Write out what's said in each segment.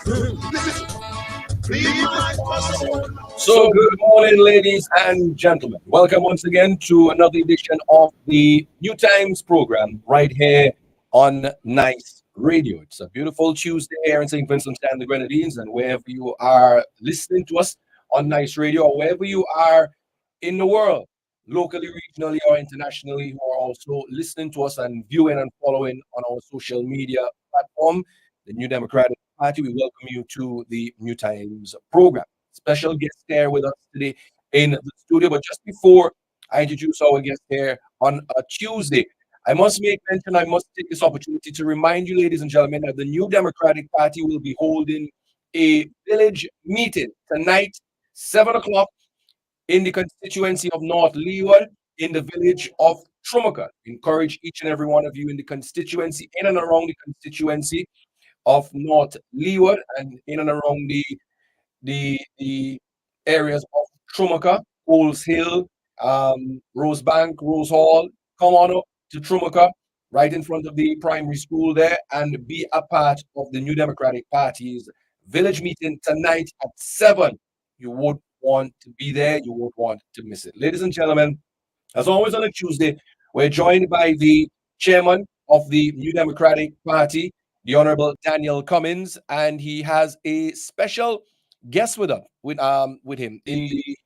So, good morning, ladies and gentlemen. Welcome once again to another edition of the New Times program right here on Nice Radio. It's a beautiful Tuesday here in St. Vincent and the Grenadines, and wherever you are listening to us on Nice Radio, or wherever you are in the world, locally, regionally, or internationally, who are also listening to us and viewing and following on our social media platform, the New Democratic Party, we welcome you to the New Times program. Special guest here with us today in the studio. But just before I introduce our guest here on a Tuesday, I must make mention, I must take this opportunity to remind you, ladies and gentlemen, that the New Democratic Party will be holding a village meeting tonight, 7 o'clock, in the constituency of North Leeward, in the village of Trumaca. Encourage each and every one of you in the constituency, in and around the constituency of North Leeward, and in and around the areas of Trumaca, Coles Hill, Rosebank, Rose Hall. Come on up to Trumaca, right in front of the primary school there, and be a part of the New Democratic Party's village meeting tonight at 7. You would want to be there. You won't want to miss it. Ladies and gentlemen, as always on a Tuesday, we're joined by the chairman of the New Democratic Party, the Honorable Daniel Cummings, and he has a special guest with him in the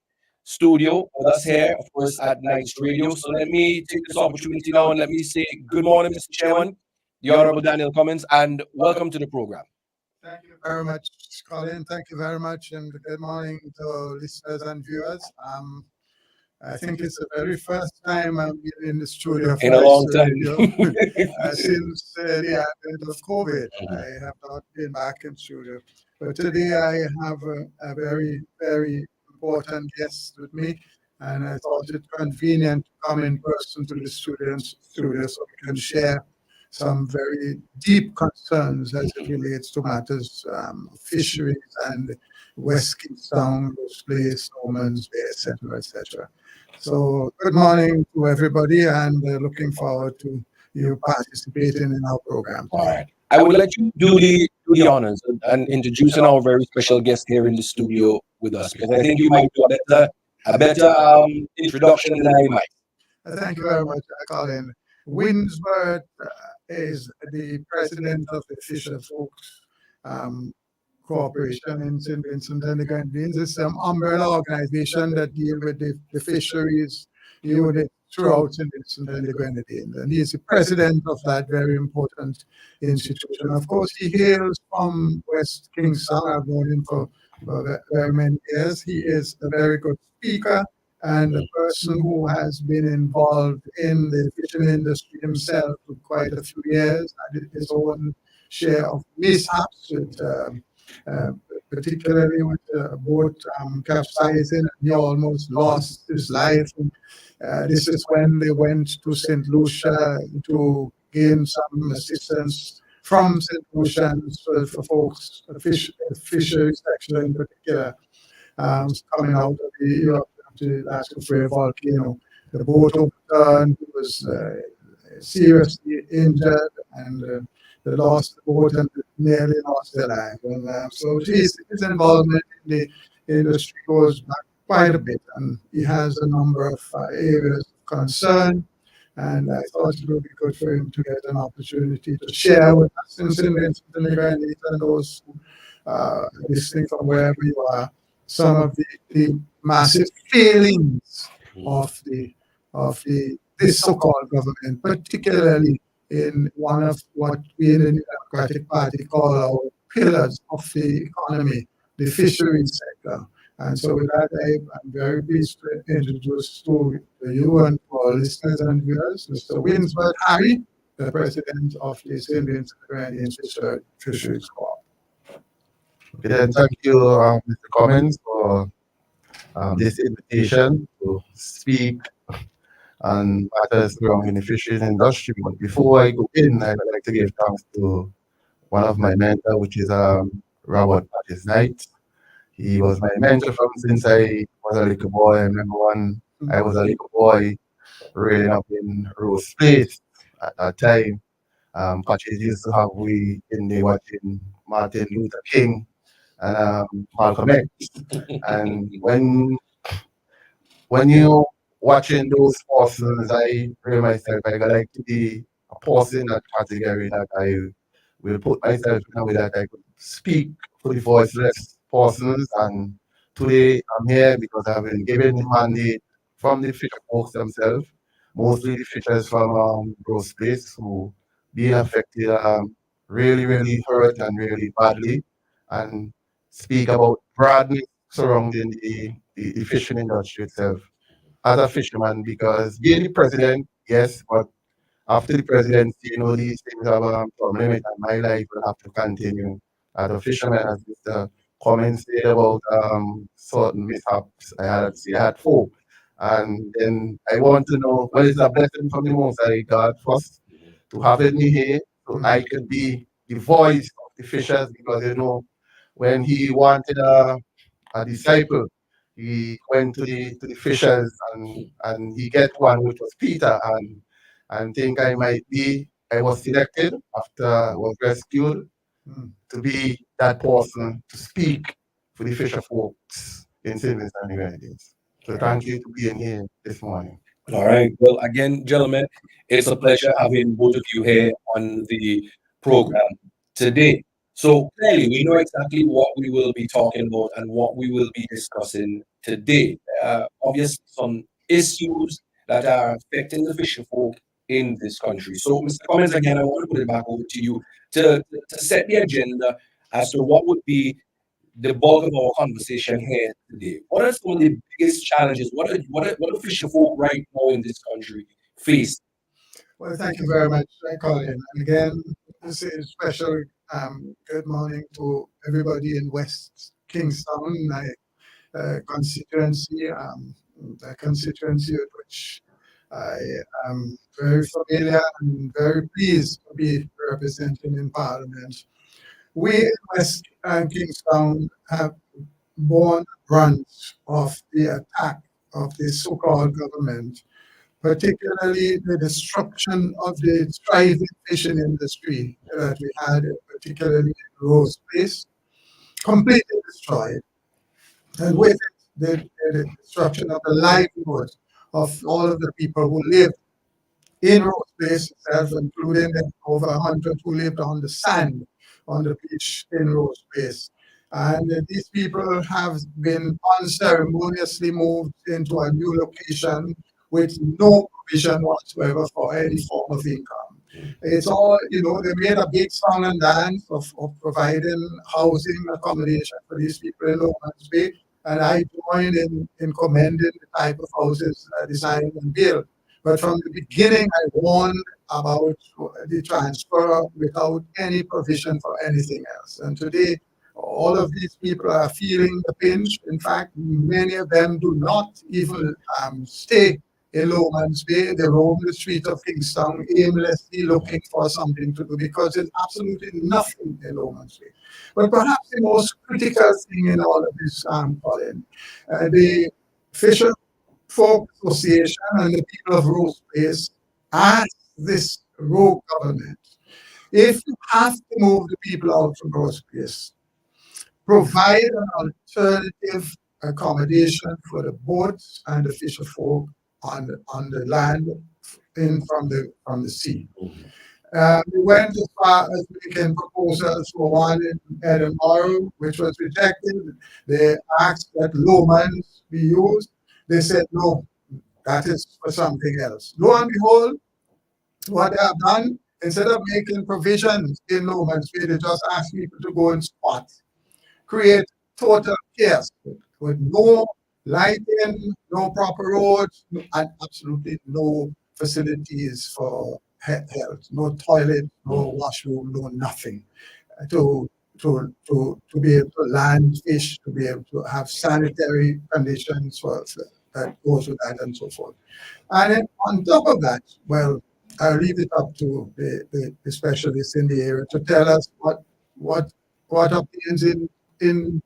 studio with us here, of course, at Nice Radio. So let me take this opportunity now and let me say good morning, Mr. Chairman, the Honorable Daniel Cummings, and welcome to the program. Thank you very much, Colin. Thank you very much, and good morning to listeners and viewers. I think it's the very first time I'm in the studio In a long time. Since the advent of COVID. I have not been back in studio. But today I have a very, very important guest with me, and I thought it convenient to come in person to the studio so we can share some very deep concerns as it relates to matters fisheries and West Kingstown, Rose Place, Norman's Bay, etc., etc. So good morning to everybody, and looking forward to you participating in our program. All right. I would let you do the honors and introducing our very special guest here in the studio with us, because I think you might do a better introduction than I might. Thank you very much, Colin. Winsbert is the president of the Fisher Folks Corporation in St. Vincent and the Grenadines. It's an umbrella organization that deal with the fisheries unit throughout St. Vincent and the Grenadines. And he is the president of that very important institution. Of course, he hails from West Kingstown. I've known him for very many years. He is a very good speaker and a person who has been involved in the fishing industry himself for quite a few years, and his own share of mishaps with particularly with the boat capsizing, and he almost lost his life. This is when they went to St. Lucia to gain some assistance from St. Lucia for folks, fishery section in particular, coming out of the Lascaux volcano. The boat overturned, he was seriously injured, and they lost the boat and nearly lost their life. And so his involvement in the industry goes back quite a bit, and he has a number of areas of concern. And I thought it would be good for him to get an opportunity to share with us in St. Vincent and the Grenadines and those who are listening from wherever you are, some of the massive failings of this so-called government, particularly in one of what we in the Democratic Party call our pillars of the economy, the fisheries sector. And so with that, I'm very pleased to introduce to you and to our listeners and viewers, Mr. Winsbert Harry, the president of the St. Vincent and Grenadines Fisheries Corp. Okay, then thank you, Mr. Cummings, for this invitation to speak on matters around in the fishing industry. But before I go in, I'd like to give thanks to one of my mentors, which is Robert Pattis Knight. He was my mentor from since I was a little boy. I remember when I was a little boy growing up in Rose Place at that time. Patches used to have we in the watching Martin Luther King and Malcolm X. And when you watching those persons, I pray myself, I like to be a person in that category that I will put myself in a way that I could speak for the voiceless persons. And today I'm here because I've been given the mandate from the fisher folks themselves, mostly the fishers from Grosse Place who being affected really, really hurt and really badly, and speak about broadly surrounding the fishing industry itself as a fisherman, because being the president, yes, but after the presidency, these things have some limit, and my life will have to continue as a fisherman, as Mr. Cummings said about certain mishaps. I had four. And then I want to know, well, it's a blessing from the Most High God first to have me here so I could be the voice of the fishers, because when he wanted a disciple, he went to the fishers, and he get one which was Peter, and think I was selected after I was rescued Mm. to be that person to speak for the fisher folks in St. Vincent and the Grenadines. So thank you for being here this morning. All right. Well, again, gentlemen, it's a pleasure having both of you here on the program today. So clearly, we know exactly what we will be talking about and what we will be discussing today. Obviously, some issues that are affecting the fisher folk in this country. So, Mr. Cummins, again, I want to put it back over to you to set the agenda as to what would be the bulk of our conversation here today. What are some of the biggest challenges? What are fisher folk right now in this country face? Well, thank you very much, Colin. And again, this is special. Good morning to everybody in West Kingstown, my constituency, the constituency with which I am very familiar and very pleased to be representing in Parliament. We in West Kingstown have borne brunt of the attack of the so-called government, particularly the destruction of the thriving fishing industry that we had, particularly in Rose Place, completely destroyed. And with it, the destruction of the livelihood of all of the people who live in Rose Place itself, including the over 100 who lived on the sand on the beach in Rose Place. And these people have been unceremoniously moved into a new location with no provision whatsoever for any form of income. It's all, they made a big song and dance of providing housing accommodation for these people in Lowlands Bay. And I join in commending the type of houses designed and built. But from the beginning, I warned about the transfer without any provision for anything else. And today, all of these people are feeling the pinch. In fact, many of them do not even stay in Lowman's Bay. They roam the streets of Kingstown aimlessly looking for something to do because there's absolutely nothing in Lowman's Bay. But perhaps the most critical thing in all of this, Colin, the Fisher Folk Association and the people of Rose Place asked this rogue government, if you have to move the people out from Rose Place, provide an alternative accommodation for the boats and the fisher folk on the land in from the sea. We went as far as making proposals for one in Edinburgh, which was rejected. They asked that Lomans be used. They said no, that is for something else. Lo and behold, what they have done, instead of making provisions in Lomans, they just ask people to go and spot, create total chaos with no lighting, no proper roads, and absolutely no facilities for health, no toilet, no washroom, no nothing to to be able to land fish, to be able to have sanitary conditions for that goes with that and so forth. And then on top of that, well, I'll leave it up to the specialists in the area to tell us what what happens in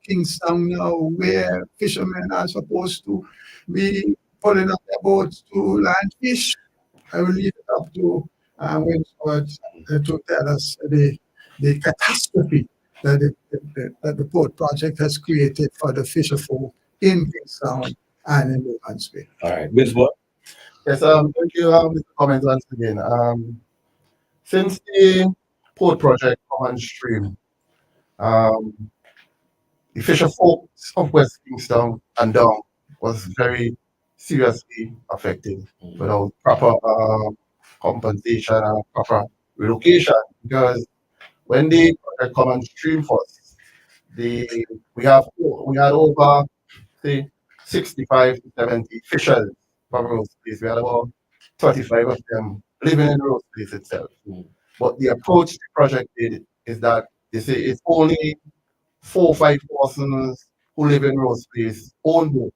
Kingstown now, where fishermen are supposed to be pulling up their boats to land fish. I will leave it up to Winsbert to tell us the catastrophe that the port project has created for the fisher folk in Kingstown and in Lowlands Bay. All right, Winsbert. Yes, thank you, Mr. Cummings, once again. Since the port project come on stream, um, the fisher folks of West Kingston and down was very seriously affected without proper compensation and proper relocation. Because when the project come on stream first, the we had over say 65 to 70 fishers from Rose Place. We had about 35 of them living in Rose Place itself. But the approach the project did is that they say it's only 4 or 5 persons who live in Rose Place own boat.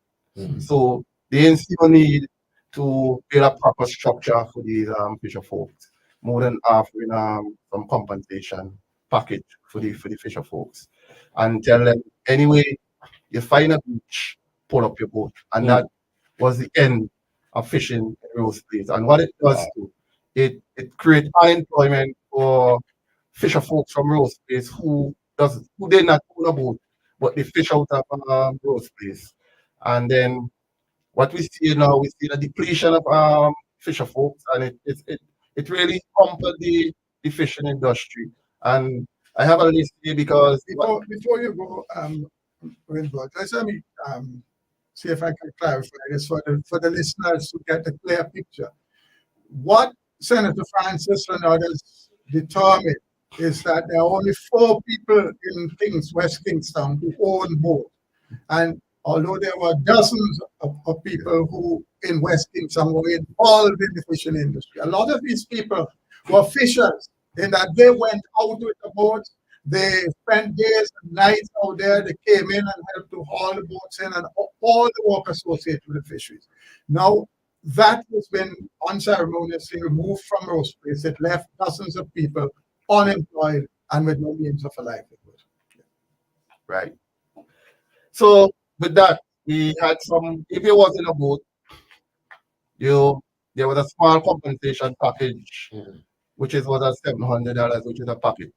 So they didn't see a need to build a proper structure for these fisher folks, more than offering some compensation package for the fisher folks. And tell them anyway, you find a beach, pull up your boat. And that was the end of fishing in Rose Place. And what it does do, it creates unemployment for fisher folks from Rose Place who did not own a boat, but they fish out of Rose Place. And then what we see now, we see the depletion of fisher folks, and it really hampered the fishing industry. And I have a list here because Before you go, Winsbert, let me see if I can clarify this for the listeners to get a clear picture. What Senator Francis and others determined is that there are only 4 people in West Kingston who own boat. And although there were dozens of people who in West Kingston were involved in the fishing industry, a lot of these people were fishers in that they went out with the boats, they spent days and nights out there, they came in and helped to haul the boats in and all the work associated with the fisheries. Now, that has been unceremoniously removed from Rose Place. It left dozens of people unemployed and with no means of a livelihood. right. So with that, we had some. If you was in a boat, there was a small compensation package, which was at $700, which is a packet,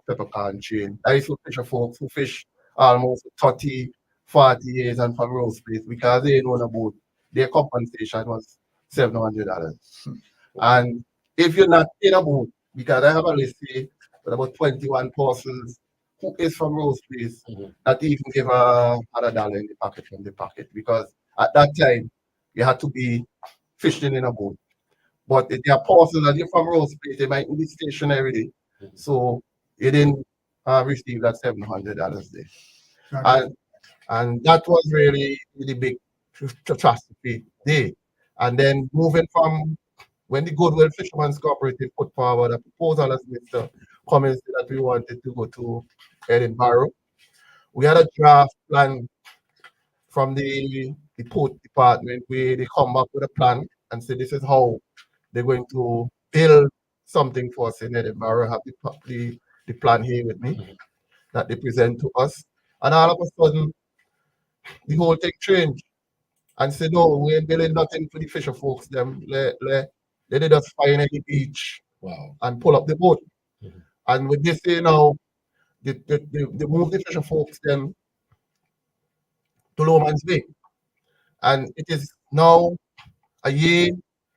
peppercorn chain. I used to fisher folks who fish almost 30, 40 years and from Rose Place because they didn't own a boat. Their compensation was $700. And if you're not in a boat, because I have a list here with about 21 persons who is from Rose Place, that even give $100 in the pocket from the pocket, because at that time you had to be fishing in a boat. But if there are persons that you're from Rose Place, they might be stationary, so you didn't receive that $700 there. And that was really the big catastrophe day. And then moving from when the Goodwill Fishermen's Cooperative put forward a proposal, as Mr. Cummings said, that we wanted to go to Edinburgh, we had a draft plan from the port department where they come back with a plan and say this is how they're going to build something for us in Edinburgh. I have the plan here with me that they present to us. And all of a sudden, the whole thing changed and said, no, we ain't building nothing for the fisher folks. They did us find any beach and pull up the boat. And with this, now, they move the fisher folks then to Lowman's Bay. And it is now a year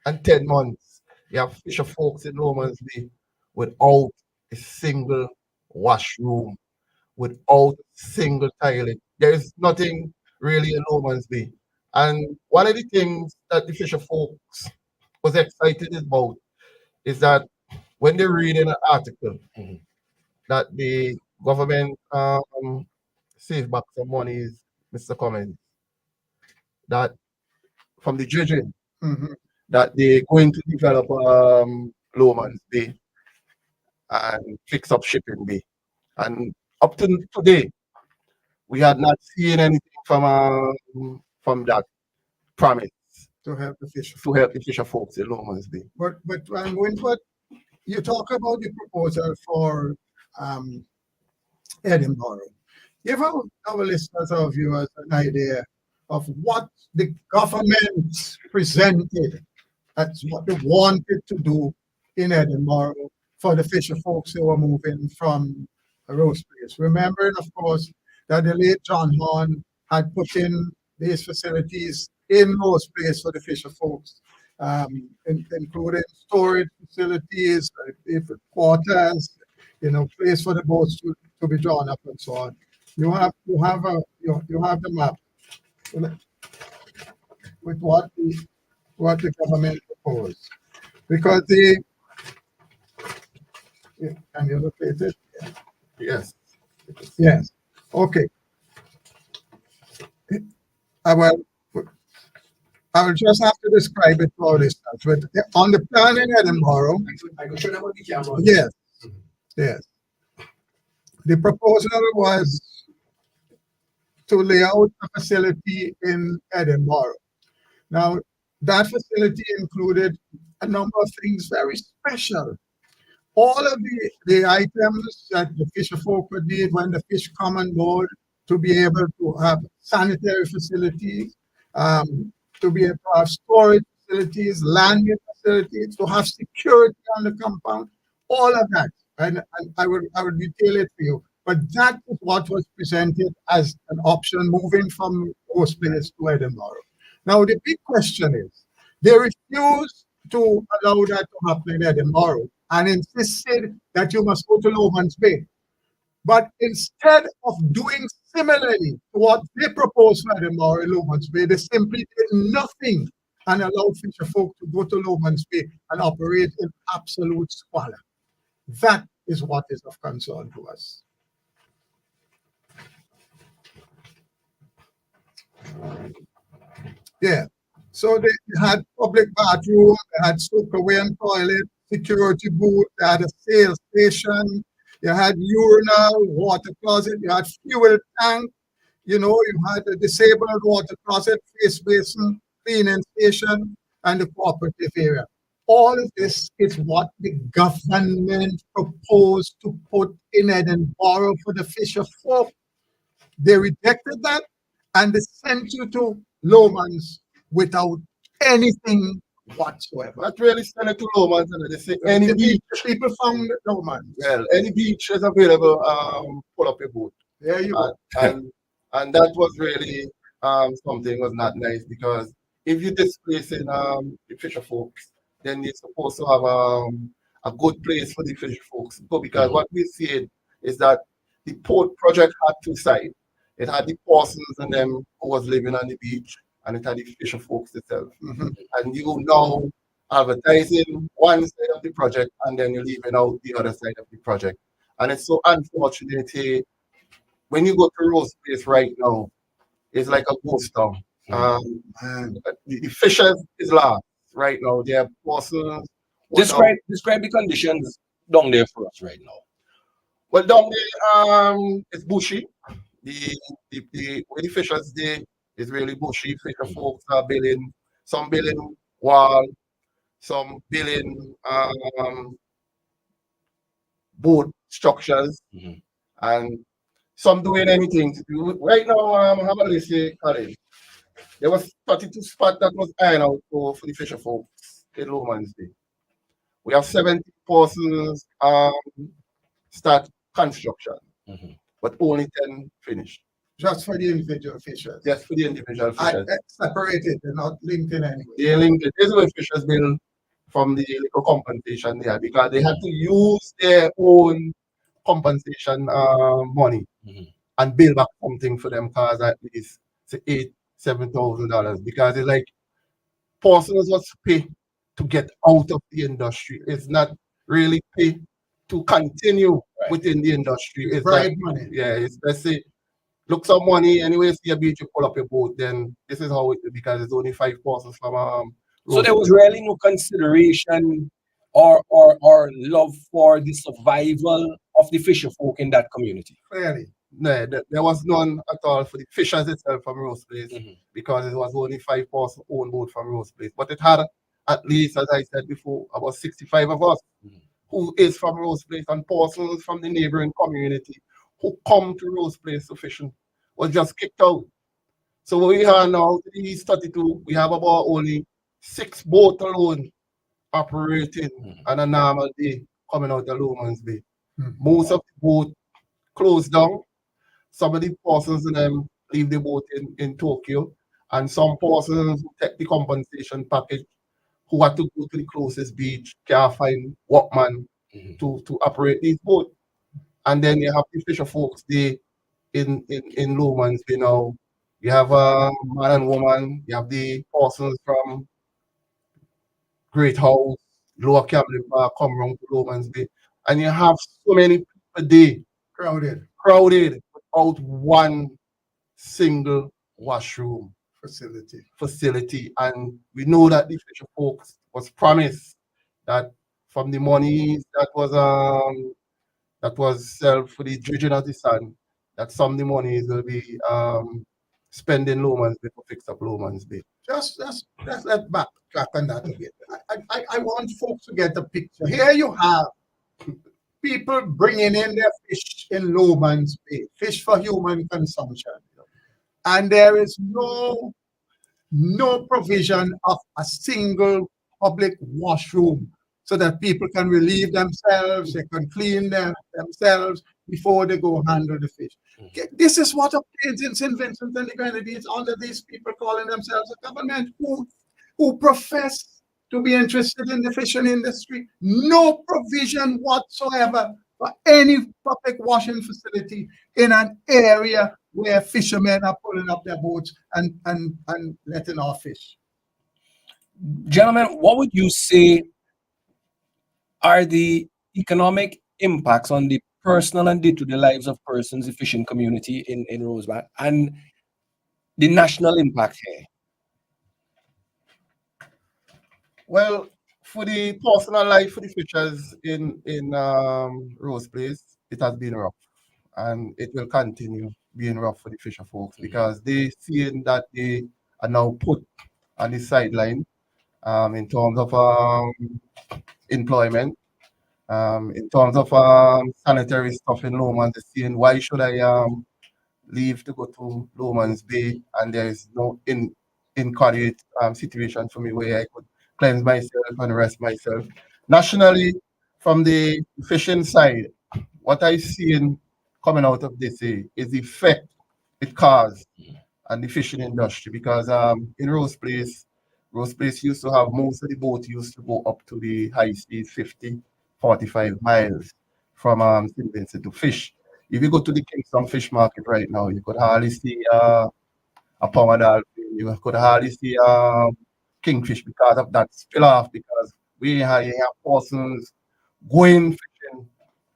and 10 months. You have fisher folks in Lowman's Bay without a single washroom, without a single toilet. There is nothing really in Lowman's Bay. And one of the things that the fisher folks was excited about is that when they read in an article that the government saved back some monies, Mr. Cummings, that from the dredging, that they're going to develop Lowman's Bay and fix up shipping bay. And up to today, we had not seen anything from that promise To help the fisher. to help the fisher folks in Lowman's Bay. But Winsbert, you talk about the proposal for Edinburgh. Give our listeners, our viewers, an idea of what the government presented. That's what they wanted to do in Edinburgh for the fisher folks who were moving from a Rose Place. Remembering, of course, that the late John Horn had put in these facilities in Rose Place for the fisher folks, including storage facilities, if quarters, place for the boats to be drawn up and so on. You have the map with what the government proposed. Because can you locate it? Yes. Yes. Okay. I will, I will just have to describe it for our listeners. But on the plan in Edinburgh, I can show them on the camera. yes, yes. The proposal was to lay out a facility in Edinburgh. Now, that facility included a number of things very special. All of the items that the fisher folk would need when the fish come on board, to be able to have sanitary facilities, to be able to have storage facilities, landing facilities, to have security on the compound, all of that. And I will detail it for you. But that is what was presented as an option moving from Rose Place to Edinburgh. Now, the big question is, they refused to allow that to happen in Edinburgh and insisted that you must go to Lomans Bay. But instead of doing similarly to what they proposed for Edinburgh and Lomans Bay, they simply did nothing and allowed fisher folk to go to Lomans Bay and operate in absolute squalor. That is what is of concern to us. Yeah. So they had public bathroom, they had soakaway and toilet, security booth, they had a sales station, you had urinal, water closet, you had fuel tank, you had a disabled water closet, face basin, cleaning station, and the cooperative area. All of this is what the government proposed to put in Edinburgh for the fisher folk. They rejected that and they sent you to Lomans without anything whatsoever. Not really send it to Lomans, and they say any The beach. people found Lomans. Well, any beach is available. Pull up your boat, There you go. and that was really something was not nice, because if you're displacing the fisher folks, then you're supposed to have a good place for the fisher folks. Because what we see is that the port project had two sides. It had the persons and them who was living on the beach, and it had the fisher folks itself. And you now advertising one side of the project, and then you're leaving out the other side of the project. And it's so unfortunate. When you go to Rose Place right now, it's like a ghost town. The fishers is lost right now. They have persons. Describe the conditions down there for us right now. Well, down there, it's bushy. The where the fishers there is really bushy. Fisher folks are building, some building wall, some building boat structures, and some doing anything. Right now, how about this say, Colin? There was 32 spots that was ironed out for the fisher folks in Lomans Bay. We have 70 persons start construction, but only 10 finished. Just for the individual fishers. Just for the individual fishers. Separated, they're not linked in any way. They linked it. This is where fishers bill from the little compensation there, because they had to use their own compensation money and build back something for them cars at least $8,000-7,000, because it's like persons was pay to get out of the industry. It's not really pay to continue within the industry. It's Bribe money. Yeah, it's, let's say, look some money anyway, see a beach, you pull up your boat, then this is how it, because it's only 5 persons from So there was really no consideration or love for the survival of the fisher folk in that community. Clearly. No, there was none at all for the fishers itself from Rose Place, because it was only 5 persons owned boat from Rose Place. But it had at least, as I said before, about 65 of us who is from Rose Place, and persons from the neighboring community who come to Rose Place to fishing was just kicked out. So we are now, these 32, we have about only 6 boats alone operating on a normal day coming out of Lomans Bay. Most of the boats closed down. Some of the persons in them leave the boat in Tokyo, and some persons who take the compensation package who had to go to the closest beach, can't find workman Mhm. to operate these boats. And then you have the fisher folks, they in Lomans, you know, you have man and woman, you have the persons from Great House, Lower Camden Park, come around to Lomans Bay, and you have so many people there Crowded crowded without one single washroom facility. facility. And we know that the fisher folks was promised that from the monies that was sold for the dredging of the sun, that some of the monies will be spent in Lomans Bay to fix up Lomans Bay. Just let's backtrack on that a bit. I want folks to get the picture. Here you have people bringing in their fish in Lowman's Bay, fish for human consumption. And there is no provision of a single public washroom so that people can relieve themselves, they can clean themselves before they go handle the fish. Okay, this is what obtains in St. Vincent and the Grenadines under these people calling themselves a government who profess to be interested in the fishing industry. No provision whatsoever for any public washing facility in an area where fishermen are pulling up their boats and letting off fish. Gentlemen, what would you say are the economic impacts on the personal and day-to-day lives of persons, the fishing community in Rosebank, and the national impact here? Well, for the personal life for the fishers in Rose Place, it has been rough, and it will continue being rough for the fisher folks because they seeing that they are now put on the sideline in terms of employment, in terms of sanitary stuff in Lomans. They're seeing why should I leave to go to Lomans Bay, and there is no encouraged situation for me where I could cleanse myself and rest myself. Nationally, from the fishing side, what I seen coming out of this is the effect it caused on the fishing industry because in Rose Place used to have most of the boat used to go up to the high seas 50, 45 miles from St. Vincent to fish. If you go to the Kingston Fish Market right now, you could hardly see a pound dolphin. You could hardly see kingfish because of that spill off because you have persons going fishing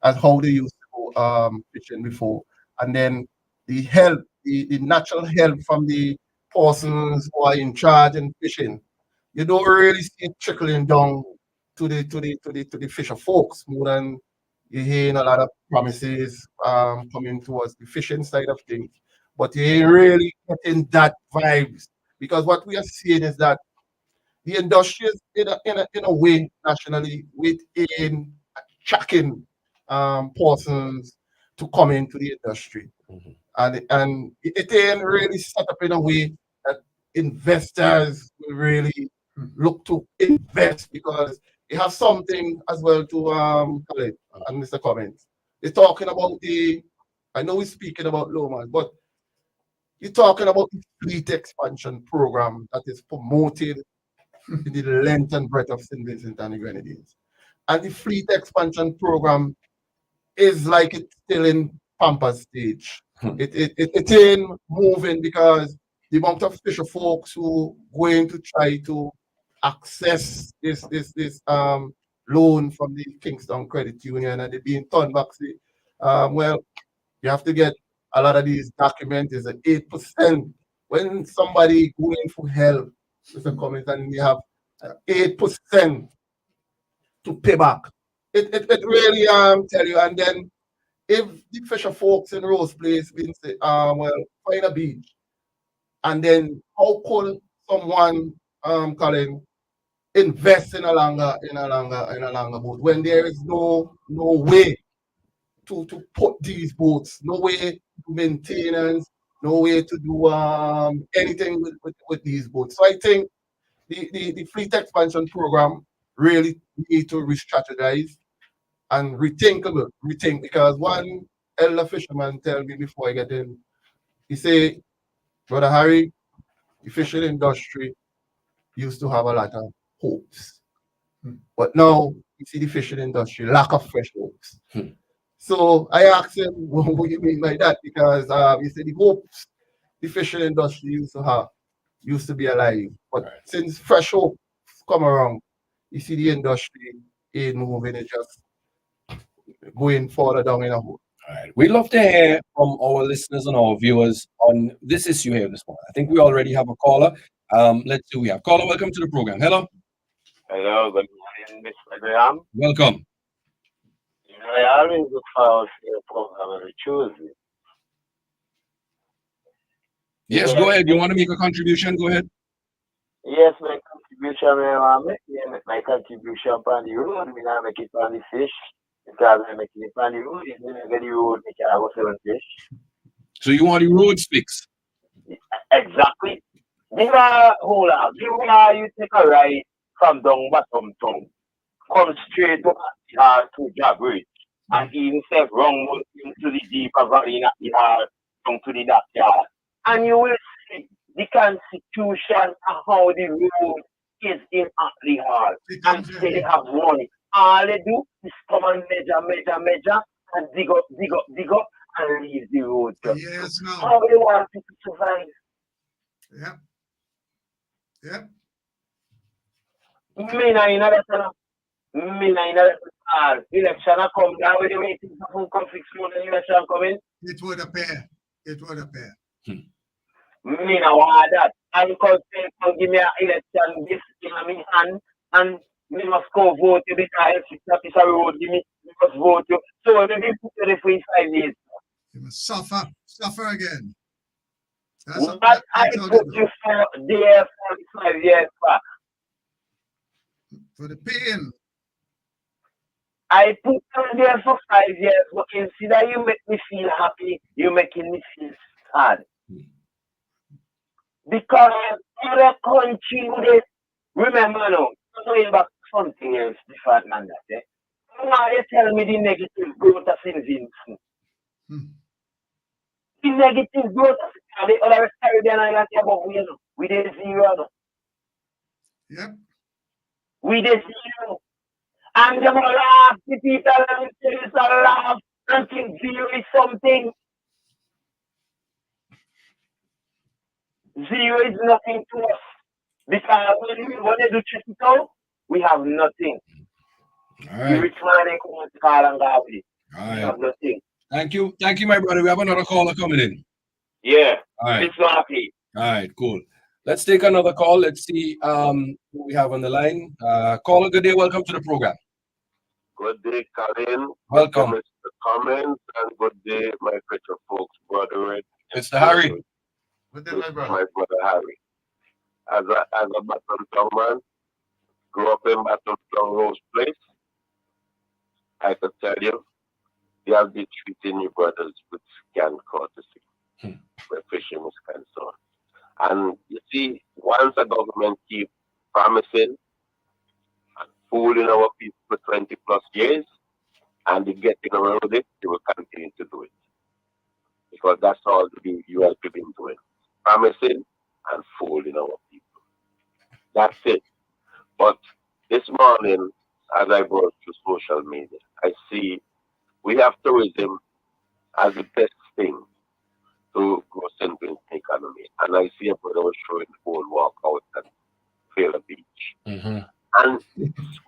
as how they used to go fishing before. And then the help, the natural help from the persons who are in charge in fishing, you don't really see it trickling down to the fisher folks more than you're hearing a lot of promises coming towards the fishing side of things. But you ain't really getting that vibes because what we are seeing is that the industry is in a way nationally within tracking persons to come into the industry. Mhm. And it ain't really set up in a way that investors will really look to invest because they have something as well to call it, and Mr. Cummings. They're talking about I know we're speaking about Loman, but you're talking about the fleet expansion program that is promoted in the length and breadth of St. Vincent and the Grenadines. And the fleet expansion program is like it's still in pamper stage. Hmm. It ain't moving because the amount of fisher folks who going to try to access this loan from the Kingston Credit Union and they being turned back. Well, you have to get a lot of these documents is at 8%. When somebody going for help, Mr. Cummings, and you have 8% to pay back. It really tell you and then if the fisher folks in Rose Place been say, well, find a beach, and then how could someone Colin invest in a longer boat when there is no way to put these boats, no way to maintenance, no way to do anything with these boats. So I think the fleet expansion program really need to re-strategize and rethink because one elder fisherman tell me before I get in. He say, Brother Harry, the fishing industry used to have a lot of hopes. But now you see the fishing industry, lack of fresh hopes. Hmm. So I asked him, what do you mean by that? Because he said the hopes the fishing industry used to be alive. But Right. since fresh hopes come around, you see the industry ain't moving, it's just going further down in a hole. All right. We'd love to hear from our listeners and our viewers on this issue here this morning. I think we already have a caller. Let's see who we have. Caller, welcome to the program. Hello. Hello, good morning, Mr. Graham. Welcome. I always look forward to your program every Tuesday. Yes, Yes, go ahead. You want to make a contribution? Go ahead. yes, my contribution, I make my contribution on the road. We not make it on the fish because I make it on the road. If we not get the road, we can go sell fish. So you want the roads fixed? Exactly. You take a ride from down bottom town, come straight to Jabridge, and instead wrong into the deeper valley in the yard, down to the backyard. And you will see the constitution of how the road is in the hall. And they have money. All they do is come and measure, and dig up, and leave the road. Yes, How now. they want people to survive? Yep. Yep. Me na in that election a come down with the way things have come fix road and election coming. It would appear. It would appear. Me na want that. And because they can give me an election this in my hand and me must go vote you because if that is a road, give me must vote you. So maybe put you for 5 years. You must suffer again. But I That's how put they do. you for there for 5 years back. For the pain. I put you there for 5 years, but instead of you make me feel happy, you making me feel sad. Because other country would they remember now, going back to something else different than that. Now they tell me the negative growth of Vincent. Hmm. The negative growth of the other Caribbean islands above we know. We did zero. No. Yep. We did zero. And they will laugh, the people and the laugh and think zero is something. Zero is nothing to us. Because when they do check it out, we have nothing. All The right. rich man ain't come to call and go with it. All We right. have nothing. Thank you, my brother. We have another caller coming in. Yeah, All right. it's not happy. All right. Cool. Let's take another call. Let's see who we have on the line. Caller, good day. Welcome to the program. Good day, Colin. Welcome, Mr. Cummings, and good day, my future folks, brother. Mr. Harry. Good day, my brother. My brother Harry. As a Baton Town man, grew up in Baton Town Rose Place, I could tell you, they have been treating you brothers with scant courtesy Hmm. where fishing is concerned. And you see, once a government keep promising and fooling our people for 20 plus years, and they getting away with it, they will continue to do it. Because that's all the ULP been doing. Promising and fooling our people. That's it. But this morning, as I go through social media, I see we have tourism as the best thing to grow into the economy. And I see a brother was showing the whole walk out at Fair Beach. Mm-hmm. And it's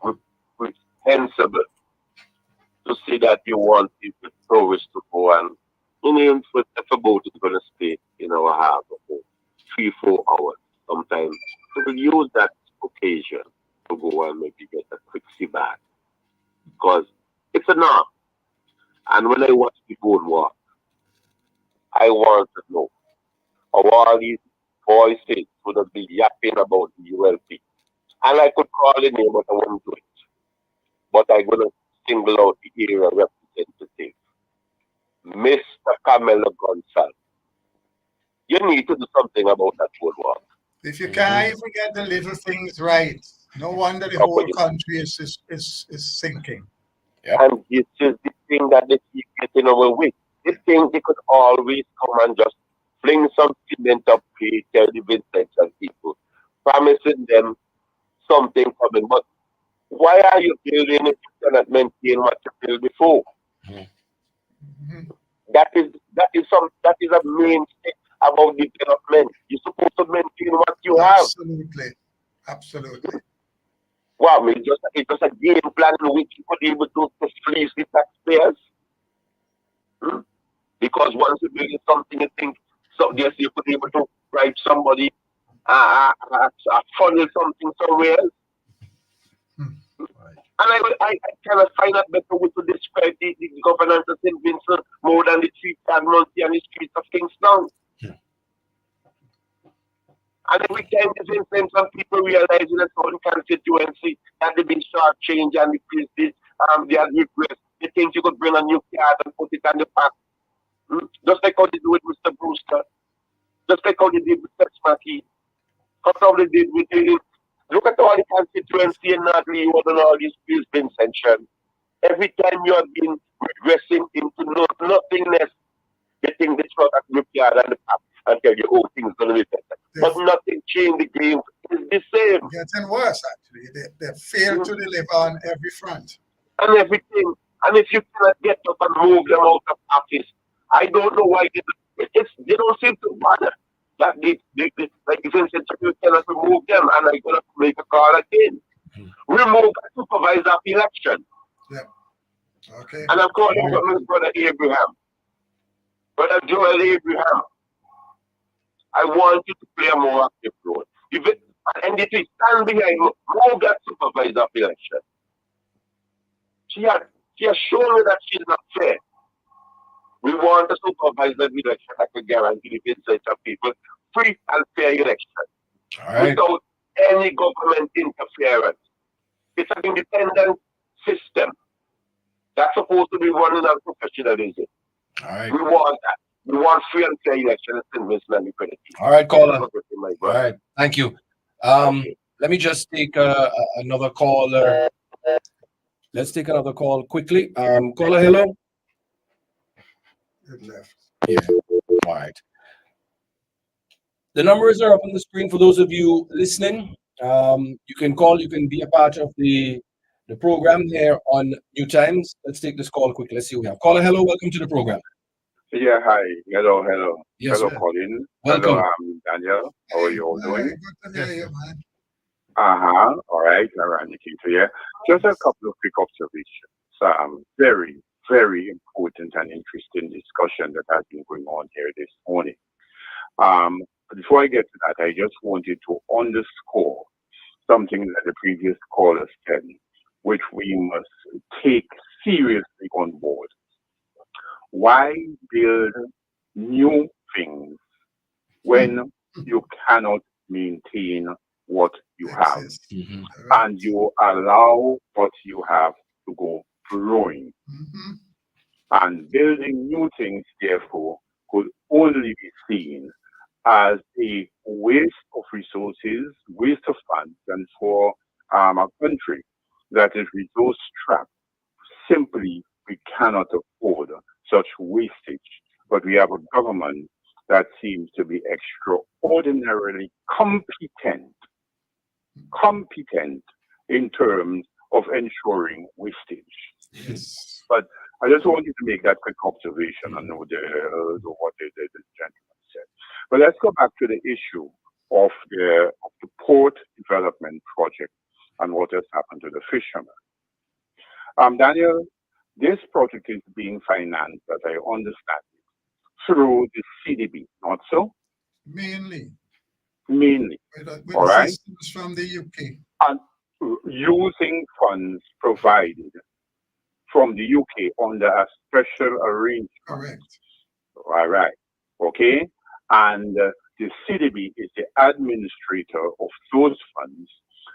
reprehensible to see that you want people, tourists to go and, if a boat is going to stay in our harbor for 3-4 hours, sometimes we will use that occasion to go and maybe get a quick sea bath because it's enough. And when I watch the boardwalk, I want to know how all these voices would be yapping about the ULP. And I could call the name, but I won't do it. But I'm going to single out the area representative, Mr. Camelo Gonzalez. You need to do something about that boardwalk. If you can't even get the little things right, no wonder the How whole could you? country is sinking. And this is the thing that they keep getting away with. They think they could always come and just fling some cement up, pay, tell the Vincent and people, promising them something coming. But why are you building if you cannot maintain what you built before? Mhm. That is a main thing about development. You're supposed to maintain what you have. Absolutely. Absolutely. Wow, it's just a game plan in which you could be able to fleece the taxpayers. Hmm? Because once you build something, you think so yes, you could be able to bribe somebody, funnel something somewhere else. Hmm. And I cannot find a better way to describe the governance of St. Vincent more than the streets of Muncie and the streets of Kingston. And every time the Vincent some people realize in a certain constituency that they've been shortchanged and the place they are regressed, they think you could bring a new card and put it on the back. Just like how they do it with Mr. Brewster, just like how they did with Tex Mackey, how they did with the look at all the constituency and not Leeward and all these bills been sanctioned. Every time you have been regressing into nothingness, you think this product look yard and the pap and tell you, oh, things gonna be better. But They're nothing changed. The game is the same. getting worse, actually. They fail to deliver on every front. And everything. And if you cannot get up and move them out of office, I don't know why they don't seem to bother. That like you said, you cannot remove them, and I'm gonna make a call again. Remove the supervisor of election. Yeah. Okay. And I'm calling from his brother Abraham. Brother Joel Abraham, I want you to play a more active role. And if you stand behind, move that supervisor of election. She has, she has shown me that she's not fair. We want a supervisor of election that can guarantee the insights of people free and fair election All right. without any government interference. It's an independent system that's supposed to be running on professionalism. All right. We want that. We want free and fair elections in St. Vincent and the All right, Thank you caller. for getting my All brother. right. Thank you. Okay. Let me just take another caller. Let's take another call quickly. Caller, hello. It left. Yeah. All right. The numbers are up on the screen for those of you listening. You can call. You can be a part of the program here on New Times. Let's take this call quickly. Let's see what we have. Caller, hello. Welcome to the program. Yeah, hi. Hello, hello. Yes, Hello, sir. Colin. Hello, Welcome. Daniel. How are you all All right. doing? Good to hear you, man. Uh-huh. All right, around the Keto here. Just a couple of quick observations. Very, very important and interesting discussion that has been going on here this morning. Um, Before I get to that, I just wanted to underscore something that the previous caller said, which we must take seriously on board. Why build new things when you cannot maintain what you have Exist. Mhm. and Correct. you allow what you have to go growing? Mm-hmm. And building new things, therefore, could only be seen as a waste of resources, waste of funds, and for a country that is resource strapped, simply we cannot afford such wastage. But we have a government that seems to be extraordinarily competent in terms of ensuring wastage. Yes. But I just wanted to make that quick observation. I know what the gentleman said. But let's go back to the issue of the port development project and what has happened to the fishermen. Daniel, this project is being financed, as I understand it, through the CDB, not so? Mainly Mainly, with all right? assistance from the UK. And using funds provided from the UK under a special arrangement. Correct. All right. Okay. And the CDB is the administrator of those funds,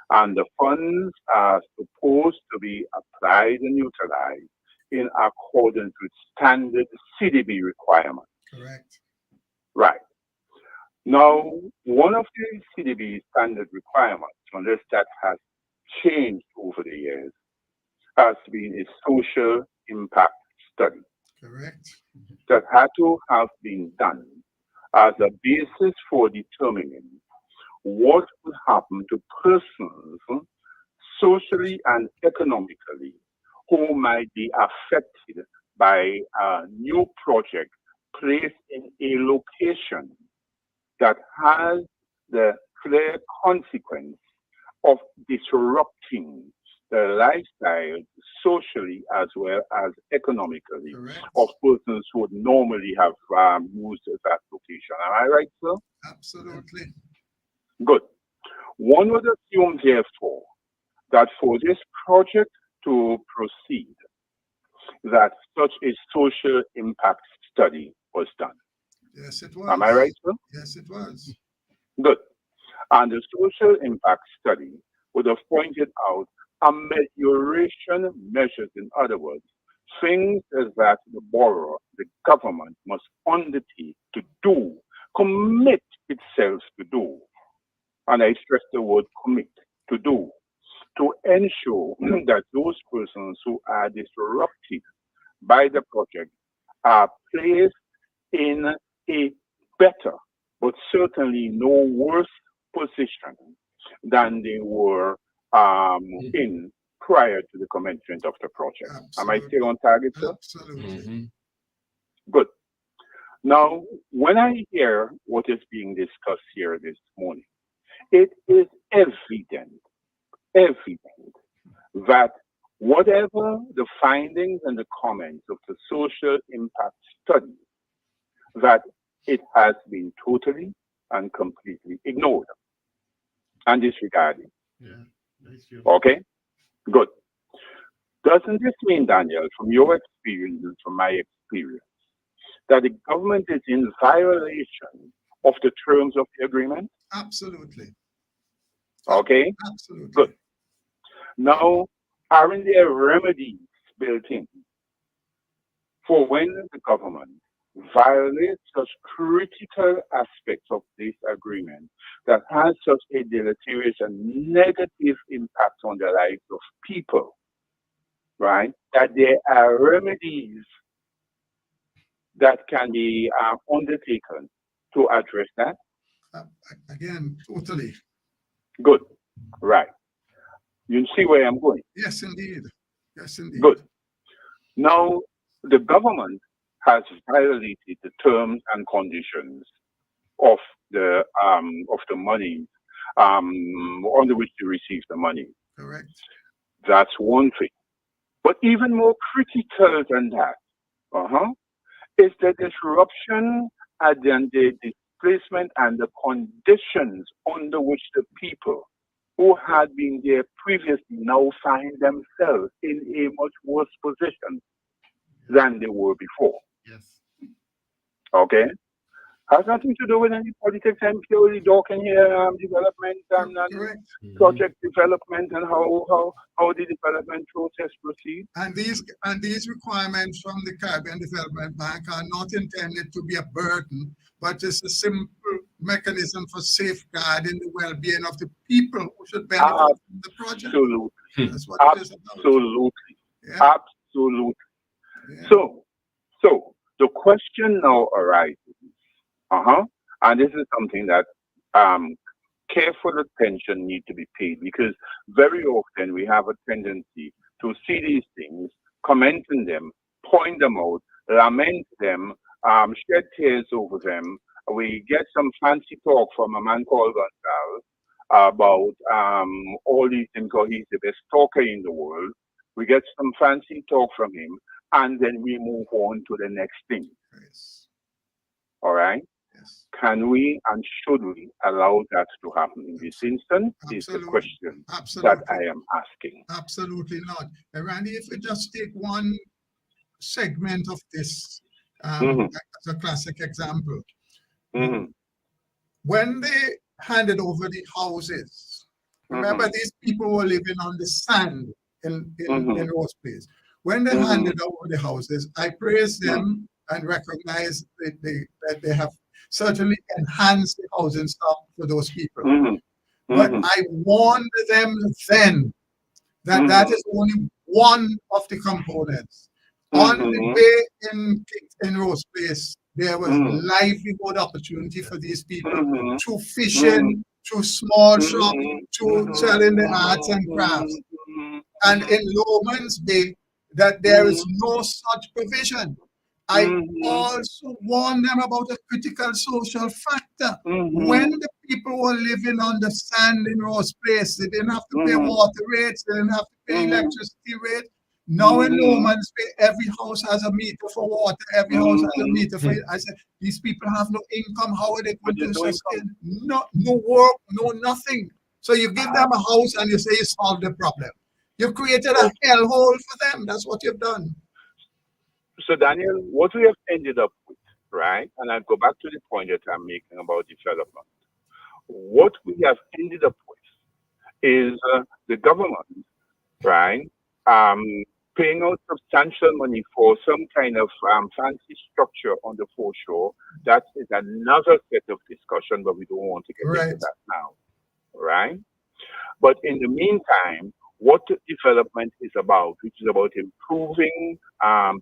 and the funds are supposed to be applied and utilized in accordance with standard CDB requirements. Correct. Right. Now, one of the CDB standard requirements, unless that has changed over the years, has been a social impact study. Correct. that had to have been done as a basis for determining what would happen to persons socially and economically who might be affected by a new project placed in a location that has the clear consequence of disrupting the lifestyle socially as well as economically Correct. of persons who would normally have used that location. Am I right, sir? Absolutely. Good. One would assume, therefore, that for this project to proceed, that such a social impact study was done. Yes, it Am I right, was. sir? Yes, it was. Good. And the social impact study would have pointed out amelioration measures, in other words, things that the borrower, the government must undertake to do, commit itself to do. And I stress the word commit, to do, to ensure that those persons who are disrupted by the project are placed in a better, but certainly no worse position than they were in prior to the commencement of the project. Am I still Absolutely. on target, sir? Absolutely. Good. Now, when I hear what is being discussed here this morning, it is evident that whatever the findings and the comments of the social impact study, that it has been totally and completely ignored and disregarded. Yeah, that's true. Okay? Good. Doesn't this mean, Daniel, from your experience and from my experience, that the government is in violation of the terms of the agreement? Absolutely. Okay? Absolutely. Good. Now, aren't there remedies built in for when the government violates such critical aspects of this agreement that has such a deleterious and negative impact on the lives of people, right? That there are remedies that can be undertaken to address that? Uh, Again, totally. Good, right. You see where I'm going? Yes, indeed. Yes, indeed. Good. Now, the government has violated the terms and conditions of the money under which they receive the money. Correct. That's one thing. But even more critical than that, is the disruption and the displacement and the conditions under which the people who had been there previously now find themselves in a much worse position than they were before. Yes. Okay? Has nothing to do with any politics and purely talking here development and Correct. project development and how the development process proceeds. And these requirements from the Caribbean Development Bank are not intended to be a burden, but it's a simple mechanism for safeguarding the well-being of the people who should benefit from the project. Absolutely. That's what it is about. Absolutely. Yeah. Absolutely. Yeah. So the question now arises, and this is something that um, careful attention need to be paid because very often we have a tendency to see these things, comment on them, point them out, lament them, shed tears over them. We get some fancy talk from a man called Gonzalez about all these things, how he's the best talker in the world. We get some fancy talk from him, and then we move on to the next thing. Yes. All right? Yes. Can we and should we allow that to happen in this instance? Is the Absolutely. question that Absolutely. I am asking. Absolutely not. And Randy, if we just take one segment of this Mhm, as a classic example, mhm, when they handed over the houses, remember mhm, these people were living on the sand in mhm, Rose Place. When they mhm, handed over the houses, I praise mhm, them and recognize that they have certainly enhanced the housing stock for those people. mhm, But mhm, I warned them then that that mhm, is only one of the components. On the way in Rose Place, there was Mm. livelihood opportunity for these people Mhm. through Mhm. fishing, through small shop, Mhm. through Mhm. selling the arts and crafts. Mhm. And in Lowman's Bay, that there is no such provision. I Mhm. also warn them about a critical social factor. When Mhm. the people were living on the sand in Rose Place, they didn't have to pay Mhm. water rates, they didn't have to pay Mhm. electricity rates. Now in Mhm. Lowman's Bay, every house has a meter for water, every house has a Mhm. meter for it. I said, these people have no income. How are they But going there's to no income. sustain? No work, no nothing. So you give them a house and you say you solve the problem. You created a hellhole for them. That's what you've done. So, Daniel, what we have ended up with, right? And I'll go back to the point that I'm making about development. What we have ended up with is the government, right? Um, paying out substantial money for some kind of fancy structure on the foreshore. That is another set of discussion, but we don't want to get into Right. that now, right? But in the meantime, what development is about, which is about improving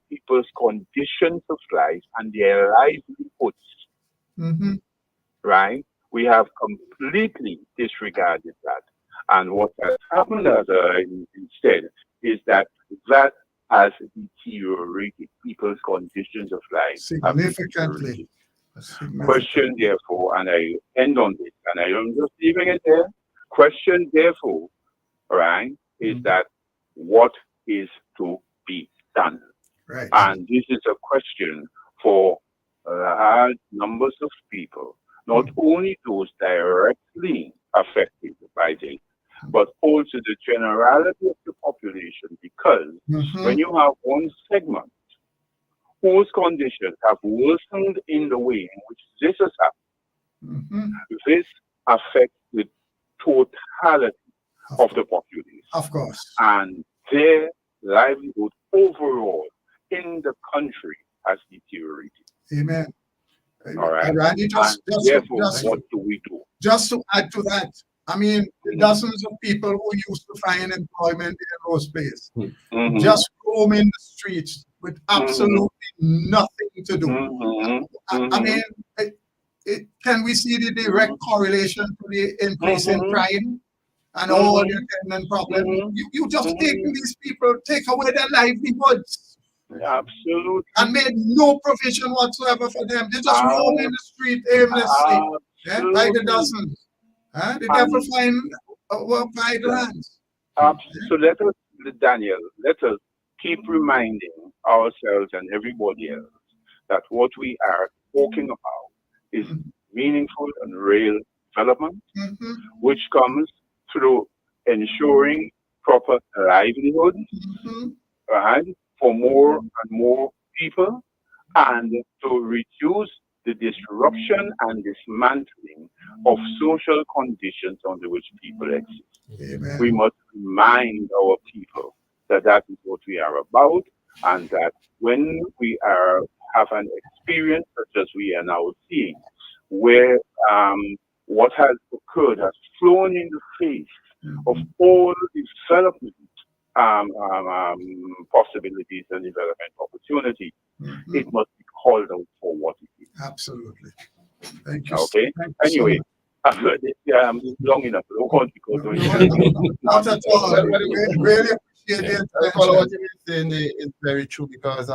people's conditions of life and their livelihoods, Mm-hmm. right? We have completely disregarded that. And what has happened instead is that that has deteriorated people's conditions of life, have Significantly. deteriorated. Significant. Question, therefore, and I end on this, and I am just leaving it there. Question, therefore, right, is Mhm. that what is to be done? Right. And this is a question for large numbers of people, not Mhm. only those directly affected by this, but also the generality of the population, because when Mhm. you have one segment whose conditions have worsened in the way in which this has happened, Mhm. this affects the totality Of of course. the population Of course. and their livelihood overall in the country has deteriorated. Amen. All right. Randy, And therefore, what do we do? just to add to that, I mean, the Mhm. dozens of people who used to find employment in those places, Mhm. just roaming the streets with Mhm. absolutely nothing to do. Mhm. I mean, can we see the direct correlation to the increase in Mhm. crime and all the Mhm. attendant problems? Mhm. You just taking Mhm. these people, take away their livelihoods and Absolutely. made no provision whatsoever for them. They just roam in Ab- the street aimlessly, by the Absolutely. dozens. They never And find work by the hands. so let us, Daniel, let us keep reminding ourselves and everybody else that what we are talking about is meaningful and real development, Mm-hmm, which comes through ensuring proper livelihood, mm-hmm, right, for more and more people, and to reduce the disruption and dismantling of social conditions under which people exist. We amen. must remind our people that that is what we are about, and that when we are have an experience such as we are now seeing, where what has occurred has flown in the face of Mm-hmm, all development possibilities and development opportunities, mm-hmm. it must be called out for what it is. Absolutely. Thank you. Okay? Thank you so Anyway, much. I've heard it long enough. I don't want to go No, to no, it. not at all. Well, We well, really appreciate Yeah. the I follow what intervention. you're saying is very true because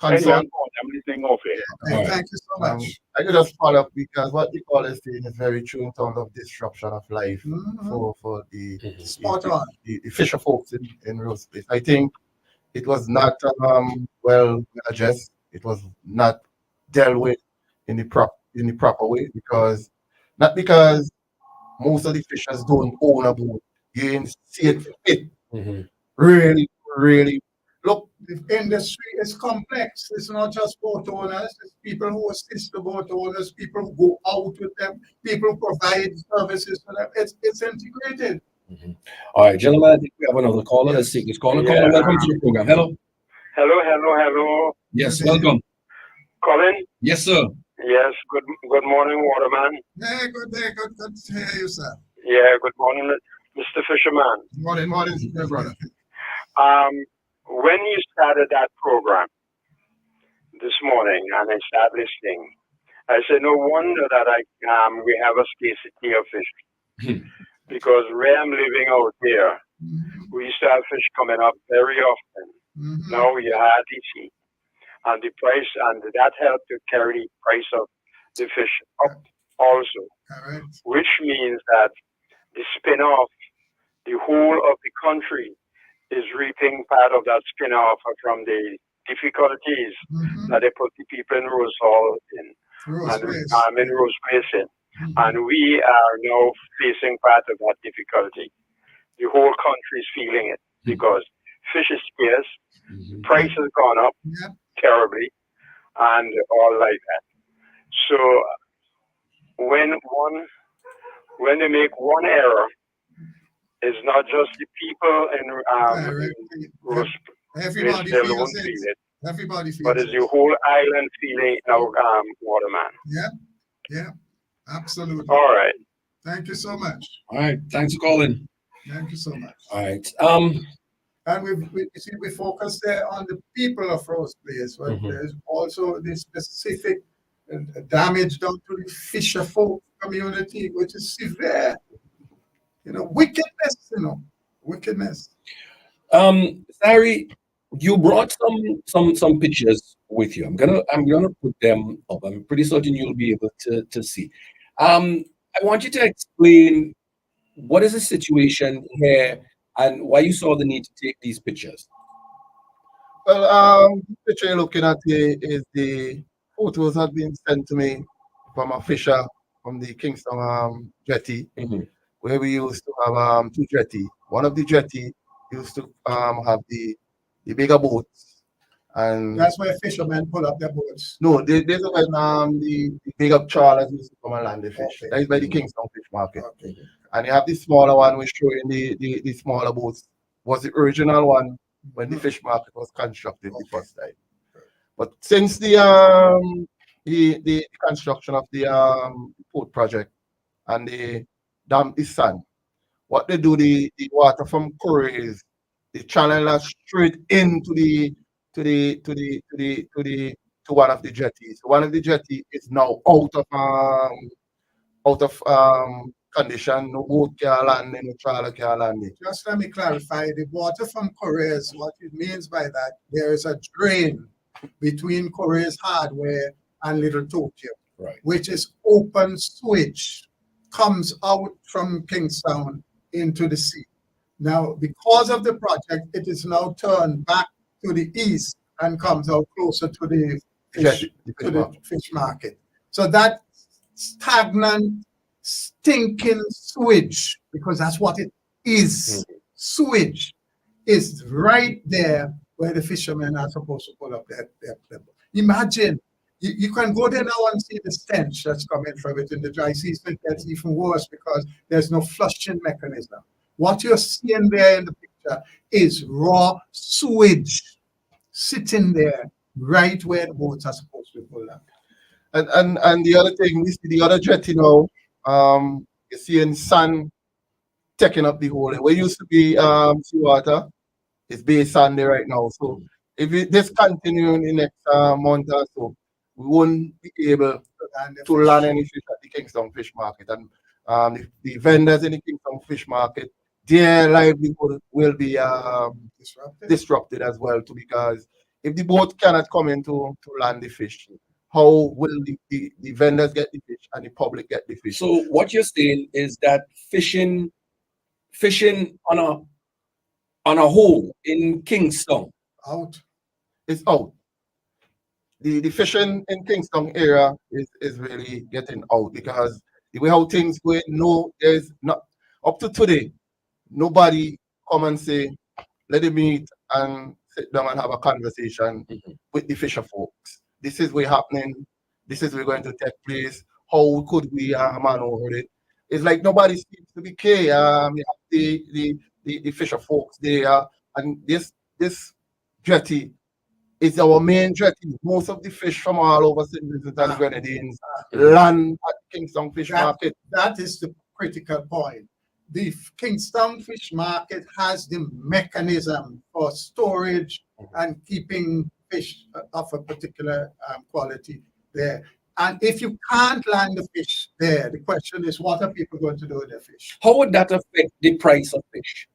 Anyway, concern I'm listening off it. All right. Thank you so um much. I could just follow up because what you call is saying is very true in terms of disruption of life Mhm. for the Spot on. the fisher folks in real space. I think it was not well addressed. It was not dealt with in the proper way because not because most of the fishers don't own a boat. You ain't see it fit. Mhm. Really, really look. The industry is complex. It's not just boat owners, it's people who assist the boat owners, people who go out with them, people who provide services for them. It's integrated. Mhm. All right, gentlemen, I think we have another caller. Let's take this caller. Yeah. Caller, welcome to the program. Hello. Hello. Yes, Good day. welcome. Colin? Yes, sir. Yes, good morning, Waterman. Hey, good day, good to hear you, sir. Yeah, good morning, Mr. Fisherman. Morning, morning, my brother. Um, when you started that program this morning and I started listening, I said, no wonder that we have a scarcity of fish because where I'm living out here, we used to have fish coming up very often. Now we hardly see, and the price and that helped to carry the price of the fish up also, Correct. which means that the spin-off, the whole of the country is reaping part of that spin-off from the difficulties that they put the people in Rose Hall in Rose and Grace. in Rose Basin. And we are now facing part of that difficulty. The whole country is feeling it because fish is scarce, price has gone up Yep. terribly, and all like that. So when they make one error, it's not just the people Directly. Rose Everybody Basin feels won't it. feel it, Everybody but feels it's it. the whole island feeling now, Waterman. Yeah. Yeah. Absolutely. All right. Thank you so much. All right. Thanks for calling. Thank you so much. All right. And you see, we focus there on the people of Rose Place, but there's also the specific damage done to the fisher folk community, which is severe. Wickedness. Sari, you brought some pictures with you. I'm gonna put them up. I'm pretty certain you'll be able to see. I want you to explain what is the situation here and why you saw the need to take these pictures. Well, the picture you're looking at here is the photos have been sent to me from a fisher from the Kingston jetty, where we used to have two jetty. One of the jetty used to have the bigger boats, and That's where fishermen pull up their boats. no, there's when the bigger trawlers used to come and land the fish. Okay. That is by the Kingston Fish Market. Okay. And you have the smaller one, which showing the smaller boats was the original one when the fish market was constructed the first time. But since the construction of the port project and the dam is sand, what they do, the water from Corrales, they channel that straight into to one of the jetties. One of the jetty is now out of condition. No boat can land, no trawler can land it. Just let me clarify, the water from Corrales, what it means by that, there is a drain between Corrales Hardware and Little Tokyo, Right. which is open switch, comes out from Kingstown into the sea. Now, because of the project, it is now turned back to the east and comes out closer to the fish market. So that stagnant, stinking sewage, because that's what it is, sewage, is right there where the fishermen are supposed to pull up their imagine, you can go there now and see the stench that's coming from it in the dry season. That's even worse because there's no flushing mechanism. What you're seeing there in the picture is raw sewage sitting there right where the boats are supposed to pull up. And the other thing, we see the other jetty now, you're seeing sand taking up the whole. Where used to be seawater, it's based sand there right now. So if this continue in the next month or so, we won't be able to land any fish at the Kingston Fish Market. And the vendors in the Kingston Fish Market, their livelihood will be disrupted as well too, because if the boat cannot come in to land the fish, how will the vendors get the fish and the public get the fish? So what you're saying is that fishing on a whole in Kingston Out. It's out. The fishing in Kingston area is really getting out because the way how things going, no, there's not up to today, nobody come and say, let them meet and sit down and have a conversation with the fisher folks. This is what's happening. This is what's going to take place. How could we man over it? It's like nobody seems to be care. We have the fisher folks there, and this jetty is our main jetty. Most of the fish from all over St. Vincent and Grenadines land at Kingston Fish Market. That is the critical point. the Kingstown Fish Market has the mechanism for storage and keeping fish of a particular quality there. And if you can't land the fish there, the question is, what are people going to do with their fish? How would that affect the price of fish?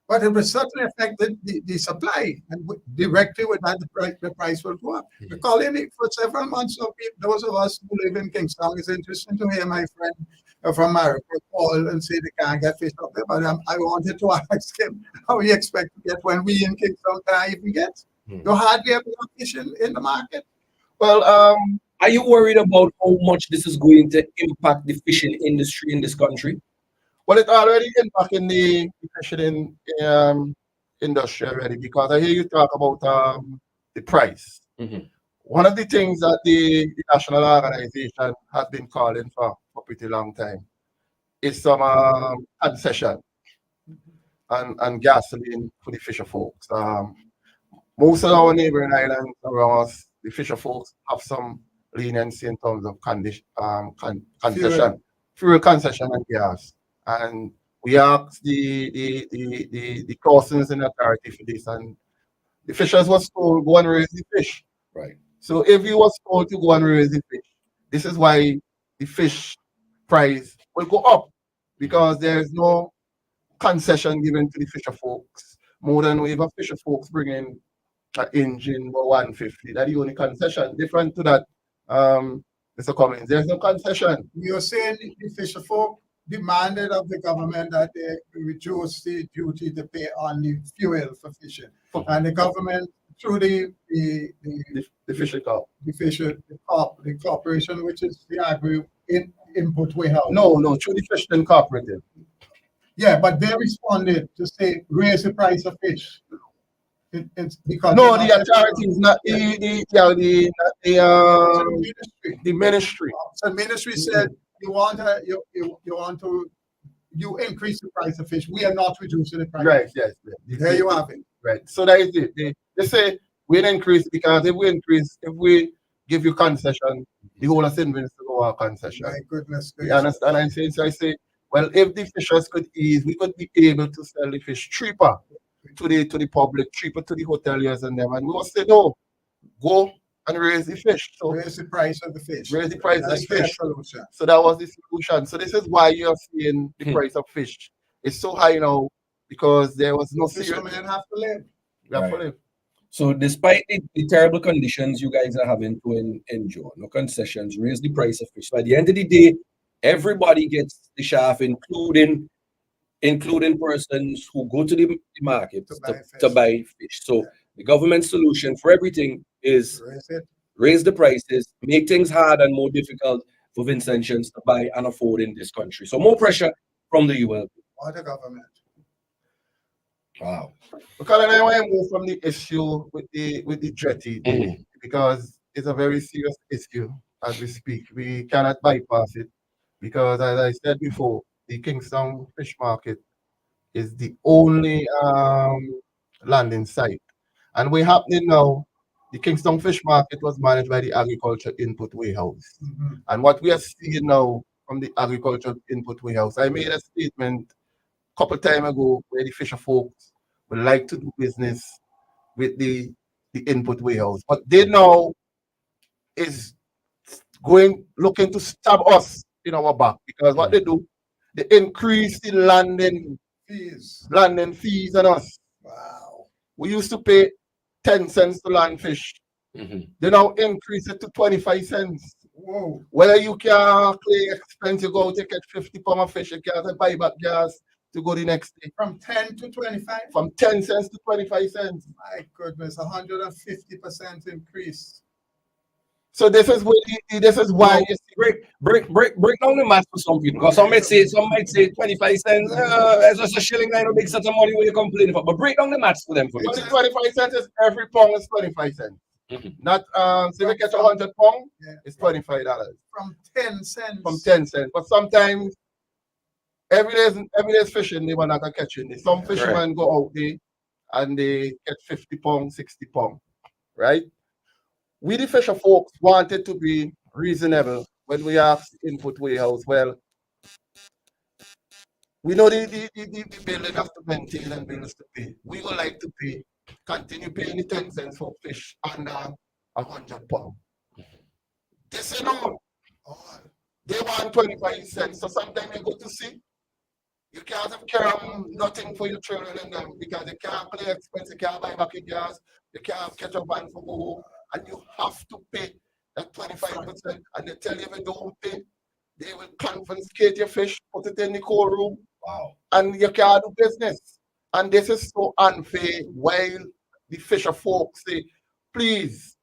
But it will certainly affect the supply, and directly with that, the price will go up. We're calling it for several months. So those of us who live in Kingstown, it's interesting to hear my friend from America call and say they can't get fish up there. But I wanted to ask him how he expect to get when we in Kingstown can't even get. You hardly ever have fish in the market. Well, Are you worried about how much this is going to impact the fishing industry in this country? well, it already impacting the fishing industry already, because I hear you talk about the price. Mhm. One of the things that the national organization has been calling for a pretty long time is some concession and gasoline for the fisher folks. Most of our neighboring islands around us, the fisher folks have some leniency in terms of concession, fuel concession and gas. And we asked the crossings in authority for this, and the fishers was told go and raise the fish. Right. So if you was told to go and raise the fish, this is why the fish price will go up, because there is no concession given to the fisher folks. More than we have fisher folks bringing an engine for 150. That's the only concession. Different to that, Mr. Cummings, there's no concession. You're saying the fisher folk demanded of the government that they reduce the duty they pay on the fuel for fishing. And the government, through the Fisher corp. the corporation, which is the agri input warehouse. No, through the fishing cooperative. Yeah, but they responded to say raise the price of fish. It's because No, the authority is not the ministry. the ministry. So ministry said you increase the price of fish. We are not reducing the price. Right, yes. There you have it. Right. So that is it. They say we'll increase, because if we give you concession, the whole of St. Vincent will have concession. My goodness You gracious. understand? I'm saying, so I say, well, if the fishers could ease, we could be able to sell the fish cheaper to the public, cheaper to the hoteliers and them. And we will say, no, go and raise the fish. So Raise the price of the fish. raise the price of That's the their fish. solution. So that was the solution. So this is why you are seeing the price of fish is so high now, because there was no serious. Fishermen have to live. We have to Right. live. So despite the terrible conditions you guys are having to endure, no concessions, raise the price of fish. So at the end of the day, everybody gets the shaft, including persons who go to the market to buy fish. So the government solution for everything is Raise it. raise the prices, make things hard and more difficult for Vincentians to buy and afford in this country. So more pressure from the UL. Or the government. Wow. Because I want to move from the issue with the jetty, because it's a very serious issue as we speak. We cannot bypass it, because as I said before, the Kingstown Fish Market is the only landing site. And we're happening now, the Kingstown Fish Market was managed by the Agriculture Input Warehouse. And what we are seeing now from the Agriculture Input Warehouse, I made a statement a couple time ago where the fisher folks would like to do business with the input warehouse. But they now is looking to stab us in our back, because what they do, they increase the landing Fees. fees on us. Wow. We used to pay 10 cents to land fish. They now increase it to 25 cents. Whoa. Whether you can claim expense, you go to get 50 pounds of fish, you can't buy back gas to go the next day. From 10 to 25? From 10 cents to 25 cents. My goodness, 150% increase. So this is why you see Break down the math for some people, because some might say 25 cents, it's just a shilling, I know big set of money where you complaining for. But break down the maths for them for me. But the 25 cents is every pound is 25 cents. Not so if you catch 100 pounds, it's $25. From 10 cents. From 10 cents. But sometimes every day's fishing, they were not catching it. Some fishermen go out there and they get 50 pounds, 60 pounds. Right? We the fisher folks wanted to be reasonable when we asked Input Warehouse, well, We know the building have to maintain and bills to pay. We would like to pay, continue paying the 10 cents for fish under £100. This is all. They want 25 cents. So sometimes you go to see, you can't have nothing for your children and them because you can't play expense, you can't buy back your gas, you can't catch up and for go home, and you have to pay that 25%. And they tell you if you don't pay, they will confiscate your fish, put it in the cold room, and you can't do business. And this is so unfair. While the fisher folks say, please,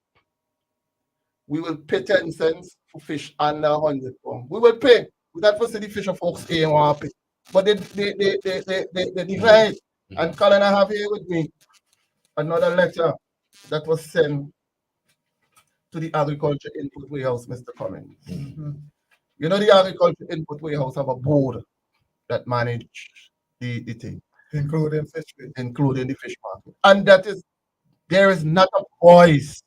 we will pay 10 cents for fish under £100. We will pay. That was the fisher folks ain't want to pay. But they declined. And Colin, I have here with me another letter that was sent to the Agriculture Input Warehouse, Mr. Cummings. You know, the Agriculture Input Warehouse have a board that manage the thing, including the fish market. And there is not a voice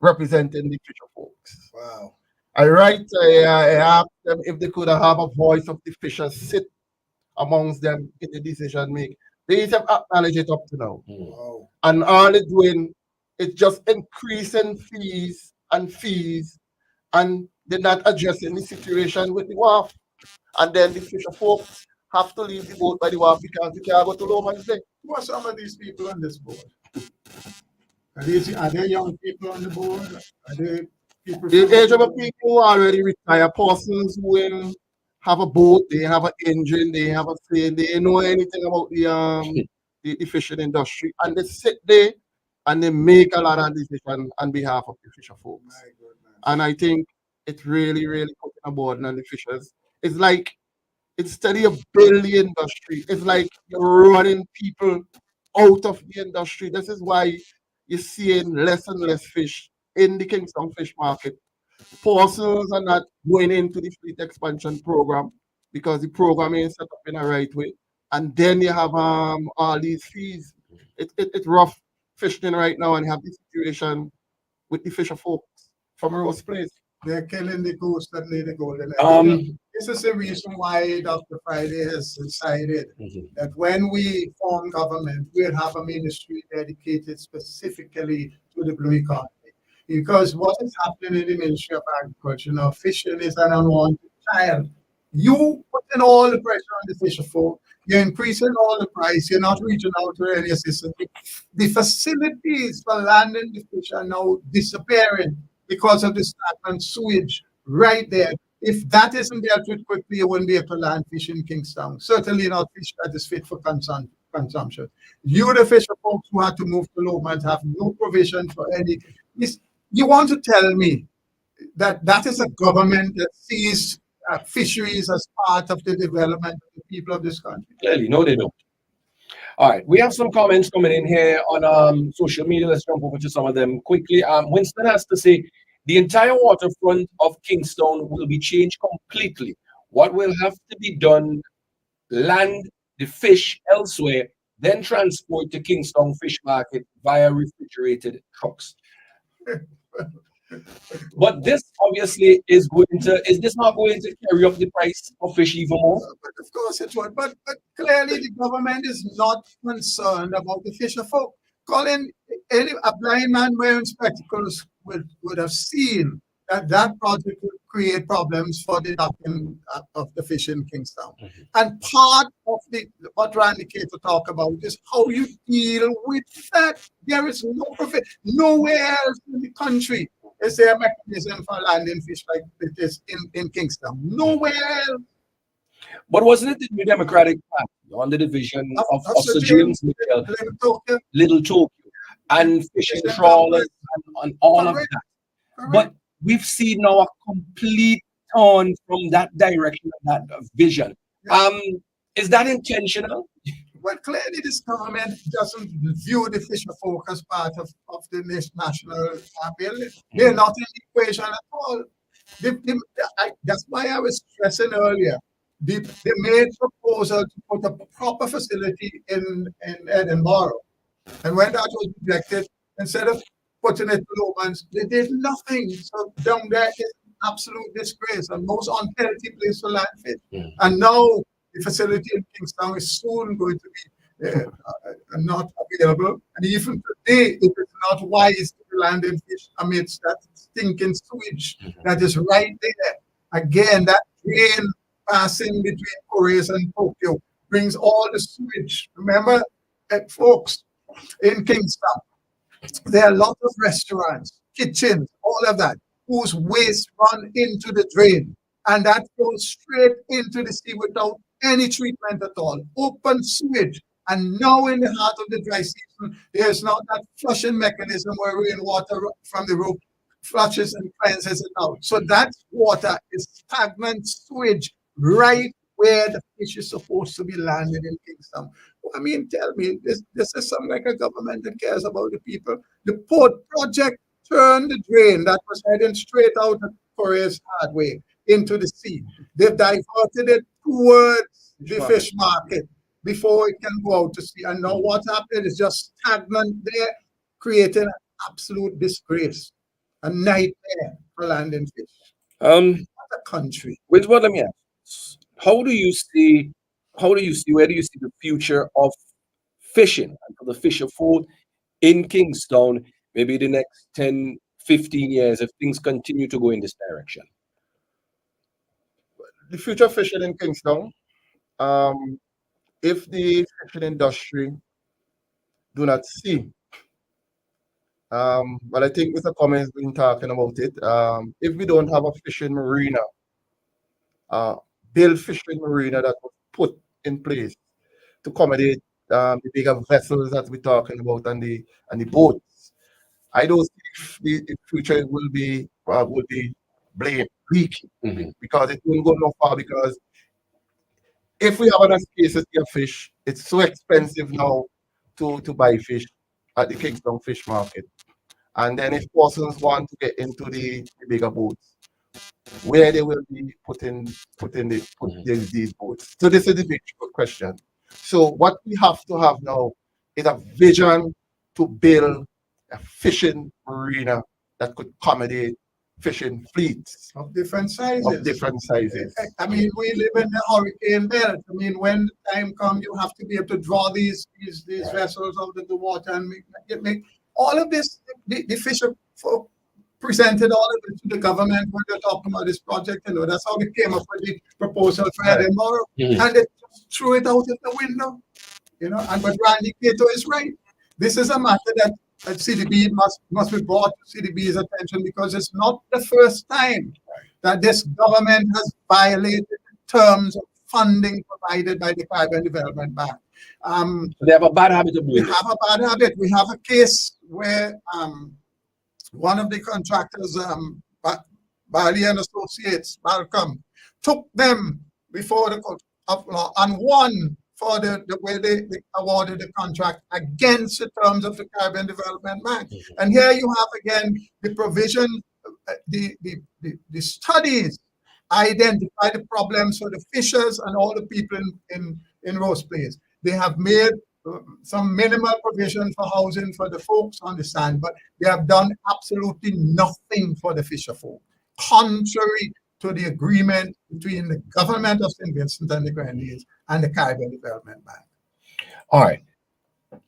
representing the fisher folks. Wow. I asked them if they could have a voice of the fishers sit amongst them in the decision making. They have acknowledged it up to now. Wow. And all they're doing is just increasing fees, and they're not addressing the situation with the wharf. And then the fisher folks have to leave the boat by the wharf because they can't go to Loman's Day. Who are some of these people on this board? Are they young people on the board? Are they people? The age of people who already retired, persons who have a boat, they have an engine, they have a thing, they know anything about the fishing industry, and they sit there and they make a lot of decisions on behalf of the fisher folks. And I think it's really, really putting a burden on the fishers. It's like instead of building the industry, it's like you're running people out of the industry. This is why you're seeing less and less fish in the Kingston fish market. Persons are not going into the fleet expansion program because the program is set up in a right way. And then you have all these fees. It's rough fishing right now, and you have the situation with the fisher folks from Rose Place. They're killing the goose that lay the golden egg. This is the reason why Dr. Friday has decided that when we form government, we'll have a ministry dedicated specifically to the blue economy. Because what is happening in the Ministry of Agriculture now, fishing is an unwanted child. You putting all the pressure on the fisher folk, you're increasing all the price, you're not reaching out to any assistance. The facilities for landing the fish are now disappearing because of the stagnant sewage right there. If that isn't dealt with quickly, you wouldn't be able to land fish in Kingstown. Certainly not fish that is fit for consumption. You, the fisher folks who had to move to Lowmont, have no provision for any. You want to tell me that that is a government that sees fisheries as part of the development of the people of this country? Clearly, no, they don't. All right, we have some comments coming in here on social media. Let's jump over to some of them quickly. Winston has to say, the entire waterfront of Kingstown will be changed completely. What will have to be done, land the fish elsewhere, then transport to Kingstown Fish Market via refrigerated trucks. But this obviously is this not going to carry up the price of fish even more? But of course it would. But clearly the government is not concerned about the fisher folk. Colin, a blind man wearing spectacles would have seen that project would create problems for the docking of the fish in Kingstown. And part of what Randy Cato talk about is how you deal with that. There is no profit. Nowhere else in the country is there a mechanism for landing fish like this in Kingstown. Nowhere else. But wasn't it the New Democratic Party on the division of Sir James Mitchell, Little Tokyo, and fishing trawlers and all of that? Correct. But we've seen now a complete turn from that direction, that vision. Is that intentional? Well, clearly this government doesn't view the fisher folk as part of the national bill. They're not in the equation at all. That's why I was stressing earlier. They made proposal to put a proper facility in Edinburgh. And when that was rejected, instead of putting it to Lowlands, they did nothing. So down there is absolute disgrace and most unhealthy place for land fish. And now The facility in Kingstown is soon going to be not available. And even today, it is not wise to land in fish amidst that stinking sewage that is right there. Again, that drain passing between Koreas and Tokyo brings all the sewage. Remember, folks, in Kingstown, there are a lot of restaurants, kitchens, all of that, whose waste run into the drain. And that goes straight into the sea without any treatment at all. Open sewage. And now in the heart of the dry season, there's not that flushing mechanism where rainwater from the roof flushes and cleanses it out. So that water is stagnant sewage right where the fish is supposed to be landed in Kingston. I mean, tell me, this is something like a government that cares about the people. The port project turned the drain that was heading straight out of Korea's Hardway into the sea. They've diverted it towards the fish market before it can go out to sea. And now what's happening is just stagnant there, creating an absolute disgrace, a nightmare for landing fish. What a country. With what let me ask, how do you see, where do you see the future of fishing and for the fisher food in Kingstown, maybe the next 10, 15 years if things continue to go in this direction? The future of fishing in Kingstown, if the fishing industry do not see, but I think Mr. Cummings been talking about it. If we don't have a fishing marina, build fishing marina that was put in place to accommodate the bigger vessels that we're talking about and the boats, I don't think the future will be bleak because it won't go no far. Because if we have enough scarcity of fish, it's so expensive now to buy fish at the Kingston fish market. And then if persons want to get into the bigger boats, where they will be putting these boats. So this is the big question. So what we have to have now is a vision to build a fishing marina that could accommodate fishing fleets of different sizes. I mean, we live in the hurricane belt. I mean, when the time comes, you have to be able to draw these vessels out of the water and make all of this. The fisher folk presented all of it to the government when they're talking about this project. You know, that's how we came up with the proposal for Edinburgh, and they just threw it out of the window. You know, but Randy Cato is right. This is a matter that CDB must be brought to CDB's attention, because it's not the first time that this government has violated the terms of funding provided by the Caribbean Development Bank. So they have a bad habit of doing it. We have a bad habit. We have a case where one of the contractors, Bali and Associates, Malcolm, took them before the court of law and won for the way they awarded the contract against the terms of the Caribbean Development Bank. And here you have again the provision, the studies identify the problems for the fishers and all the people in Rose Place. They have made some minimal provision for housing for the folks on the sand, but they have done absolutely nothing for the fisher folk, contrary to the agreement between the government of St. Vincent and the Grenadines and the Caribbean Development Bank. All right.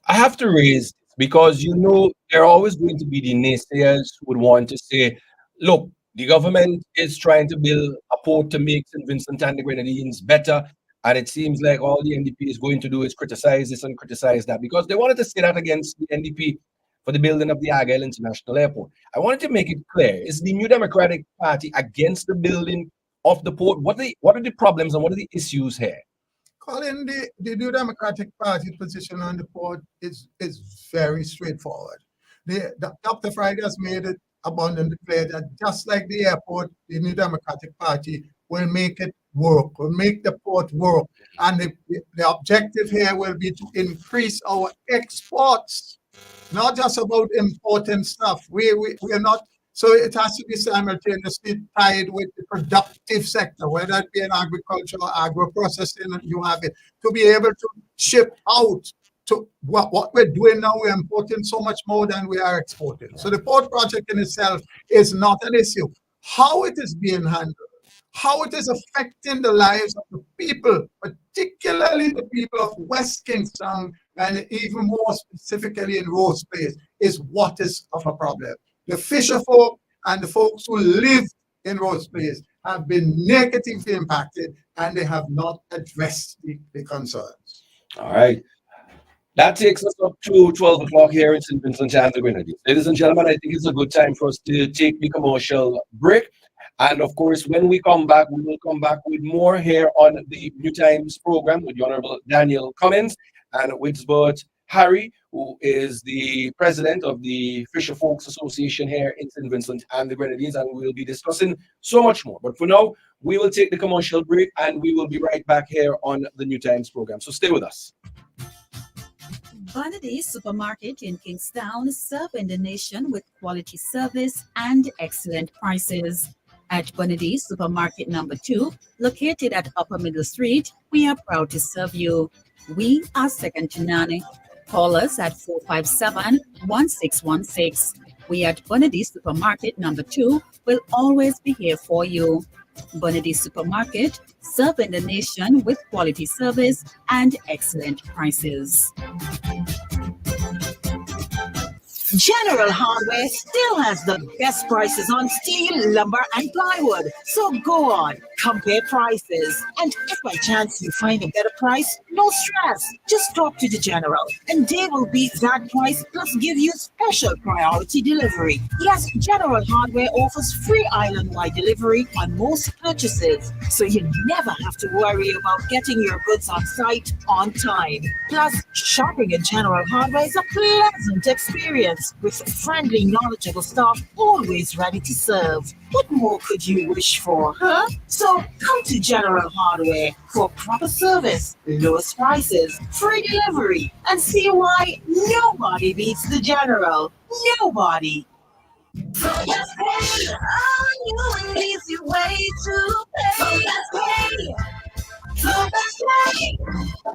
I have to raise, because you know there are always going to be the naysayers who would want to say, look, the government is trying to build a port to make St. Vincent and the Grenadines better, and it seems like all the NDP is going to do is criticize this and criticize that, because they wanted to say that against the NDP for the building of the Argyle International Airport. I wanted to make it clear, is the New Democratic Party against the building of the port? What are the problems and what are the issues here? Colin, the New Democratic Party position on the port is very straightforward. Dr. Friday has made it abundantly clear that just like the airport, the New Democratic Party will make it work, will make the port work. And the objective here will be to increase our exports, not just about importing stuff. We are not, so it has to be simultaneously tied with the productive sector, whether it be in agriculture or agro-processing, you have it, to be able to ship out. To what we're doing now, we're importing so much more than we are exporting. So the port project in itself is not an issue. How it is being handled, how it is affecting the lives of the people, particularly the people of West Kingston, and even more specifically in Rose Place, is what is of a problem. The fisher folk and the folks who live in Rose Place have been negatively impacted, and they have not addressed the concerns. All right. That takes us up to 12 o'clock here in St. Vincent and the Grenadines. Ladies and gentlemen, I think it's a good time for us to take the commercial break. And of course, when we come back, we will come back with more here on the New Times program with the Honorable Daniel Cummings and Winsbert Harry, who is the president of the Fisher Folks Association here in St. Vincent and the Grenadines. And we will be discussing so much more. But for now, we will take the commercial break and we will be right back here on the New Times program. So stay with us. Bonadies Supermarket in Kingstown, serving the nation with quality service and excellent prices. At Bonadies Supermarket number 2, located at Upper Middle Street, we are proud to serve you. We are second to none. Call us at 457-1616. We at Bonadies Supermarket number 2 will always be here for you. Bonadies Supermarket, serving the nation with quality service and excellent prices. General Hardware still has the best prices on steel, lumber, and plywood. So go on, compare prices. And if by chance you find a better price, no stress. Just talk to the General, and they will beat that price plus give you special priority delivery. Yes, General Hardware offers free island-wide delivery on most purchases, so you never have to worry about getting your goods on site on time. Plus, shopping at General Hardware is a pleasant experience with friendly, knowledgeable staff always ready to serve. What more could you wish for, huh? So come to General Hardware for proper service, lowest prices, free delivery, and see why nobody beats the General. Nobody. So let's pay on you an easy way to pay. So let's pay. So let's pay.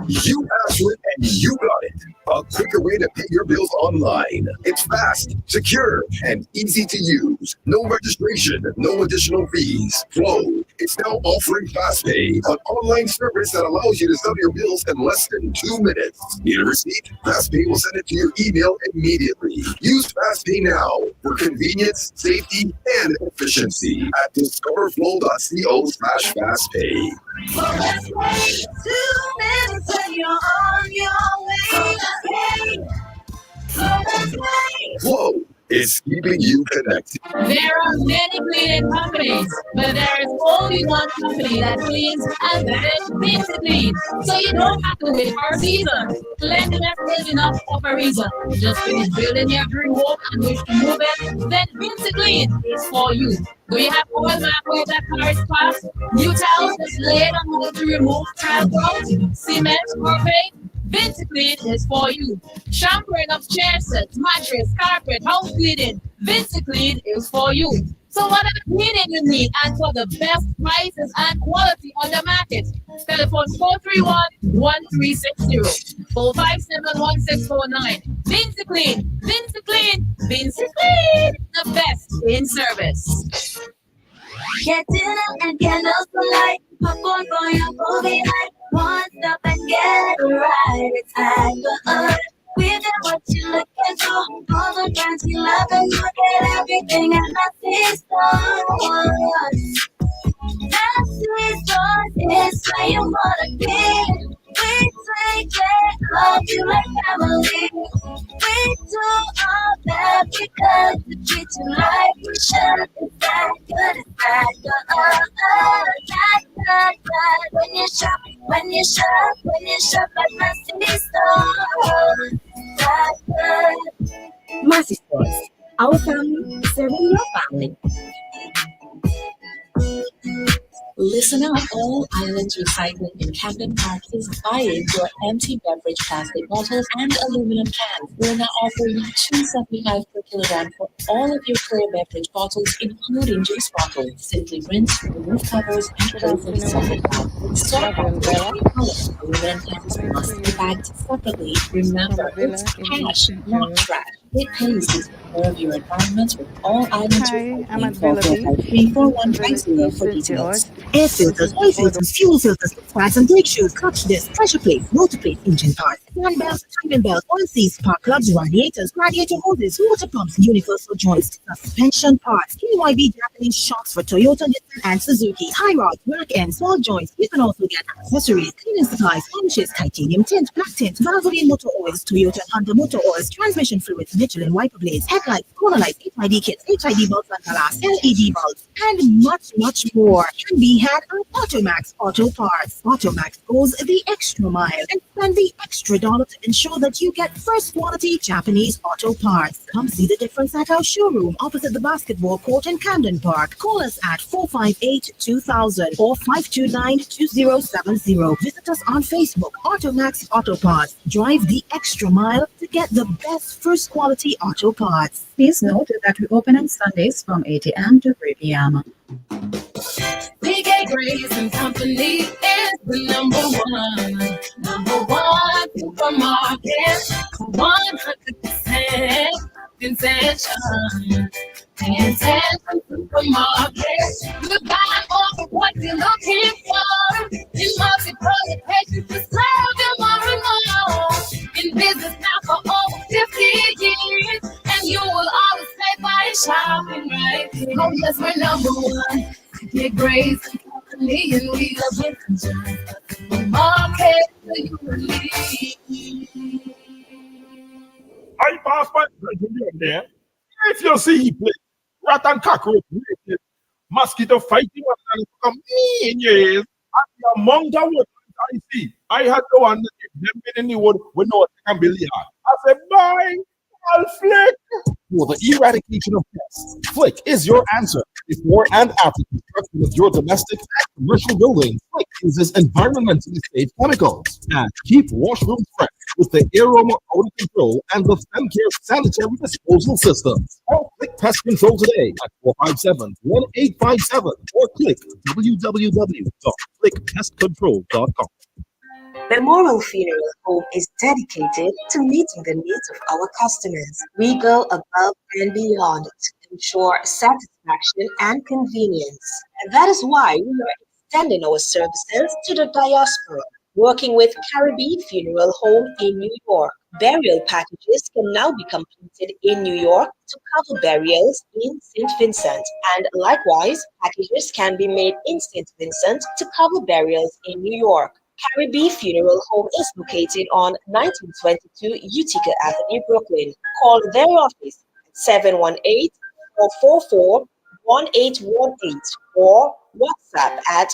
You asked for it and you got it. A quicker way to pay your bills online. It's fast, secure, and easy to use. No registration, no additional fees. Flow. It's now offering FastPay, an online service that allows you to sell your bills in less than 2 minutes. Need a receipt? FastPay will send it to your email immediately. Use FastPay now for convenience, safety, and efficiency at discoverflow.co/FastPay. So let's pay. 2 minutes and you're on your way. So let's pay. So let's pay. Flow is keeping you connected. There are many cleaning companies, but there is only one company that cleans, and that is Vinci. So you don't have to wait for a season. Cleanliness is enough of a reason. Just finish building your dream home and wish to move it, then Vinci is for you. Do you have oil microwave that carries parts? New tiles just laid on hold to remove tile grout, cement, or paint? Vinci is for you. Shampooing of chair sets, mattress, carpet, house cleaning. Vinci is for you. So whatever cleaning you need and for the best prices and quality on the market, telephone 431-1360, 457-1649. Vinci Clean, Vinci Clean, Vinci Clean, the best in service. Get dinner and candles for light. Popcorn for your movie night. One stop and get it right. It's time for us. We got what you're looking for. All the brands you love and look at everything at Nazi Stores. Nazi Stores is where you wanna be. We take care of you like family. We do all that because we treat you like we should. It's that good, it's that good. That good. When you shop at Massy Stores. That good. Massy Stores, our family serving your family. Listen up, all islands recycling in Camden Park is buying your empty beverage plastic bottles and aluminum cans. We're now offering $2.75 per kilogram for all of your clear beverage bottles, including juice bottles. Simply rinse, remove covers, and close them separately. Store aluminum cans must be bagged separately. Remember, it's cash, not trash. It pays to take care of your environment with all islands recycling. Call 453-4150 for details. Air filters, oil filters, fuel filters, pads and brake shoes, clutch discs, pressure plates, motor plates, engine parts, fan belts, timing belts, oil seals, spark plugs, radiators, radiator hoses, water pumps, universal joints, suspension parts, KYB Japanese shocks for Toyota, Nissan and Suzuki, tie rods, rack ends, small joints. You can also get accessories, cleaning supplies, polishes, titanium tint, black tint, Valvoline motor oils, Toyota and Honda motor oils, transmission fluids, Michelin wiper blades, headlights, corner lights, HID kits, HID bulbs and glass, LED bulbs, and much, much more can be had at Automax Auto Parts. Automax goes the extra mile and spend the extra dollar to ensure that you get first quality Japanese auto parts. Come see the difference at our showroom opposite the basketball court in Camden Park. Call us at 458-2000 or 529-2070. Visit us on Facebook, Automax Auto Parts. Drive the extra mile to get the best first quality auto parts. Please note that we open on Sundays from 8 a.m. to 3 p.m. BK Grace and Company is the number one supermarket, 100% concession. Concession supermarket. You got all of what you're looking for. You must be patient to serve you more and more. In business now for over 50 years, and you will always stay by shopping right here. Oh yes, we're number one. Get Grace and Company, and we love it. The market for you and me. I pass by there. If you see he play rat and cockroach, mosquito fighting one another to come in your ears, and the amount of what I see, I had to wonder if them in the wood would know what they can believe. I said, bye, I'll flick. For the eradication of pests, Flick is your answer. Before and after construction of your domestic and commercial buildings, Flick uses environmentally safe chemicals and keep washrooms fresh with the Aroma Odor Control and the FemCare sanitary disposal systems. Call Flick Pest Control today at 457-1857 or click www.flickpestcontrol.com. Memorial Funeral Home is dedicated to meeting the needs of our customers. We go above and beyond to ensure satisfaction and convenience. And that is why we are extending our services to the diaspora, working with Caribbean Funeral Home in New York. Burial packages can now be completed in New York to cover burials in St. Vincent. And likewise, packages can be made in St. Vincent to cover burials in New York. Caribbean Funeral Home is located on 1922 Utica Avenue, Brooklyn. Call their office at 718-444-1818 or WhatsApp at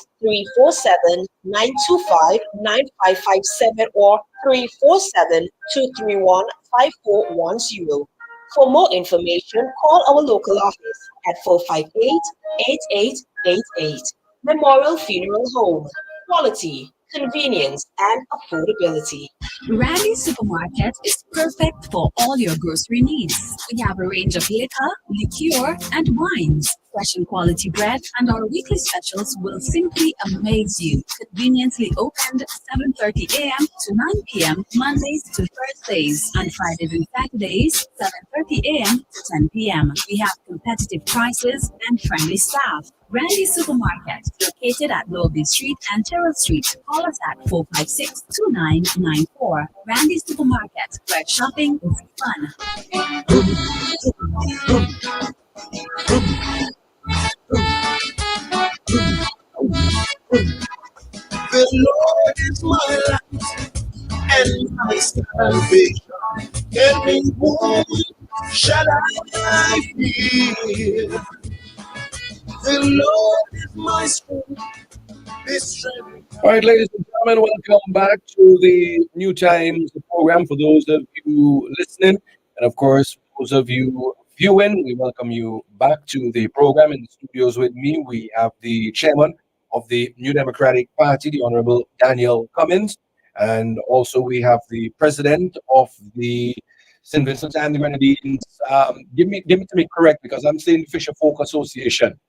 347-925-9557 or 347-231-5410. For more information, call our local office at 458-8888. Memorial Funeral Home. Quality, convenience, and affordability. Randy Supermarket is perfect for all your grocery needs. We have a range of liquor, liqueur, and wines. Fresh and quality bread, and our weekly specials will simply amaze you. Conveniently opened 7:30 a.m. to 9 p.m. Mondays to Thursdays, and Fridays and Saturdays 7:30 a.m. to 10 p.m. We have competitive prices and friendly staff. Randy Supermarket, located at Lowby Street and Terrell Street. Call us at 456-2994. Randy Supermarket, where shopping is fun. The Lord is my light and my salvation. And whom shall I fear? The Lord is my strength. His strength. All right, ladies and gentlemen, welcome back to the New Times program. For those of you listening, and of course, those of you viewing, we welcome you back to the program. In the studios with me, we have the chairman of the New Democratic Party, the Honorable Daniel Cummings, and also we have the president of the St. Vincent and the Grenadines. Give me to be correct because I'm saying Fisher Folk Association.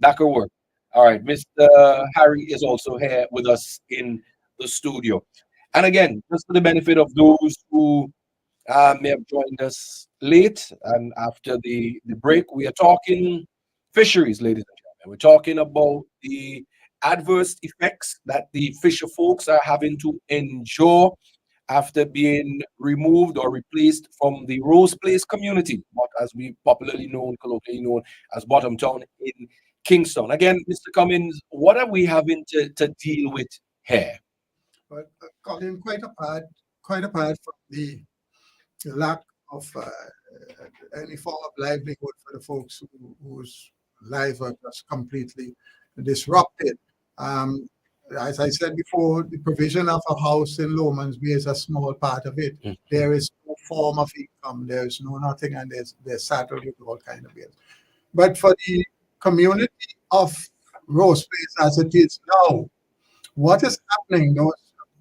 That could work. All right, Mr. Harry is also here with us in the studio. And again, just for the benefit of those who may have joined us late and after the break, we are talking fisheries, ladies and gentlemen. We're talking about the adverse effects that the fisher folks are having to endure after being removed or replaced from the Rose Place community, what as we popularly known, colloquially known as Bottom Town in Kingston. Again, Mr. Cummings, what are we having to deal with here? But Colin, quite apart from the lack of any form of livelihood for the folks whose lives are just completely disrupted. Um, as I said before, the provision of a house in Lomonsby is a small part of it. There is no form of income, there is no nothing, and they're saddled with all kind of bills. But for the community of Rose Place as it is now, what is happening? Those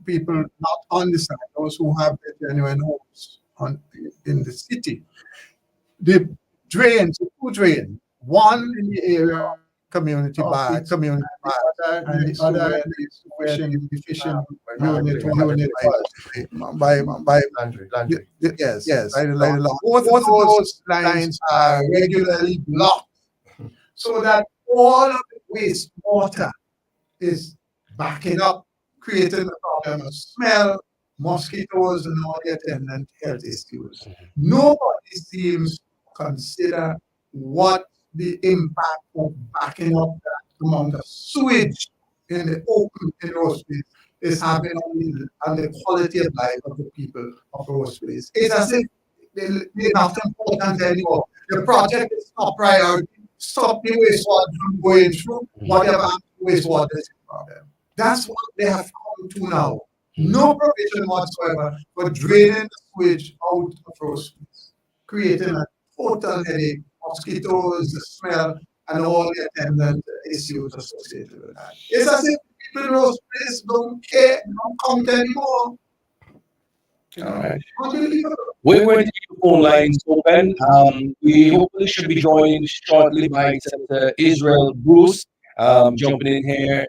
people not on the side, those who have their genuine homes in the city, the drains, the two drains, one in the area community bad, and the other is where the fishing unit by yes, by the line. Both of those lines are regularly blocked, so that all of the waste water is backing up, creating a problem of smell, mosquitoes, and all the attendant health issues. Nobody seems to consider what the impact of backing up that amount of sewage in the open in Rose Place is having on the quality of life of the people of Rose Place. It's as if they're not important anymore. The project is not priority. Stop the wastewater from going through. Whatever happens to wastewater is a problem. That's what they have come to now. No provision whatsoever for draining the sewage out of Rose Place, creating a total headache, mosquitoes, the smell, and all the attendant issues associated with that. It's as if people in Rose Place don't care, don't count anymore. All right. We're going to keep the phone lines open. We hopefully should be joined shortly by Senator Israel Bruce, jumping in here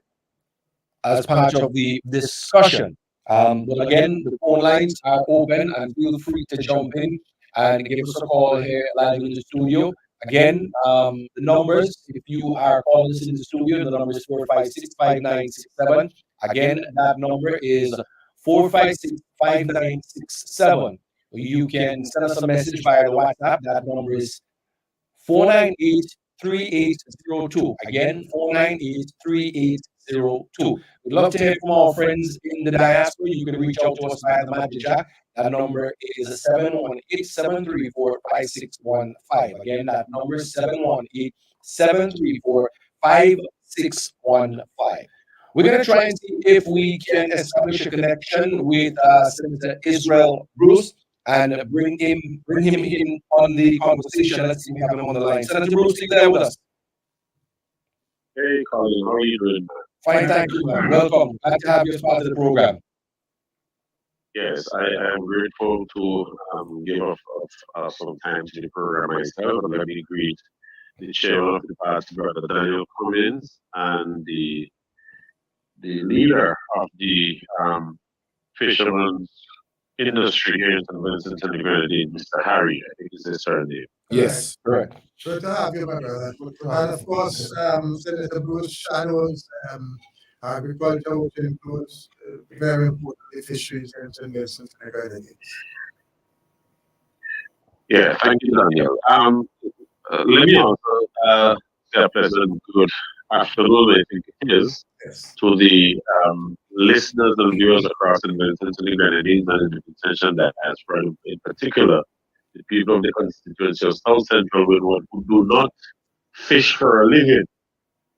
as part of the discussion. But again, the phone lines are open and feel free to jump in and give us a call here live in the studio. Again, the numbers, if you are calling us in the studio, the number is 456-5967. Again, that number is 456-5967. You can send us a message via the WhatsApp. That number is 498-3802. Again, 498-3802. We'd love to hear from our friends in the diaspora. You can reach out to us via the Magic Jack. That number is 718-734-5615. Again, that number is 718-734-5615. We're going to try and see if we can establish a connection with Senator Israel Bruce and bring him in on the conversation. Let's see if we have him on the line. Senator Bruce, you there with us? Hey, Colin, how are you doing? Fine, thank you, man. Welcome. Glad to have you as part of the program. Yes, I am grateful to give up some time to the program myself, and let me greet the chairman of the party, Brother Daniel Cummings, and the leader of the fishermen's industry here in St. Vincent and the Grenadines, Mr. Harry, I think is his surname. Yes, correct. Good to have you, my brother. And of course, Senator Bruce shadows agriculture, which includes very important fisheries and St. Vincent and the Grenadines. Yeah, thank you, Daniel. Let me also say a pleasant good afternoon, I think it is, to the listeners and viewers across the Vincent and the Grenadines and the intention that has from, in particular, the people of the constituency of South Central Windward who do not fish for a living,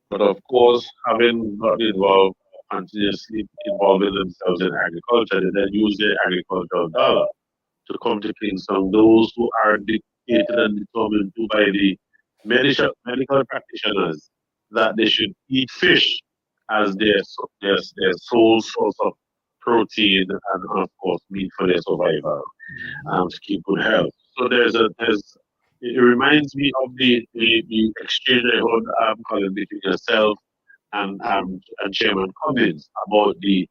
but of course, having got involved, continuously involving themselves in agriculture, they then use their agricultural dollar to come to Kingston. Those who are dictated and determined to by the medical practitioners that they should eat fish as their sole source of protein and of course meat for their survival, to keep good health. So it reminds me of the exchange I heard Colin, between yourself and Chairman Cummings about the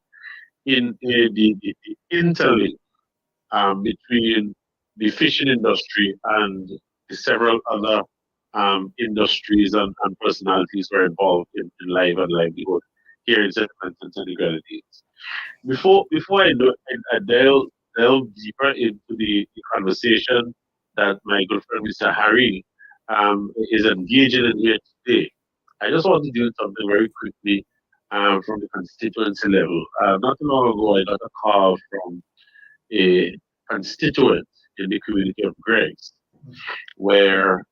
interlink between the fishing industry and the several other industries and personalities who are involved in life and livelihood here in St. Vincent and the Grenadines. Before I delve deeper into the conversation that my good friend Mr. Harry is engaging in here today, I just want to do something very quickly from the constituency level. Not too long ago, I got a call from a constituent in the community of Greg's, where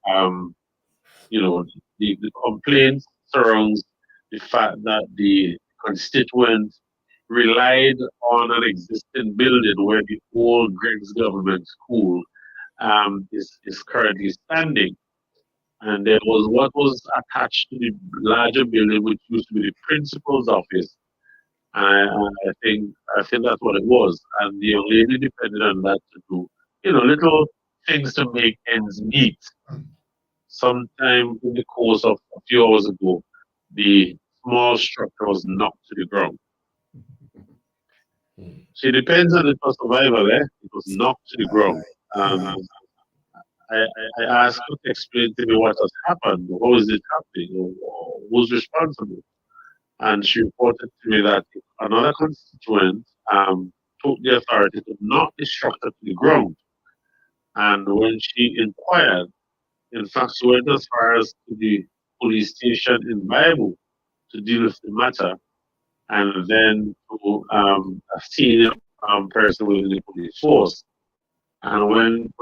the complaint surrounds the fact that the constituent relied on an existing building where the old Greg's government school is currently standing. And there was what was attached to the larger building, which used to be the principal's office. I think that's what it was. And the young lady depended on that to do, little things to make ends meet. Sometime in the course of a few hours ago, the small structure was knocked to the ground. So it depends on the survival, eh? It was knocked to the ground. I asked her to explain to me what has happened, how is it happening, or who's responsible. And she reported to me that another constituent took the authority to knock the structure to the ground. And when she inquired, in fact, she went as far as to the police station in Bible to deal with the matter, and then to a senior person within the police force. And when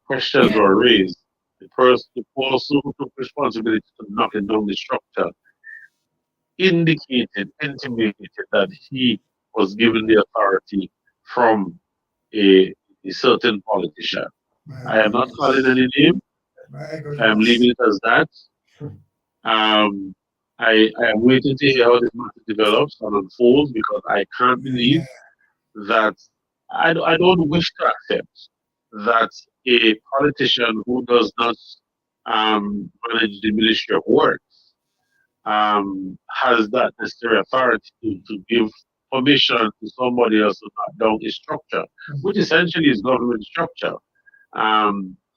questions were raised, the person who took responsibility to knocking down the structure intimated that he was given the authority from a certain politician. I am not calling any name. I am leaving it as that. I am waiting to hear how this matter develops and unfolds because I can't believe that I don't wish to accept that a politician who does not manage the Ministry of Works has that necessary authority to give permission to somebody else to knock down a structure, which essentially is government structure,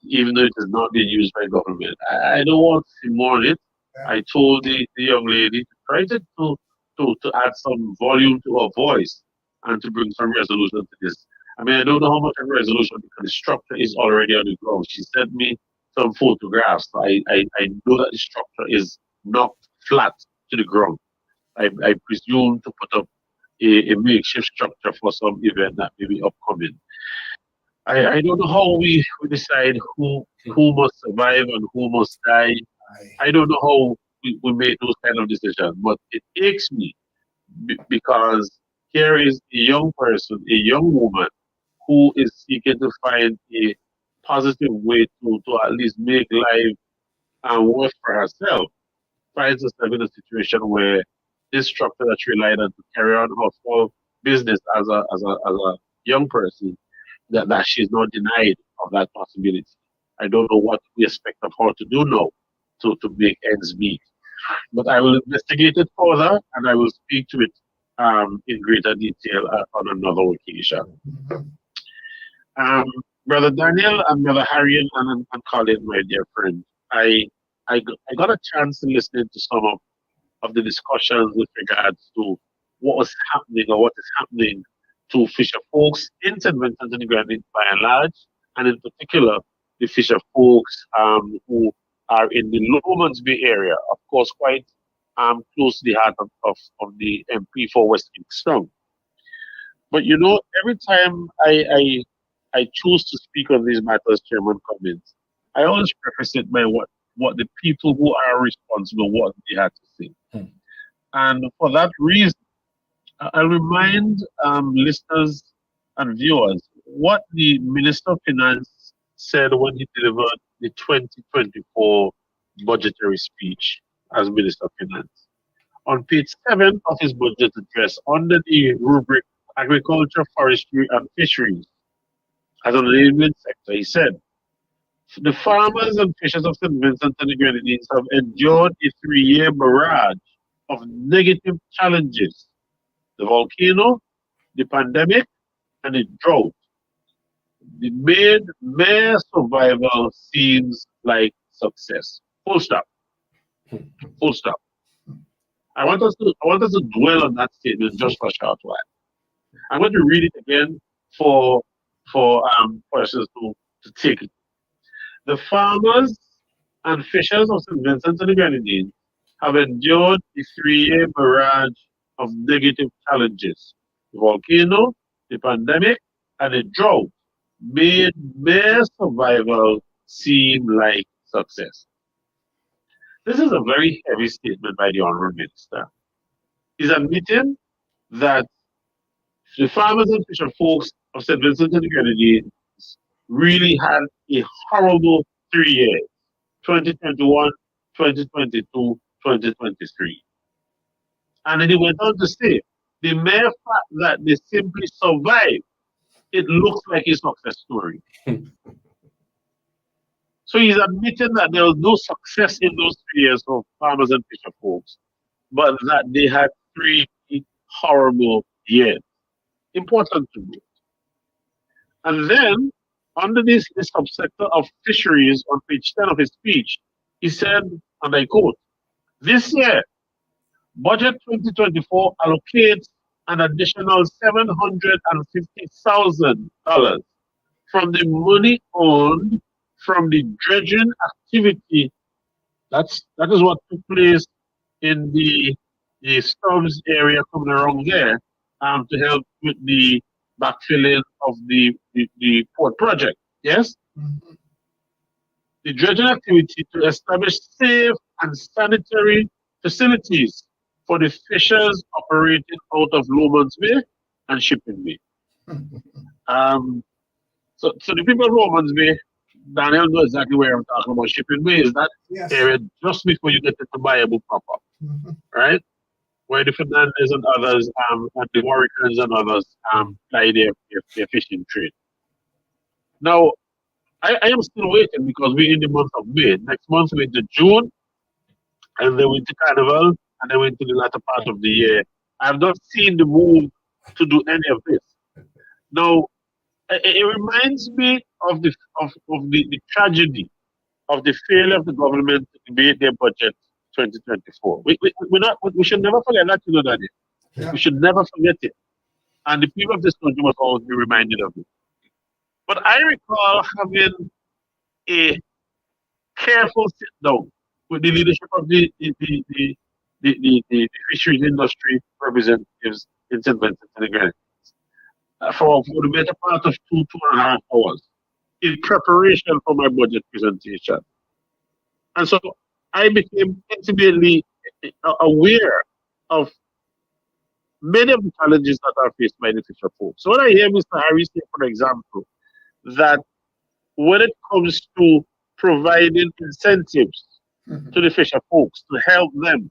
even though it is not being used by government. I don't want to more on it. I told the young lady to try to add some volume to her voice and to bring some resolution to this. I mean, I don't know how much of a resolution because the structure is already on the ground. She sent me some photographs. I know that the structure is knocked flat to the ground. I presume to put up a makeshift structure for some event that may be upcoming. I don't know how we decide who must survive and who must die. I don't know how we make those kind of decisions, but it aches me because here is a young person, a young woman who is seeking to find a positive way to at least make life and work for herself, finds herself in a situation where this structure that she relied on to carry on her small business as a young person, that she's not denied of that possibility. I don't know what we expect of her to do now to make ends meet. But I will investigate it further and I will speak to it in greater detail on another occasion. Um, Brother Daniel and Brother Harry and Colin, my dear friend, I got a chance to listen to some of the discussions with regards to what was happening or what is happening to fisher folks in St. Vincent and the Grenadines by and large, and in particular the fisher folks who are in the Lowmans Bay area, of course, quite close to the heart of the MP for West Kingston. But every time I choose to speak on these matters, Chairman Cummings, I always preface it by what the people who are responsible, what they had to say. And for that reason, I'll remind listeners and viewers what the Minister of Finance said when he delivered the 2024 budgetary speech as Minister of Finance. On page 7 of his budget address, under the rubric Agriculture, Forestry and Fisheries, as an enabling sector, he said, the farmers and fishers of St. Vincent and the Grenadines have endured a 3-year barrage of negative challenges: the volcano, the pandemic, and the drought. The mere survival seems like success. Full stop. Full stop. I want us to dwell on that statement just for a short while. I'm going to read it again for persons to take it. The farmers and fishers of St. Vincent and the Grenadines have endured a 3-year barrage of negative challenges. The volcano, the pandemic, and the drought made mere survival seem like success. This is a very heavy statement by the Honorable Minister. He's admitting that the farmers and fisher folks of St. Vincent and the Grenadines really had a horrible 3 years 2021, 2022, 2023. And then he went on to say the mere fact that they simply survived, it looks like a success story. So he's admitting that there was no success in those 3 years for farmers and fisher folks, but that they had 3 horrible years. Important to note. And then, under this subsector of fisheries on page 10 of his speech, he said, and I quote, this year, budget 2024 allocates an additional $750,000 from the money earned from the dredging activity. That is what took place in the Stubbs area coming around there to help with the backfilling of the port project. Yes? Mm-hmm. The dredging activity to establish safe and sanitary facilities for the fishers operating out of Lomans Bay and Shipping Bay. So the people of Lomans Bay, Daniel knows exactly where I'm talking about. Shipping Bay is that area just before you get to Bayaboo proper, right? Where the Fernandez and others, and the Warriors and others, ply their fishing trade. Now, I am still waiting because we're in the month of May. Next month we're into June, and then we're into Carnival, and then we're into the latter part of the year. I've not seen the move to do any of this. Now, it reminds me of the tragedy of the failure of the government to meet their budget 2024. We should never forget that, you know, Daddy. Yeah. We should never forget it. And the people of this country must always be reminded of it. But I recall having a careful sit down with the leadership of the fisheries industry representatives in St. Vincent and the Grenadines for the better part of 2.5 hours in preparation for my budget presentation. And so I became intimately aware of many of the challenges that are faced by the fisher folks. So when I hear Mr. Harris say, for example, that when it comes to providing incentives to the fisher folks to help them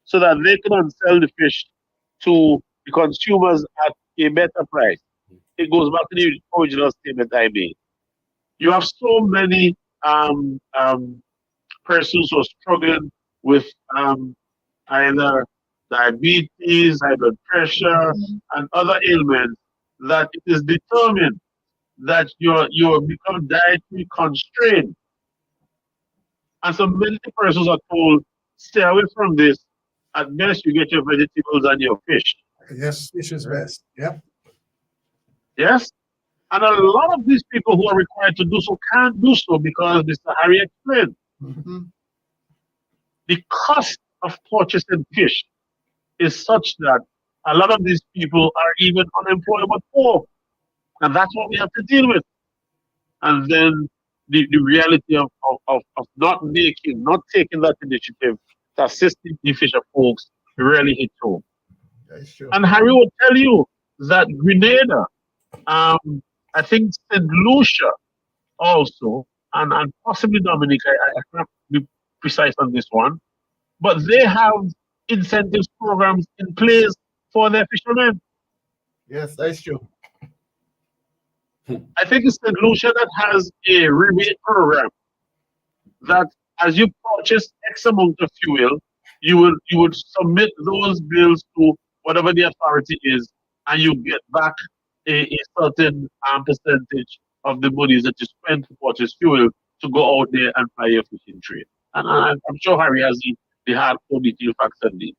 so that they can sell the fish to the consumers at a better price, it goes back to the original statement I made. You have so many persons who are struggling with either diabetes, high blood pressure, and other ailments that it is determined that you become dietary constrained. And so many persons are told, stay away from this. At best, you get your vegetables and your fish. Yes, fish is best. Yep. Yes? And a lot of these people who are required to do so can't do so because Mr. Harry explained. Mm-hmm. The cost of purchasing fish is such that a lot of these people are even unemployed but poor. And that's what we have to deal with. And then the reality of not taking that initiative to assist the fisher folks really hits home. And Harry will tell you that Grenada, I think St. Lucia also, and possibly Dominica, I can't be precise on this one, but they have incentives programs in place for their fishermen. Yes, that's true. I think it's St. Lucia that has a rebate program that as you purchase X amount of fuel, you would submit those bills to whatever the authority is, and you get back a certain percentage of the monies that you spend to purchase fuel to go out there and ply your fishing trade. And I'm sure Harry has the hardcore detail facts on this.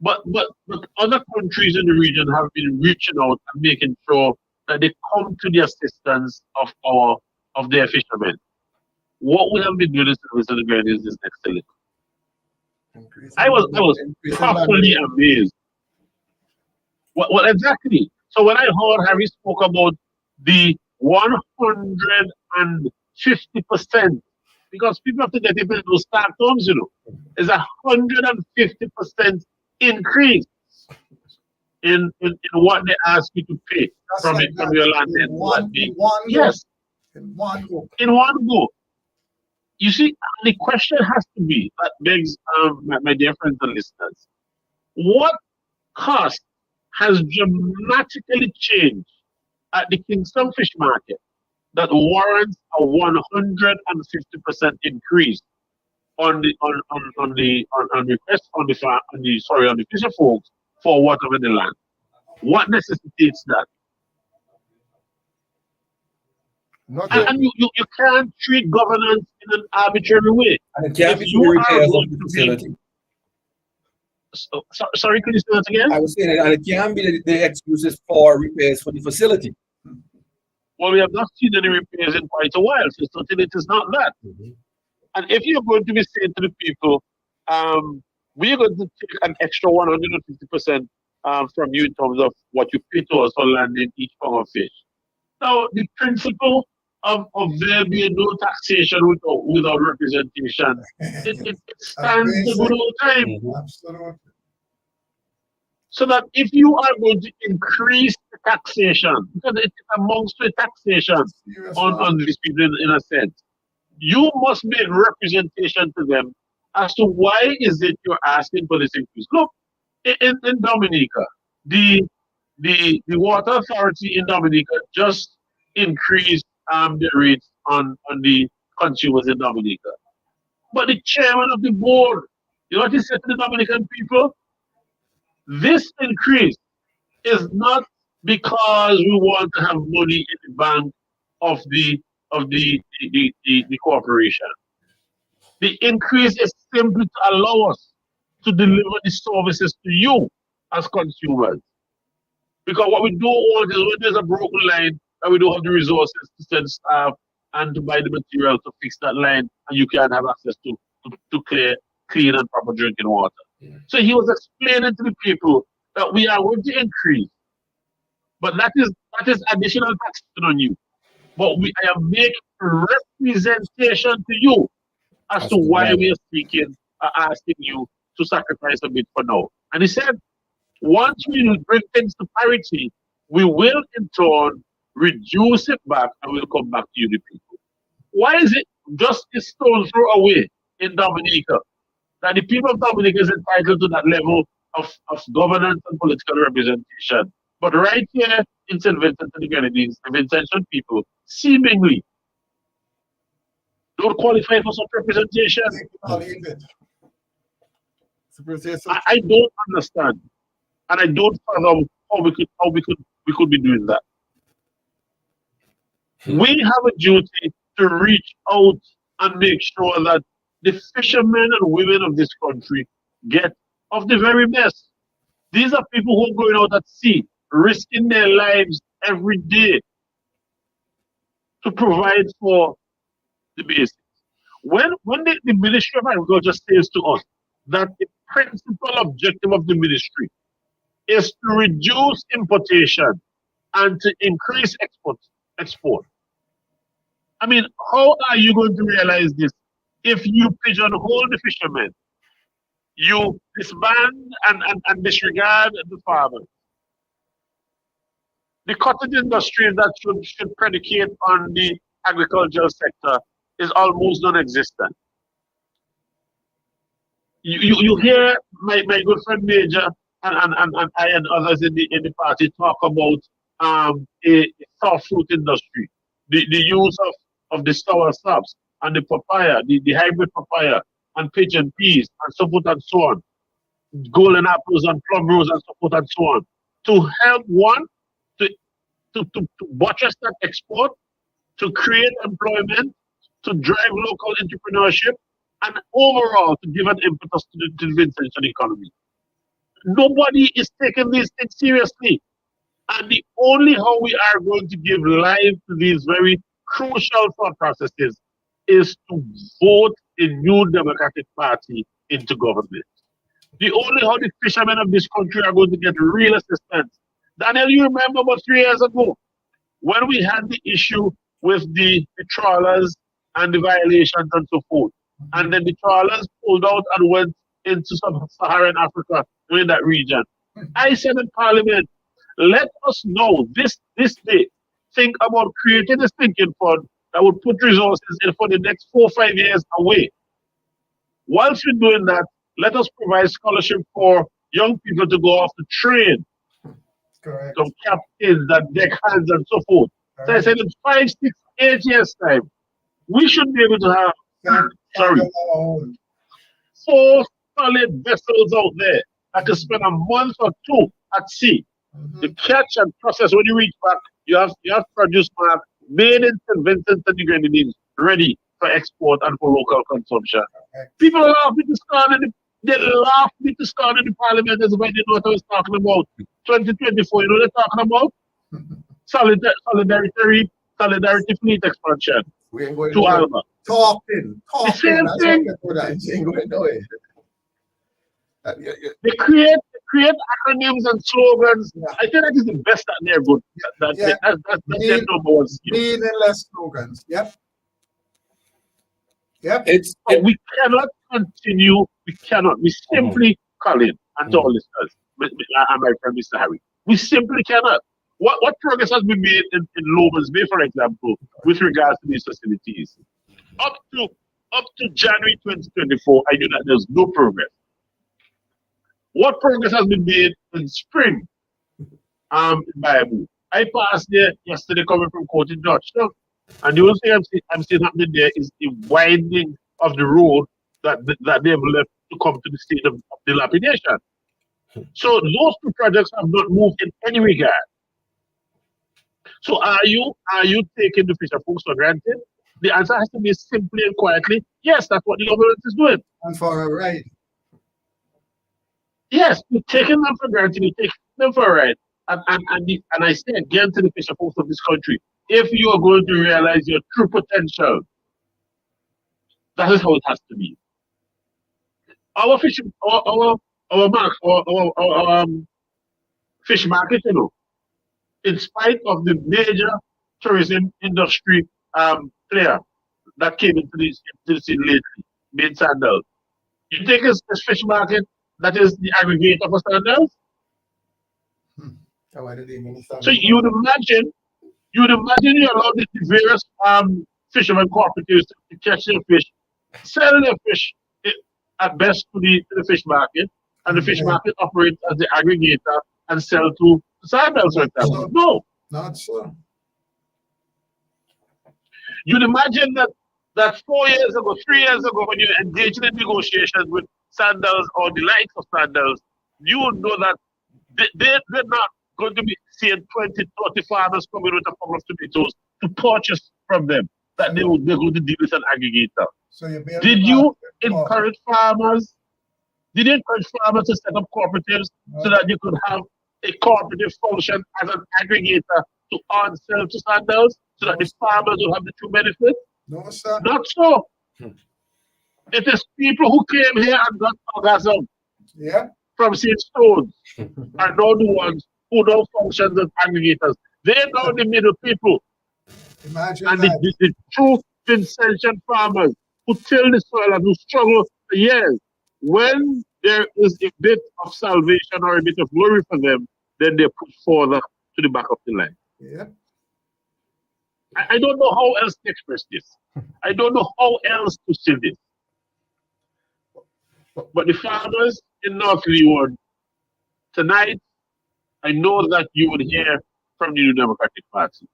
But other countries in the region have been reaching out and making sure that they come to the assistance of their fishermen. What we have been doing in St. Vincent is excellent. I was properly amazed. Well, exactly. So when I heard Harry spoke about the 150%, because people have to get it in those start terms, is 150% increase in what they ask you to pay from your land. Yes, in one go. You see, the question has to be that begs my dear friends and listeners, what cost has dramatically changed at the Kingston Fish Market that warrants a 150% increase on the request on the fisher folks for whatever the land? What necessitates that? And you can't treat governance in an arbitrary way. And it can't If be you the are repairs of going the to facility. Sorry, could you say that again? I was saying, and it can't be the excuses for repairs for the facility. Well, we have not seen any repairs in quite a while, so certainly it is not that. And if you're going to be saying to the people, we're going to take an extra 150% from you in terms of what you pay to us for landing each pound of fish. Now, the principle of there being no taxation without representation, it stands the good old time. Absolutely. So that if you are going to increase the taxation, because it amounts to a taxation on these people in a sense, you must make representation to them as to why is it you're asking for this increase. Look, in Dominica, the water authority in Dominica just increased the rates on the consumers in Dominica. But the chairman of the board, you know what he said to the Dominican people? This increase is not because we want to have money in the bank of the corporation. The increase is simply to allow us to deliver the services to you as consumers. Because what we don't want is when there's a broken line and we don't have the resources to send staff and to buy the material to fix that line, and you can't have access to clean and proper drinking water. So he was explaining to the people that we are going to increase, but that is additional taxation on you. But I am making representation to you as to why we are asking you to sacrifice a bit for now. And he said, once we bring things to parity, we will in turn reduce it back and we'll come back to you, the people. Why is it just a stone throw away in Dominica that the people of Dominica is entitled to that level of governance and political representation? But right here in St. Vincent and the Grenadines, the Vincentian people seemingly don't qualify for such representation. I don't understand, and I don't fathom how we could be doing that. We have a duty to reach out and make sure that the fishermen and women of this country get of the very best. These are people who are going out at sea, risking their lives every day to provide for the basics. When the Ministry of Agriculture says to us that the principal objective of the ministry is to reduce importation and to increase export. I mean, how are you going to realize this if you pigeonhole the fishermen, you disband and disregard the farmers? The cottage industry that should predicate on the agricultural sector is almost non-existent. You hear my good friend Major and I and others in the party talk about a soft fruit industry, the use of the sour subs and the papaya, the hybrid papaya and pigeon peas and so forth and so on, golden apples and plum rose and so forth and so on, to help one to buttress that export, to create employment, to drive local entrepreneurship, and overall to give an impetus to the Vincentian economy. Nobody is taking these things seriously. And the only how we are going to give life to these very crucial thought processes is to vote a new Democratic Party into government. The only how the fishermen of this country are going to get real assistance. Daniel, you remember about 3 years ago when we had the issue with the trawlers and the violations and so forth. And then the trawlers pulled out and went into sub-Saharan Africa in that region. I said in Parliament, let us know this day, think about creating a thinking fund that would put resources in for the next 4 or 5 years away. Whilst we're doing that, let us provide scholarship for young people to go off to train, Correct. some captains and deckhands and so forth. So I said in 5, 6, 8 years time, we should be able to have, sorry, 4 solid vessels out there that can spend a month or 2 at sea. The catch and process, when you reach back, you have produce mark made in St. Vincent and the Grenadines, ready for export and for local consumption. People laugh me to scorn they laugh me to scorn in the parliament as if I didn't know what I was talking about. 2024, you know what they're talking about? Solidarity fleet expansion We ain't going to nowhere. Alma. Talking. The same That's thing. what they're We ain't going nowhere. They create acronyms and slogans. I think that is the best that they're good. That's their number one skill. Meaningless slogans. Yep. Yep. But we cannot continue. We cannot. We simply, Colin, and to all listeners, and my friend Mr. Harry, we simply cannot. What progress has been made in Lomans Bay, for example, with regards to these facilities? Up to January 2024, I knew that there's no progress. What progress has been made in spring in Bible? I passed there yesterday coming from Court in Georgetown, and the only thing I'm seeing happening there is the widening of the road that they've left to come to the state of dilapidation. So those 2 projects have not moved in any regard. So are you taking the fisher folks for granted? The answer has to be simply and quietly, yes, that's what the government is doing. And for a ride. Yes, you're taking them for granted, you're taking them for a ride. And I say again to the fisher folks of this country, if you are going to realize your true potential, that is how it has to be. Our fish, our fish market, you know, in spite of the major tourism industry player that came into the scene lately, being sandals. You think it's this fish market that is the aggregator for sandals? So you'd imagine you allow the various fishermen cooperatives to catch their fish, sell their fish at best to the fish market, and the fish market operates as the aggregator and sell to sandals, for example. No. Not so. You'd imagine that 4 years ago, 3 years ago, when you engaged in negotiations with sandals or the likes of sandals, you would know that they're not going to be seeing 20, 30 farmers coming with a couple of tomatoes to purchase from them, that they're going to deal with an aggregator. So Did you encourage farmers? Did you encourage farmers to set up cooperatives so that you could have a cooperative function as an aggregator to on-sell to sandals so that the farmers will have the true benefit? No, sir. Not so. It is people who came here and got orgasm from St. Stones are now the ones who now function as aggregators. They're now the middle people. Imagine and that. the true Vincentian farmers who till the soil and who struggle for years. When there is a bit of salvation or a bit of glory for them, then they push further to the back of the line. Yeah. I don't know how else to express this. I don't know how else to say this. But the farmers in North Leeward, tonight, I know that you would hear from the New Democratic Party.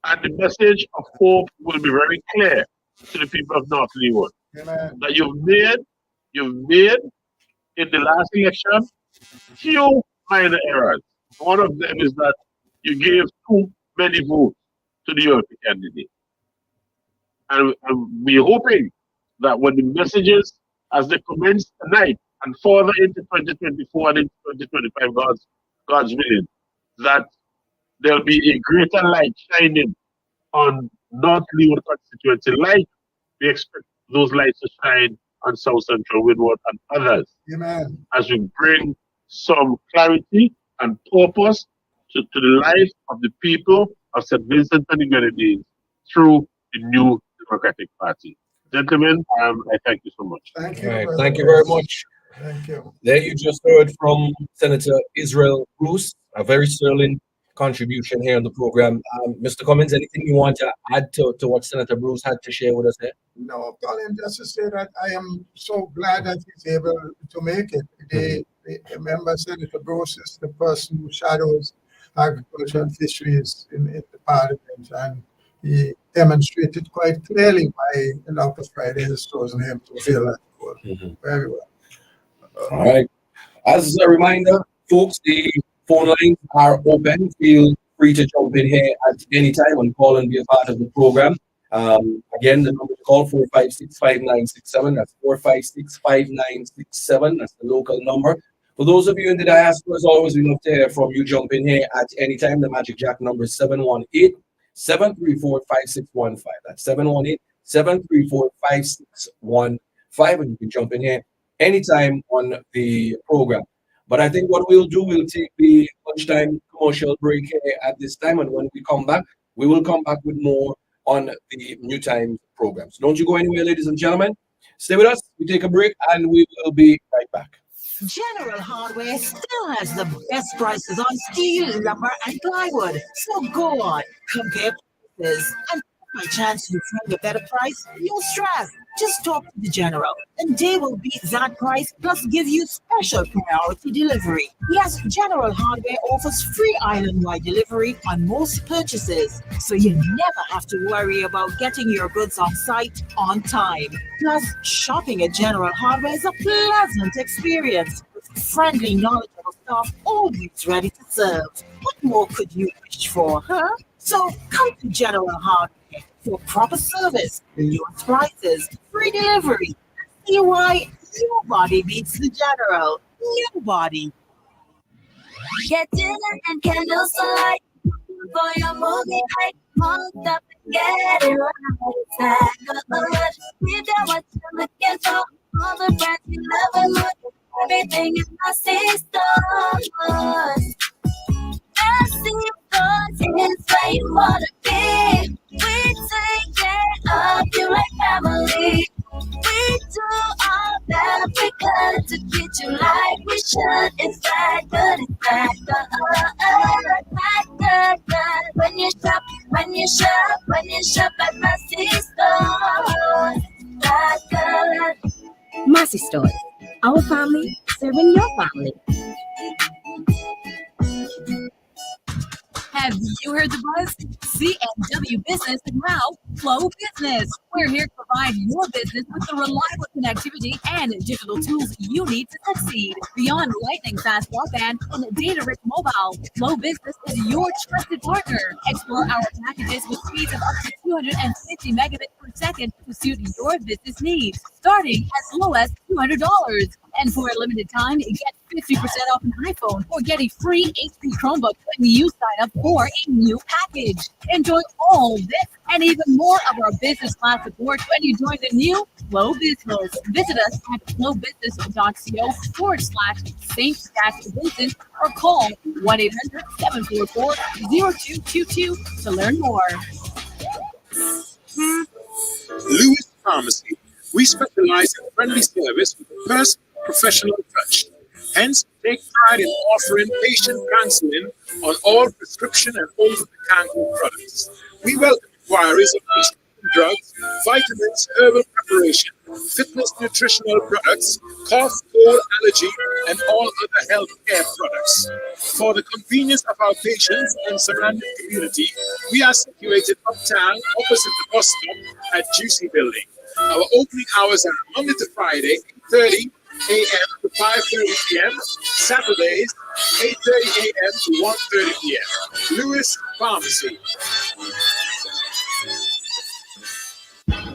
And the message of hope will be very clear to the people of North Leeward. That you've made in the last election few minor errors. One of them is that you gave too many votes to the European candidate. And we're hoping that when the messages, as they commence tonight, and further into 2024 and into 2025, God's willing, that there'll be a greater light shining on North Leeward constituency, like we expect those lights to shine on South Central Windward and others, Amen. as we bring some clarity and purpose to the life of the people of St. Vincent and the Grenadines through the new Democratic Party. Gentlemen, I thank you so much. Thank All right, thank you very much. Thank you. There you just heard from Senator Israel Bruce, a very sterling contribution here on the program. Mr. Cummings, anything you want to add to what Senator Bruce had to share with us here? No, Colin, just to say that I am so glad that he's able to make it. The member, Senator Bruce, is the person who shadows agriculture and fisheries in the parliament, and he demonstrated quite clearly why Dr. Friday has chosen him to fill that role. Very well. All right. As a reminder, folks, the phone lines are open. Feel free to jump in here at any time and call and be a part of the program. Again, the number to call 456-5967. That's 456-5967. That's the local number. For those of you in the diaspora, as always, we love to hear from you. Jump in here at any time. The Magic Jack number is 718-734-5615. That's 718-734-5615. And you can jump in here anytime on the program. But I think what we'll do, we'll take the lunchtime commercial break here at this time. And when we come back, we will come back with more on the New Times program. So don't you go anywhere, ladies and gentlemen. Stay with us. We take a break and we will be right back. General Hardware still has the best prices on steel, lumber, and plywood. So go on, compare prices, and by chance you find a better price, no stress. Just talk to the General, and they will beat that price plus give you special priority delivery. Yes, General Hardware offers free island-wide delivery on most purchases, so you never have to worry about getting your goods on site on time. Plus, shopping at General Hardware is a pleasant experience with friendly, knowledgeable staff always ready to serve. What more could you wish for, huh? So come to General Hardware for proper service, lowest prices, free delivery. See why nobody beats the General. Nobody. Get dinner and candles alight for your movie night. Marked up and get it right. It's that good. We got what you're looking for. All the brands you love and look. Everything in my stores. Massive stores is where you wanna be. We take care of you like family. We do all that we could to treat you like we should. It's that good, it's that good. When you shop at Massy Stores, that good. Massy Stores, our family serving your family. Have you heard the buzz? CNW Business is now Flow Business. We're here to provide your business with the reliable connectivity and digital tools you need to succeed. Beyond lightning fast broadband and data-rich mobile, Flow Business is your trusted partner. Explore our packages with speeds of up to 250 megabits per second to suit your business needs, starting as low as $200. And for a limited time, get 50% off an iPhone or get a free HP Chromebook when you sign up for a new package. Enjoy all this and even more of our business class support when you join the new Flow Business. Visit us at flowbusiness.co/St. or call 1-800-744-0222 to learn more. Lewis Pharmacy. We specialize in friendly service with a personal professional touch. Hence, take pride in offering patient counseling on all prescription and over-the-counter products. We welcome inquiries of prescription drugs, vitamins, herbal preparation, fitness nutritional products, cough, cold, allergy, and all other health care products. For the convenience of our patients and surrounding community, we are situated uptown opposite the bus stop at Juicy Building. Our opening hours are Monday to Friday, 8:30 a.m. to 5:30 p.m. Saturdays, 8:30 a.m. to 1:30 p.m. Lewis Pharmacy.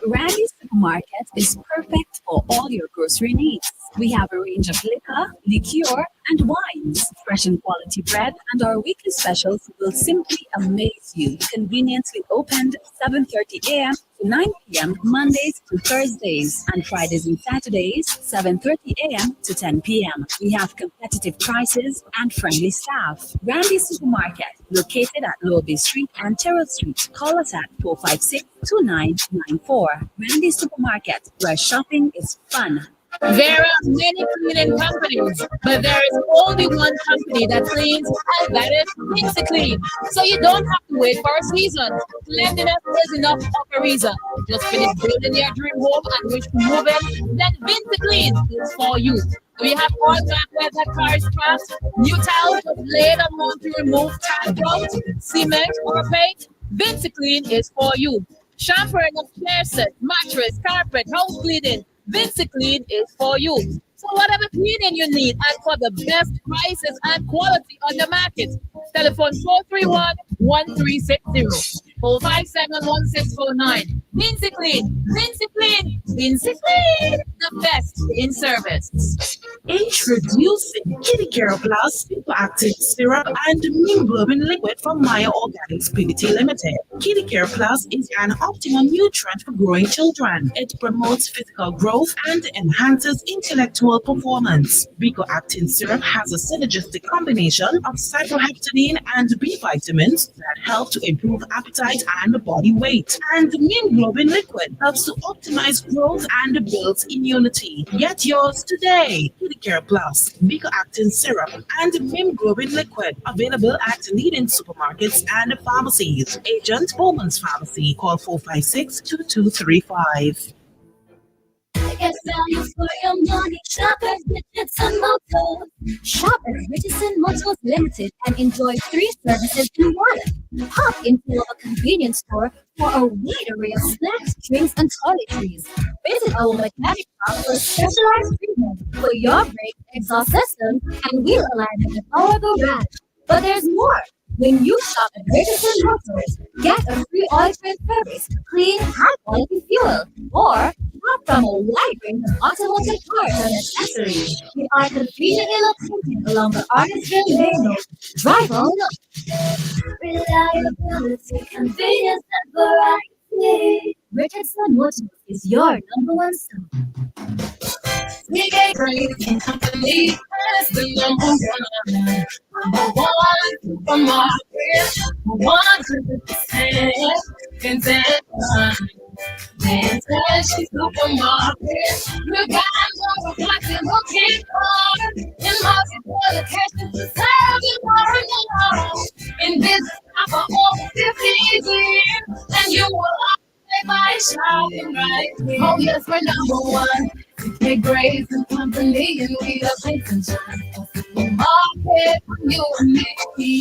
Randy's Supermarket is perfect for all your grocery needs. We have a range of liquor, liqueur, and wines, fresh and quality bread, and our weekly specials will simply amaze you. Conveniently opened 7:30 a.m. to 9 p.m. Mondays to Thursdays, and Fridays and Saturdays 7:30 a.m. to 10 p.m. We have competitive prices and friendly staff. Randy Supermarket, located at Lowby Street and Terrell Street. Call us at 456-2994. Randy Supermarket, where shopping is fun. There are many cleaning companies, but there is only one company that cleans, and that is VinceClean. So you don't have to wait for a season. Cleanliness is enough of a reason. Just finish building your dream home and wish to move in, then VinceClean is for you. We have all that weather cars craft, new tiles laid on one to remove tile grout, cement or paint. VinceClean is for you. Shampooing of chair set, mattress, carpet, house cleaning. VinceClean is for you. So whatever cleaning you need and for the best prices and quality on the market, telephone 431-1360, 457-1649. VinceClean, VinceClean, VinceClean, the best in service. Introducing Kitty Care Plus Super Active Syrup and Hemoglobin Liquid from Maya Organics Ppt Limited. Kitty Care Plus is an optimum nutrient for growing children. It promotes physical growth and enhances intellectual performance. Bicocactin syrup has a synergistic combination of cyproheptadine and B vitamins that help to improve appetite and body weight. And Hemoglobin Liquid helps to optimize growth and builds immunity. Get yours today. Kitty Care Plus, Bicocactin syrup, and Hemoglobin Liquid available at leading supermarkets and pharmacies. Agent Bowman's Pharmacy. Call 456-2235. Get value for your money. Shop at Richardson Motors. Shop at Richardson Motors Limited and enjoy 3 services in one. Pop into our convenience store for a wide array of snacks, drinks, and toiletries. Visit our mechanic shop for specialized treatment for your brake, exhaust system, and wheel alignment at our garage. But there's more. When you shop at Richardson Motors, get a free oil change service, clean, high-quality fuel, or shop from a wide range of automotive parts and accessories. We are conveniently located along the Artisville Main Road. Drive on up. Reliability, convenience, and variety. Richardson Motors is your #1 stop. We get great in company as the #1. #1 for market, 100% consent. Vintage supermarket, you got more reflective looking on. In multiple locations, serving more and more. In business now for over 50 years, and you will always buy shopping right. Oh yes, we're #1. Big Graves and Company, and we are making sure market for you and me.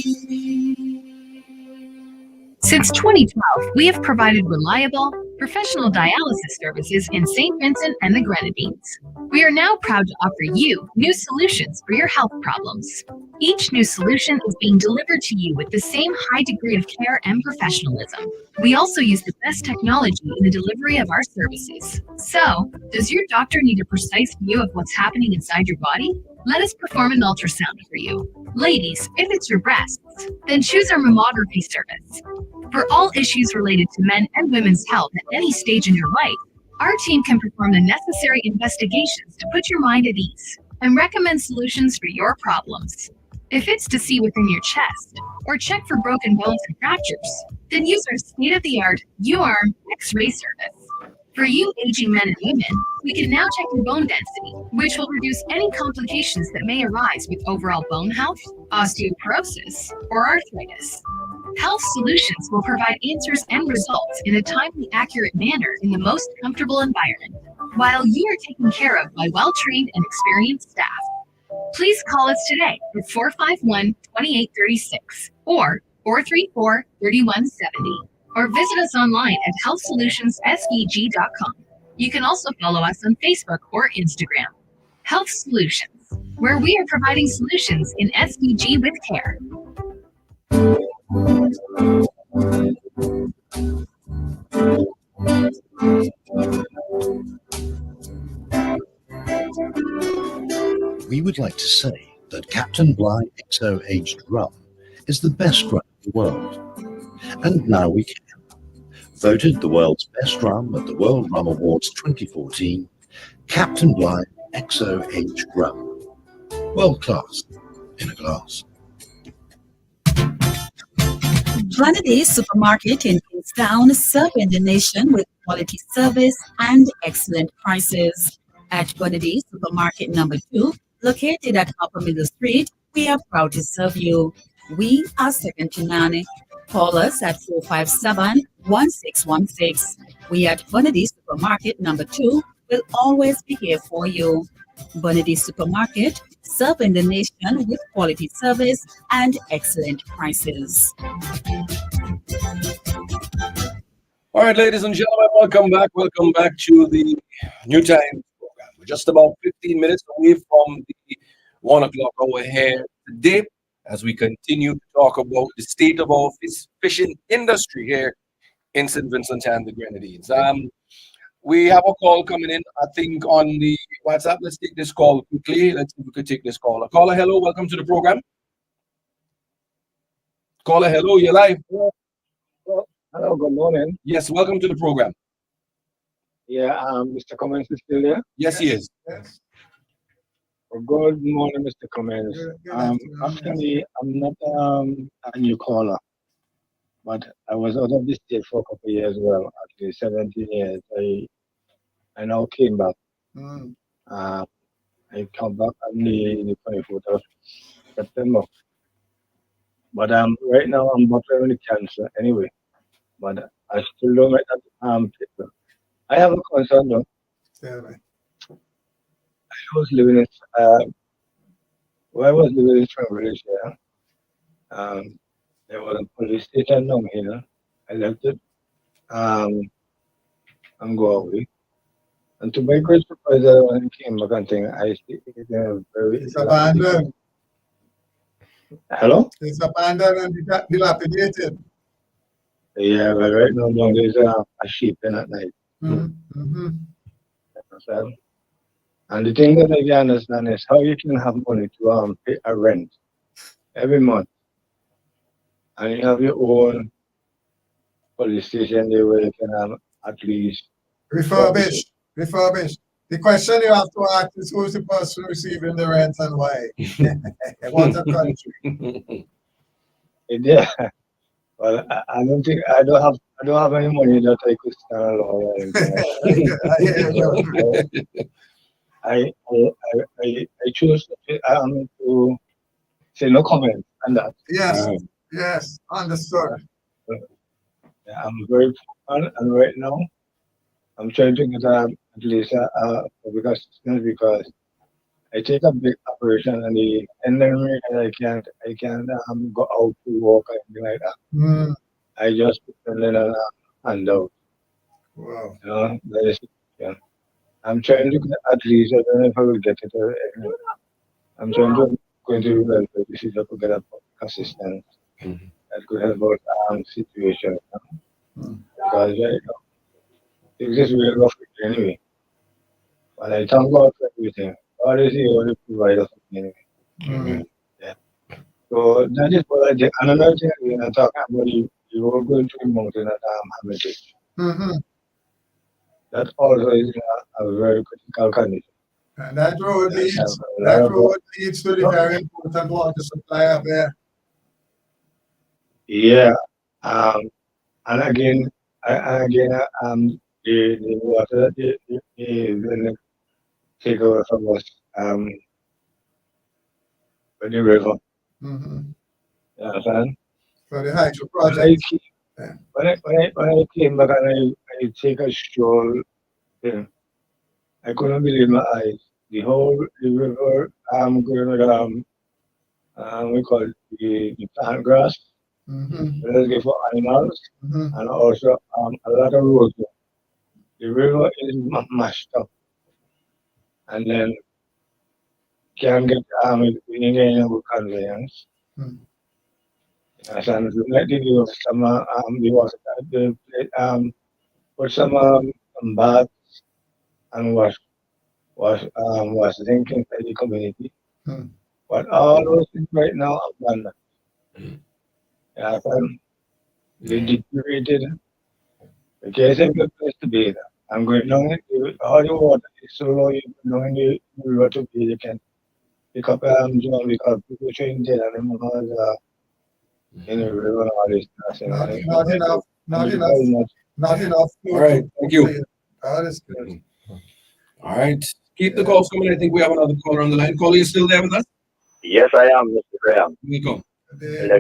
Since 2012, we have provided reliable, professional dialysis services in St. Vincent and the Grenadines. We are now proud to offer you new solutions for your health problems. Each new solution is being delivered to you with the same high degree of care and professionalism. We also use the best technology in the delivery of our services. So, does your doctor need a precise view of what's happening inside your body? Let us perform an ultrasound for you. Ladies, if it's your breasts, then choose our mammography service. For all issues related to men and women's health at any stage in your life, our team can perform the necessary investigations to put your mind at ease and recommend solutions for your problems. If it's to see within your chest or check for broken bones and fractures, then use our state-of-the-art U-arm X-ray service. For you aging men and women, we can now check your bone density, which will reduce any complications that may arise with overall bone health, osteoporosis, or arthritis. Health Solutions will provide answers and results in a timely, accurate manner in the most comfortable environment, while you are taken care of by well-trained and experienced staff. Please call us today at 451-2836 or 434-3170. Or visit us online at healthsolutionsSVG.com. You can also follow us on Facebook or Instagram. Health Solutions, where we are providing solutions in SVG with care. would like to say that Captain Bligh XO aged rum is the best rum in the world. And now we can. Voted the world's best rum at the World Rum Awards 2014, Captain Bligh XO aged rum. World class in a glass. Grenady Supermarket in Kingstown, serving the nation with quality service and excellent prices. At Grenady Supermarket number 2, located at Upper Middle Street, we are proud to serve you. We are second to none. Call us at 457-1616. We at Grenady Supermarket number 2 will always be here for you. Grenady Supermarket, serving the nation with quality service and excellent prices. All right, ladies and gentlemen, welcome back. Welcome back to the New Times program. We're just about 15 minutes away from the 1 o'clock hour here today as we continue to talk about the state of our fishing industry here in St. Vincent and the Grenadines. We have a call coming in, I think, on the WhatsApp. Let's take this call quickly. Let's see if we could take this caller. Caller, hello, welcome to the program. Caller, hello, you're live. Hello, good morning. Yes, welcome to the program. Yeah, Mr. Cummings is still there? Yes, he is. Yes. Well, good morning, Mr. Cummings. Actually, I'm not a new caller, but I was out of the state for a couple of years, well, actually 17 years. I now came back. I come back on the 24th of September. But right now I'm battling with cancer anyway. But I still don't like that paper. I have a concern though. I was living in where I was living in Spring Village here. There was a police station down here. I left it and go away. And to my great surprise, when I came back and thing, I see it very. It's abandoned. Hello? It's abandoned and dilapidated. Yeah, but right now there's a sheep in at night. Understand? And the thing that I can understand is how you can have money to pay a rent every month, and you have your own police station there where you can at least Refurbished. The question you have to ask is who's the person receiving the rent and why? What a country. Yeah. Well, I don't think I don't have any money that I could stand alone or anything. I choose to say no comment on that. Yes, yes, understood. Yeah, I'm very fun, and right now I'm trying to get at least because I take a big operation and the ending I can't go out to work or anything like that. I just put them in a handout. Wow. You know, that is, yeah. I'm trying to get at least I don't know if I will get it. I'm trying to go into the welfare to see if I could get a assistance that could help out situation. Because right now things is really rough anyway. But I thank God for everything. God is the only provider for me anyway. Yeah. So that is what I did. And another thing when I talk about you were going to the mountain at Hermitage. That also is a very critical condition. And that road leads to the very important water supply up there. Yeah. And again, the water that they take over from us, from the river. You understand? For the hydro project. When I came back and I take a stroll, I couldn't believe my eyes. The river going with we call it the plant grass. Let's go for animals and also a lot of roads. The river is mashed up, and then can get we need any good conveyance. And like they do some the water put some baths and wash drinking for the community. But all those things right now are abandoned. Yeah, they deteriorated. The case is a good place to be. I'm going down into all the water is so low, you go down in the river to be, you can pick up John because people showing dead animals in the river and all this stuff. You know, Not enough, not very enough, much. not enough. All right, thank you. God is good. All right, keep the calls coming. I think we have another caller on the line. Caller, you still there with us? Yes, I am, Mr. Graham. Welcome. Good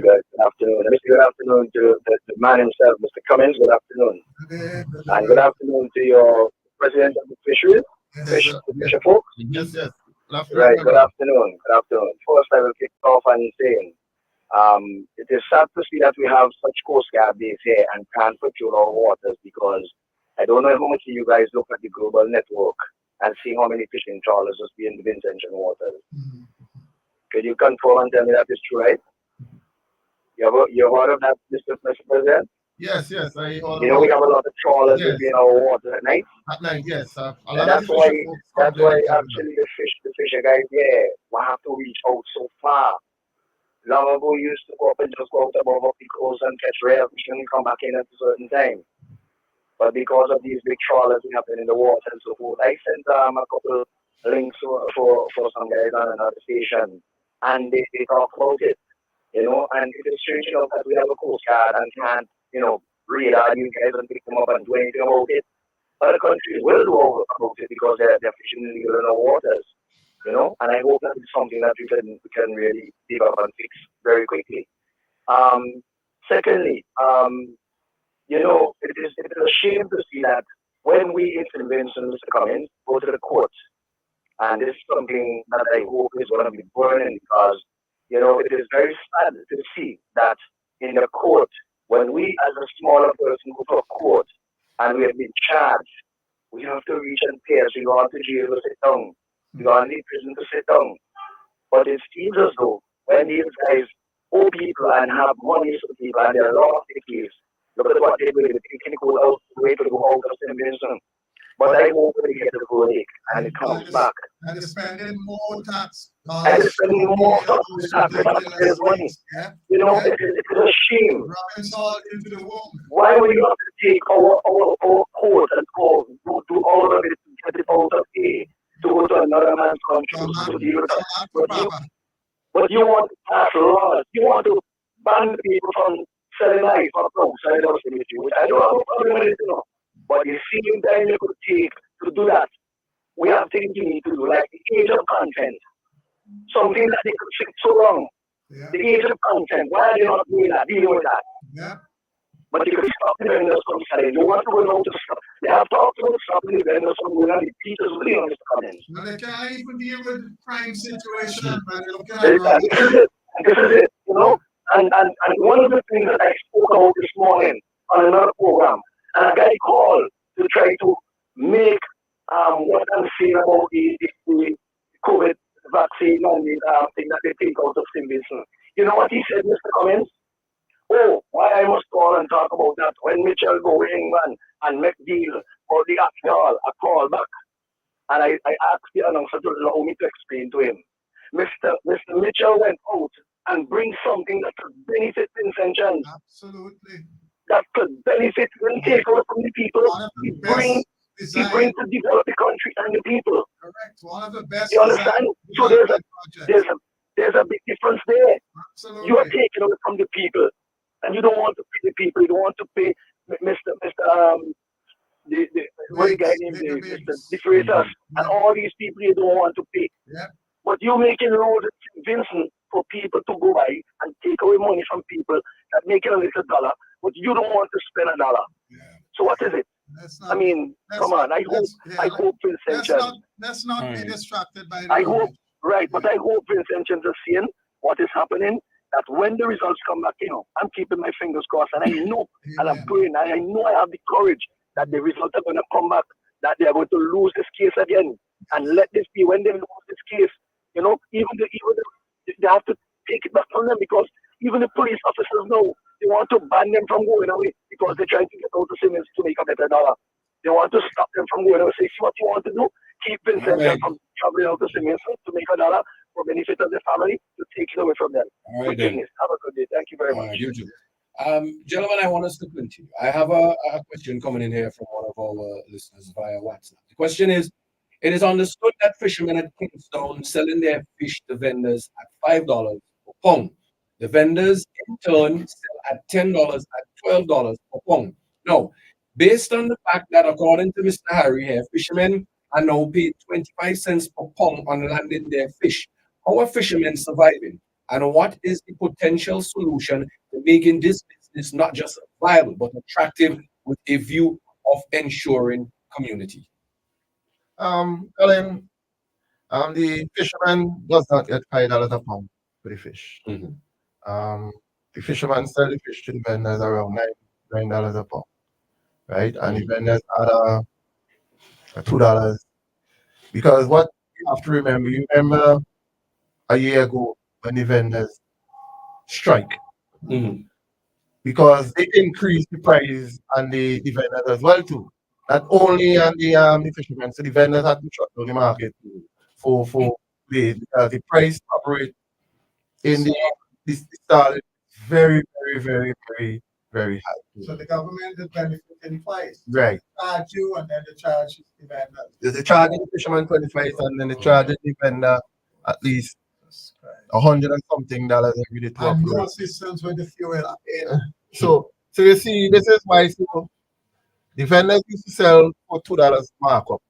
afternoon. Good afternoon to the man himself, Mr. Cummings. Good afternoon. And good afternoon to your president of the fisheries, fisher folks. Yes. Right, good afternoon. Good afternoon. First, I will kick off and saying, it is sad to see that we have such Coast Guard base here and can't patrol our waters because I don't know how much of you guys look at the global network and see how many fishing trawlers just be in the Vincentian waters. Could you confirm and tell me that is true, right? You heard of that, Mr. President? Yes. You know we have a lot of trawlers Yes. in our water at night. At night, yes. A And lot of that's the why fisher folks come there. actually the fisher guys there will have to reach out so far. Long ago we used to go up and just go out above up the coast and catch rail fish and come back in at a certain time. But because of these big trawlers we have in the water and so forth, I sent a couple links for some guys on another station and they talk about it. And it is strange enough that we have a Coast Guard and can't, radar you guys and pick them up and do anything about it. Other countries will do about it because they're fishing illegal in our waters, and I hope that is something that we can really develop and fix very quickly. Secondly, it is a shame to see that when we intervene, Mr. Cummings, go to the court, and this is something that I hope is going to be burning because, it is very sad to see that in the court, when we as a smaller person go to a court and we have been charged, we have to reach and pay as we go on to jail to sit down. We go on to prison to sit down. But it seems as though when these guys owe people and have money for people and they're lost the case, look at what they do. They can go out the way to go out of convention. But I hope they get the verdict and it comes back. And they're spending more tax. And they're spending more taxpayers' money. It is a shame. Rubbing salt into the wound. Why would you have to take our court and do all of it to get it out of here to go to another man's country to deal with that? But you want to pass laws. You want to ban people from selling ice or outside of the community, which I don't have a problem with it, But the same time you could take to do that, we have things you need to do, like the age of consent. Something that they could fix so long. Yeah. The age of consent. Why are they not doing that, dealing with that? Yeah. But you could stop the vendors from selling. You want to go out to stop. They have to also stop the vendors from going on the Peter's really on this comment. No, they can't even deal with the crime situation. This is it, And one of the things that I spoke about this morning on another program, and I got a call to try to make what I'm saying about the COVID vaccine and the thing that they take out of St. Vincent. You know what he said, Mr. Cummings? Oh, why I must call and talk about that when Mitchell go in England and make deal for the actual a call back. And I asked the announcer to allow me to explain to him. Mr. Mitchell went out and bring something that could benefit Vincentians. Absolutely. That could benefit and take away from the people. He brings to develop the country and the people. Correct. One of the best. You understand? So there's a big difference there. Absolutely. You are taking away from the people, and you don't want to pay the people. You don't want to pay Mr. The guy named the Freitas and all these people you don't want to pay. Yeah. But you're making roads in Vincent for people to go by and take away money from people that make a little dollar, but you don't want to spend a dollar. Yeah. So what is it? Come on. I hope Vincentians. Let's not be distracted by I hope Vincentians are seeing what is happening. That when the results come back, I'm keeping my fingers crossed, and I know, and I'm praying, and I know I have the courage that the results are going to come back, that they are going to lose this case again, and let this be when they lose this case. Even they have to take it back from them because even the police officers know they want to ban them from going away because they're trying to get out of Simmons to make a better dollar. They want to stop them from going away. Say, see what you want to do? Keep Vincent from traveling out to Simmons to make a dollar. for benefit of the family to take it away from them. All right, Good then. thing is, have a good day. Thank you very All much. right, you too. Gentlemen, I want us to continue. I have a question coming in here from one of our listeners via WhatsApp. The question is, it is understood that fishermen at Kingstown selling their fish to vendors at $5 per pound. The vendors in turn sell at $10 at $12 per pound. Now, based on the fact that according to Mr. Harry here, fishermen are now paid 25 cents per pound on landing their fish. How are fishermen surviving? And what is the potential solution to making this business not just viable but attractive with a view of ensuring community? Colin, the fisherman does not get $5 a pound for the fish. The fisherman sell the fish to the vendors around $9 a pound, right? And the vendors add a $2 because what you have to remember, you remember a year ago when the vendors strike because they increase the price and the vendors as well too. Not only on the fishermen, so the vendors had to shut down the market for days because the price operate in the start is very high. So the government is benefiting twice. Right. Charge you and then they charge the vendor. They charge the fisherman 25 and then they charge the vendor at least $100 and something every day to And no upload. assistance with the fuel. So you see, this is why the vendors used to sell for $2 markup,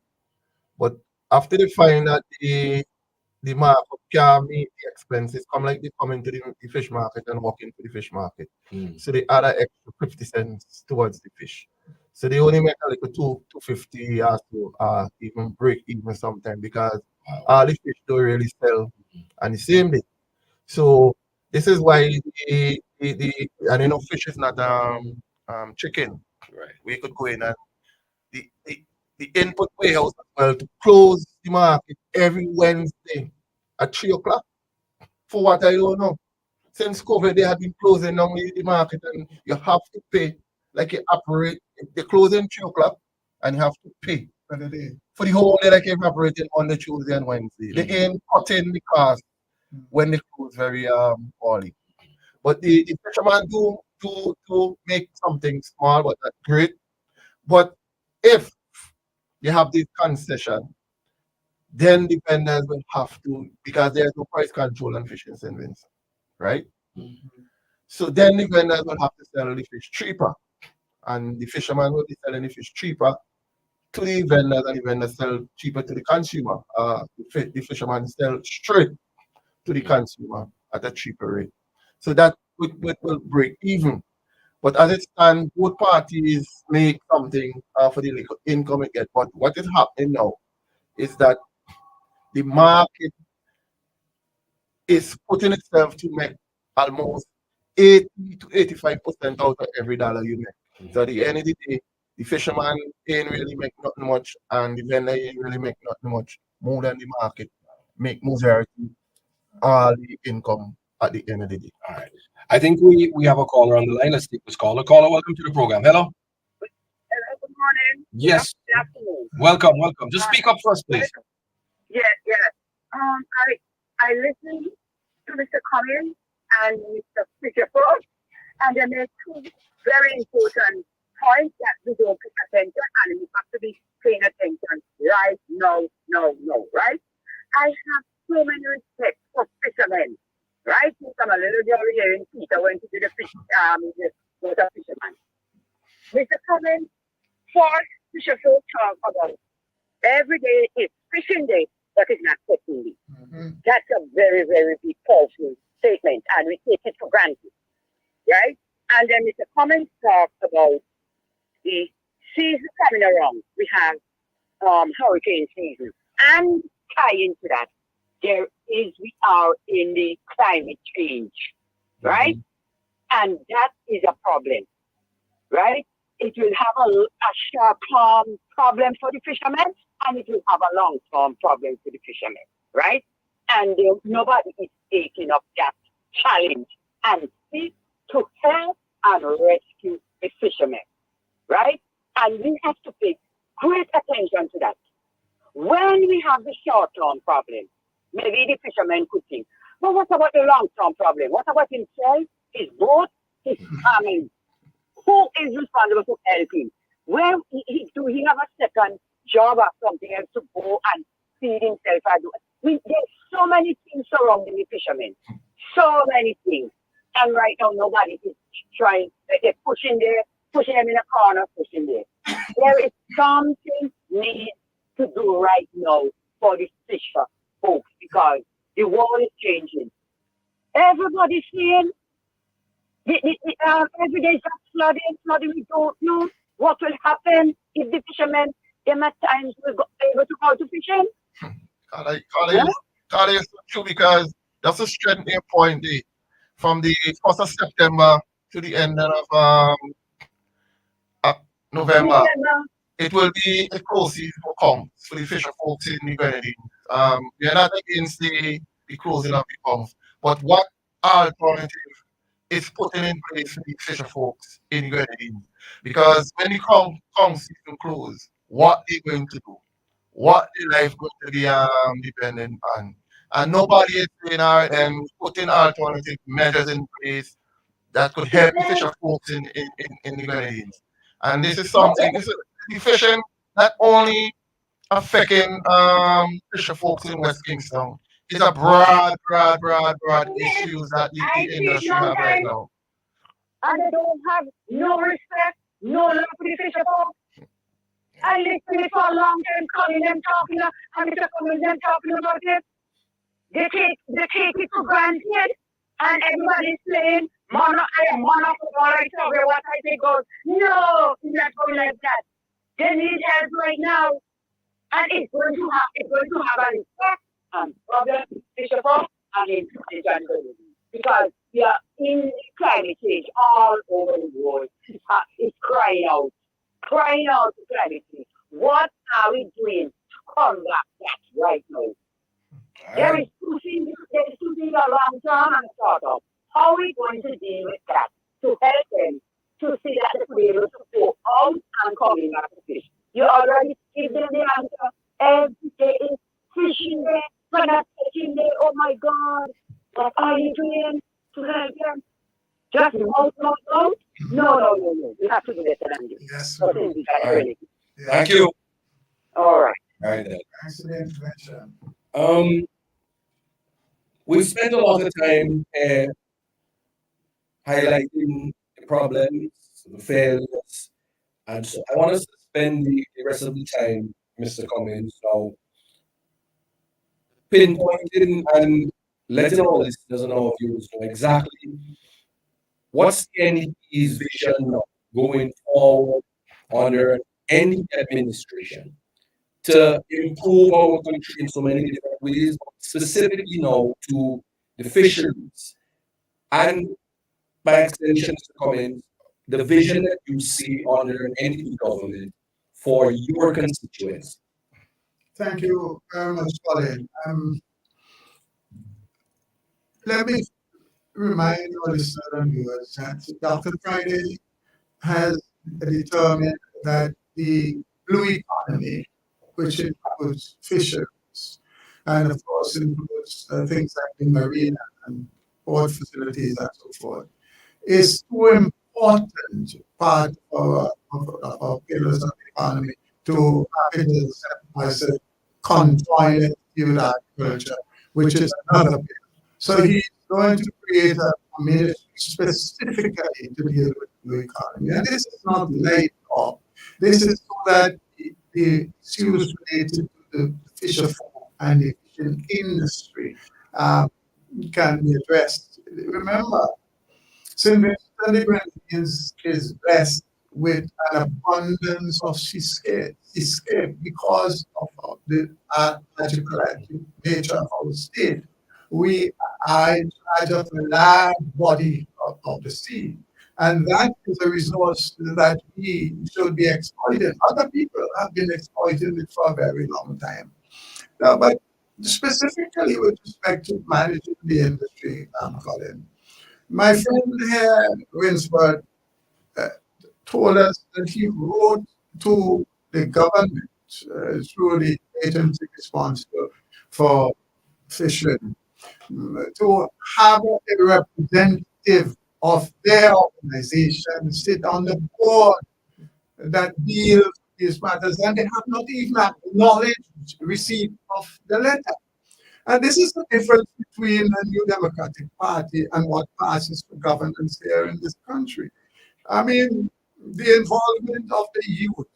but after they find that the markup can meet the expenses, they come into the fish market and walk into the fish market. So they add an extra 50 cents towards the fish. So they only make a little 250 or so, even break even sometimes because all the fish don't really sell on the same day. So this is why and fish is not chicken. Right. We could go in and the input warehouse as well to close the market every Wednesday at 3 o'clock. For what I don't know. Since COVID, they have been closing down the market and you have to pay like you operate. They close in 3 o'clock and you have to pay for the whole day like you're operating on the Tuesday and Wednesday. They ain't cutting the cost when they close very early. But the fisherman do make something small but not great. But if you have this concession, then the vendors will have to, because there's no price control on fish in St. Vincent, right? So then the vendors will have to sell the fish cheaper, and the fisherman will be selling the fish cheaper to the vendors, and the vendors sell cheaper to the consumer. The fisherman sell straight to the consumer at a cheaper rate. So that will break even. But as it stands, both parties make something for the little income it get. But what is happening now is that the market is putting itself to make almost 80 to 85% out of every dollar you make. So at the end of the day, the fisherman ain't really make nothing much, and the vendor ain't really make nothing much more than the market make majority all the income at the end of the day. All right. I think we have a caller on the line. Let's take this caller. Caller, welcome to the program. Hello. Hello, good morning. Yes. Good afternoon. Welcome. Just speak up first, please. Yeah. I listened to Mr. Cummings and Mr. Fisher first, and they made two very important points that we don't pay attention, and we have to be paying attention right now, right? I have so many respect for fishermen, right? Since I'm a little girl here in Peter went to do the fish, the water fisherman. Mr. Cummings, first Fisher folk talk about every day is fishing day, but it's not fishing day. That's a very, very big powerful statement, and we take it for granted, right? And then Mr. Cummings talked about the season coming around. We have hurricane season, and tie into that, we are in the climate change, right? And that is a problem, right? It will have a short-term problem for the fishermen, and it will have a long-term problem for the fishermen, right? And nobody is taking up that challenge and seek to help and rescue the fishermen, right? And we have to pay great attention to that. When we have the short-term problem, maybe the fishermen could think. But what about the long-term problem? What about himself, his boat, his family? Who is responsible for helping? Where do he have a second job or something else to go and feed himself? There's so many things surrounding the fishermen. So many things. And right now, nobody is trying. They're pushing them in a corner, pushing there. There is something needs to do right now for the fisher folks because the world is changing. Everybody's seeing every day it's flooding. We don't know what will happen if the fishermen, them at times will go able to go to fishing. Carla, it's so true because that's a strength in point there. From the 1st of September to the end of November, it will be a cool season for come for the fisher folks in the Grenadines. We are not against the closing of the pumps, but what alternative is putting in place for the fisher folks in the Grenadines? Because when the come season close, what they going to do? What their life going to be dependent on? And nobody is saying putting alternative measures in place that could help the fisher folks in the Grenadines. And this is something, the fishing not only affecting fisher folks in West Kingston, it's a broad issues that the industry have right now. And they don't have no respect, no love for the fisher folks. I listened for a long time, calling them talking, and Mr. Cummings them talking about it. They take it for granted, and everybody's saying, I am monofootball, I tell you what I think goes. No, it's not going like that. They need help right now, and it's going to have an effect on problem, fisher folk, and in January. Because we are in climate change all over the world. It's crying out to climate change. What are we doing to combat that right now? There is two things a long term and short term. How are we going to deal with that to help them to see that they will be able to go out and come in back to fish? You already give them the answer. Every day is fishing day, but not fishing day. Oh my God. What are you doing to help them? Just out. No. You have to do better than this. Yes, So we things do. we can really do. Thank you. All right. All right then. Thanks for the intervention. We've spent a lot of time highlighting the problems, the failures, and so I want us to spend the rest of the time, Mr. Cummings, now pinpointing and letting our listeners and our viewers know exactly what's the NEP's vision now going forward under any administration to improve our country in so many different ways, but specifically now to the fisheries and by extension, Mr. Cummings, the vision that you see under an NDP government for your constituents. Thank you very much, Colin. Let me remind our listeners and viewers that Dr. Friday has determined that the blue economy, which includes fisheries, and of course includes things like the marina and port facilities and so forth, is too important part of our pillars of the economy to have it as a conjoined with agriculture, which is another pillar. So he's going to create a ministry specifically to deal with the economy. And this is not light off. This is so that the issues related to the fisher folk and the fishing industry can be addressed. Remember, St. Vincent and the Grenadines is blessed with an abundance of seascape because of the magical nature of our state. We are in charge of a large body of the sea. And that is a resource that we should be exploiting. Other people have been exploiting it for a very long time. Now, but specifically with respect to managing the industry, Colin, my friend here, Winsbert, told us that he wrote to the government through the agency responsible for fishing to have a representative of their organization sit on the board that deals with these matters, and they have not even acknowledged receipt of the letter. And this is the difference between the New Democratic Party and what passes for governance here in this country. I mean, the involvement of the youth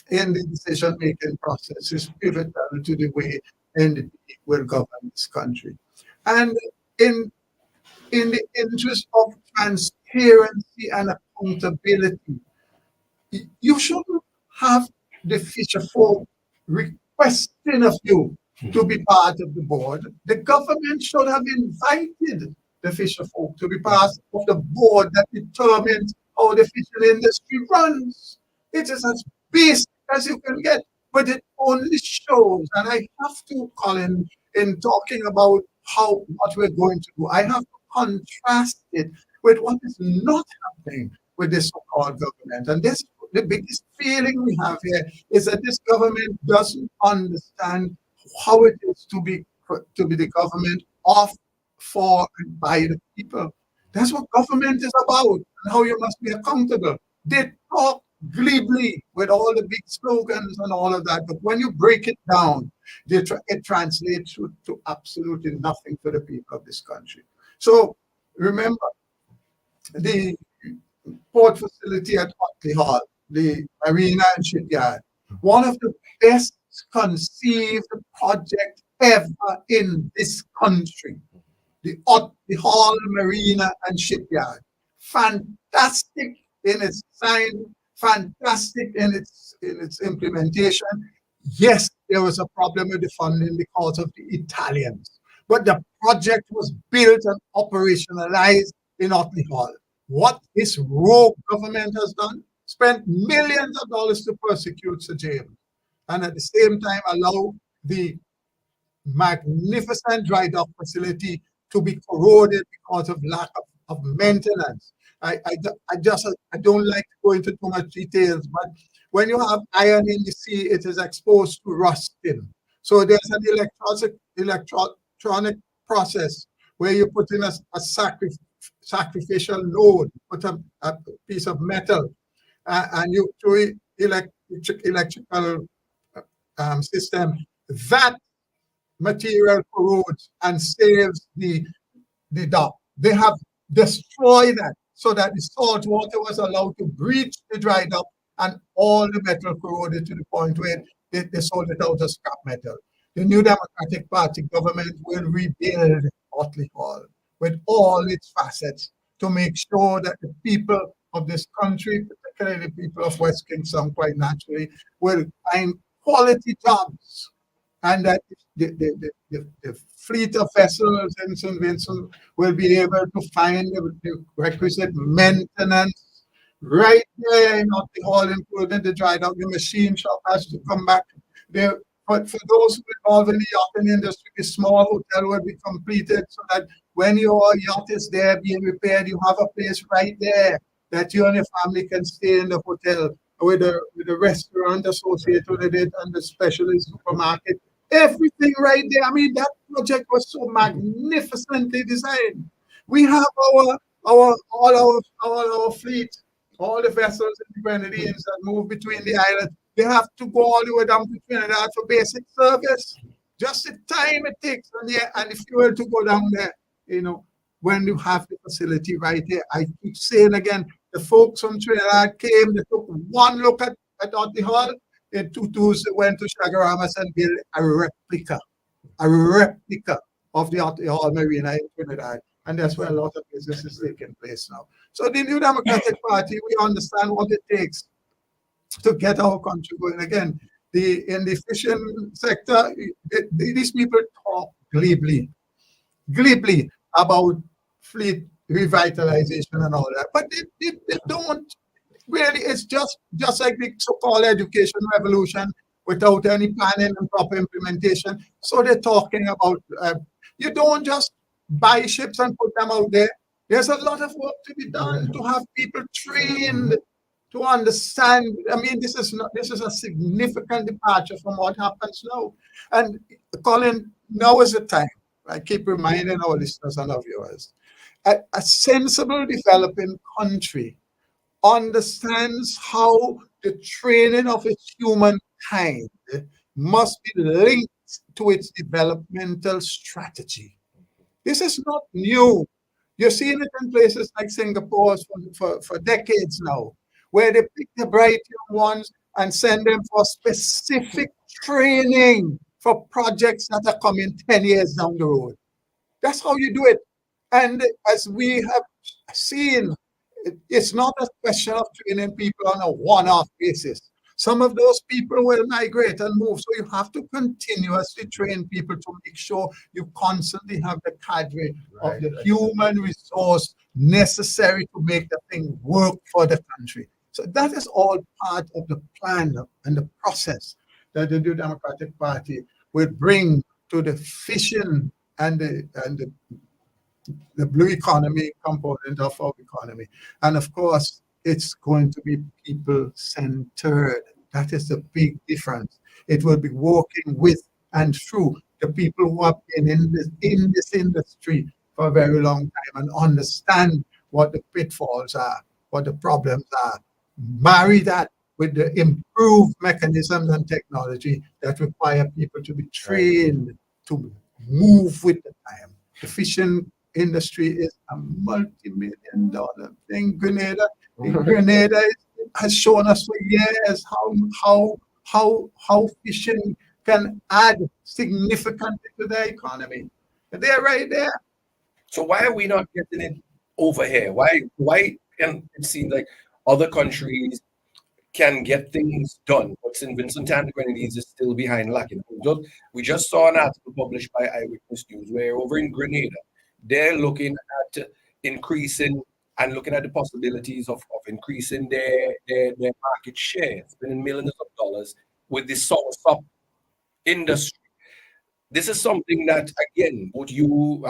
in the decision-making process is pivotal to the way NDP will govern this country. And in the interest of transparency and accountability, you shouldn't have the fisher folk requesting of you to be part of the board. The government should have invited the fisher folk to be part of the board that determines how the fishing industry runs. It is as basic as you can get, but it only shows, and I have to, Colin, in talking about what we're going to do, I have to contrast it with what is not happening with this so-called government. And this, the biggest feeling we have here is that this government doesn't understand how it is to be the government of, for, and by the people. That's what government is about, and how you must be accountable. They talk glibly with all the big slogans and all of that, but when you break it down, it translates to absolutely nothing for the people of this country. So remember, the port facility at Otley Hall, the marina and shipyard, one of the best conceived project ever in this country. The Otley Hall Marina and Shipyard. Fantastic in its design, fantastic in its implementation. Yes, there was a problem with the funding because of the Italians, but the project was built and operationalized in Otley Hall. What this rogue government has done, spent millions of dollars to persecute Sir James, and at the same time allow the magnificent dry dock facility to be corroded because of lack of maintenance. I don't like to go into too much details, but when you have iron in the sea, it is exposed to rusting. So there's an electronic process where you put in a sacrificial load, put a piece of metal, and you through electrical system, that material corrodes and saves the dock. They have destroyed that so that the salt water was allowed to breach the dry dock, and all the metal corroded to the point where they sold it out as scrap metal. The New Democratic Party government will rebuild Otley Hall with all its facets to make sure that the people of this country, particularly the people of West Kingston quite naturally, will find quality jobs, and that the fleet of vessels in St. Vincent will be able to find the requisite maintenance right there in Otley Hall, including the dry dock. The machine shop has to come back there. But for those who are involved in the yachting industry, a small hotel will be completed so that when your yacht is there being repaired, you have a place right there that you and your family can stay in the hotel with a restaurant associated with it and the specialist supermarket. Everything right there. I mean, that project was so magnificently designed. We have all our fleet, all the vessels in the Grenadines that move between the islands. They have to go all the way down to Trinidad for basic service. Just the time it takes and the fuel to go down there, when you have the facility right there. I keep saying again, the folks from Trinidad came, they took one look at Otley Hall. In 2000, they went to Chagaramas and built a replica of the Otley Hall Marina in Trinidad. And that's where a lot of business is taking place now. So the New Democratic Party, we understand what it takes to get our country going again. In the fishing sector, these people talk glibly about fleet revitalization and all that, but they don't really. It's just like the so-called education revolution without any planning and proper implementation. So they're talking about you don't just buy ships and put them out there. There's a lot of work to be done to have people trained to understand. I mean, this is a significant departure from what happens now. And Colin, now is the time. I keep reminding our listeners and our viewers. A sensible developing country understands how the training of its humankind must be linked to its developmental strategy. This is not new. You're seeing it in places like Singapore for decades now, where they pick the bright young ones and send them for specific training for projects that are coming 10 years down the road. That's how you do it. And as we have seen, it's not a question of training people on a one-off basis. Some of those people will migrate and move. So you have to continuously train people to make sure you constantly have the cadre of the human resource necessary to make the thing work for the country. So that is all part of the plan and the process that the New Democratic Party will bring to the fishing and the blue economy component of our economy. And of course, it's going to be people-centered. That is the big difference. It will be working with and through the people who have been in this industry for a very long time and understand what the pitfalls are, what the problems are. Marry that with the improved mechanisms and technology that require people to be trained to move with the time. The fishing industry is a multi-million-dollar thing. Grenada has shown us for years how fishing can add significantly to the economy. They're right there. So why are we not getting it over here? Why can it seem like other countries can get things done, but St. Vincent and the Grenadines is still behind lacking? We just saw an article published by Eyewitness News where over in Grenada, they're looking at increasing and looking at the possibilities of increasing their market share, spending millions of dollars with the soursop industry. This is something that, again, both you,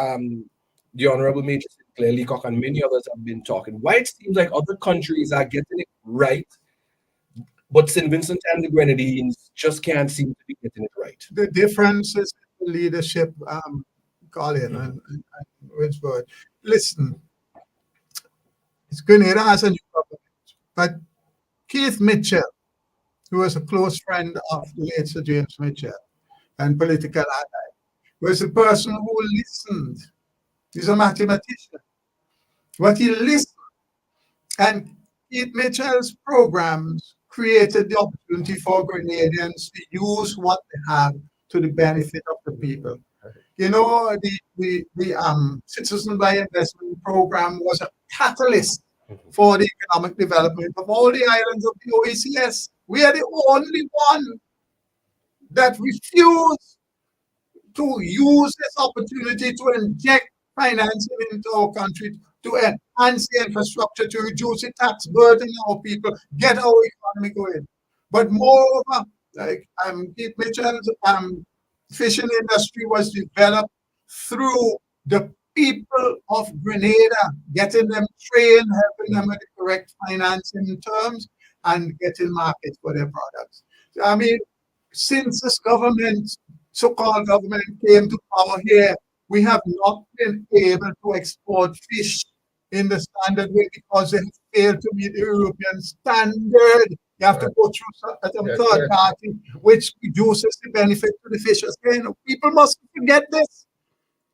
the Honorable Major Sinclair Leacock, and many others have been talking. Why it seems like other countries are getting it right, but St. Vincent and the Grenadines just can't seem to be getting it right. The difference is in leadership, Colin and Winsbert. Listen, Grenada has a new government, but Keith Mitchell, who was a close friend of the late Sir James Mitchell and political ally, was a person who listened. He's a mathematician. But he listened, and Keith Mitchell's programs created the opportunity for Grenadians to use what they have to the benefit of the people. You know, the Citizen by Investment program was a catalyst for the economic development of all the islands of the OECS. We are the only one that refused to use this opportunity to inject financing into our country, to enhance the infrastructure, to reduce the tax burden on our people, get our economy going. But moreover, like Keith Mitchell's fishing industry was developed through the people of Grenada, getting them trained, helping them with the correct financing terms, and getting markets for their products. I mean, since this government, so-called government, came to power here, we have not been able to export fish in the standard way because they have failed to meet the European standard. You have to go through some third party, which reduces the benefit to the fishers. People must forget this.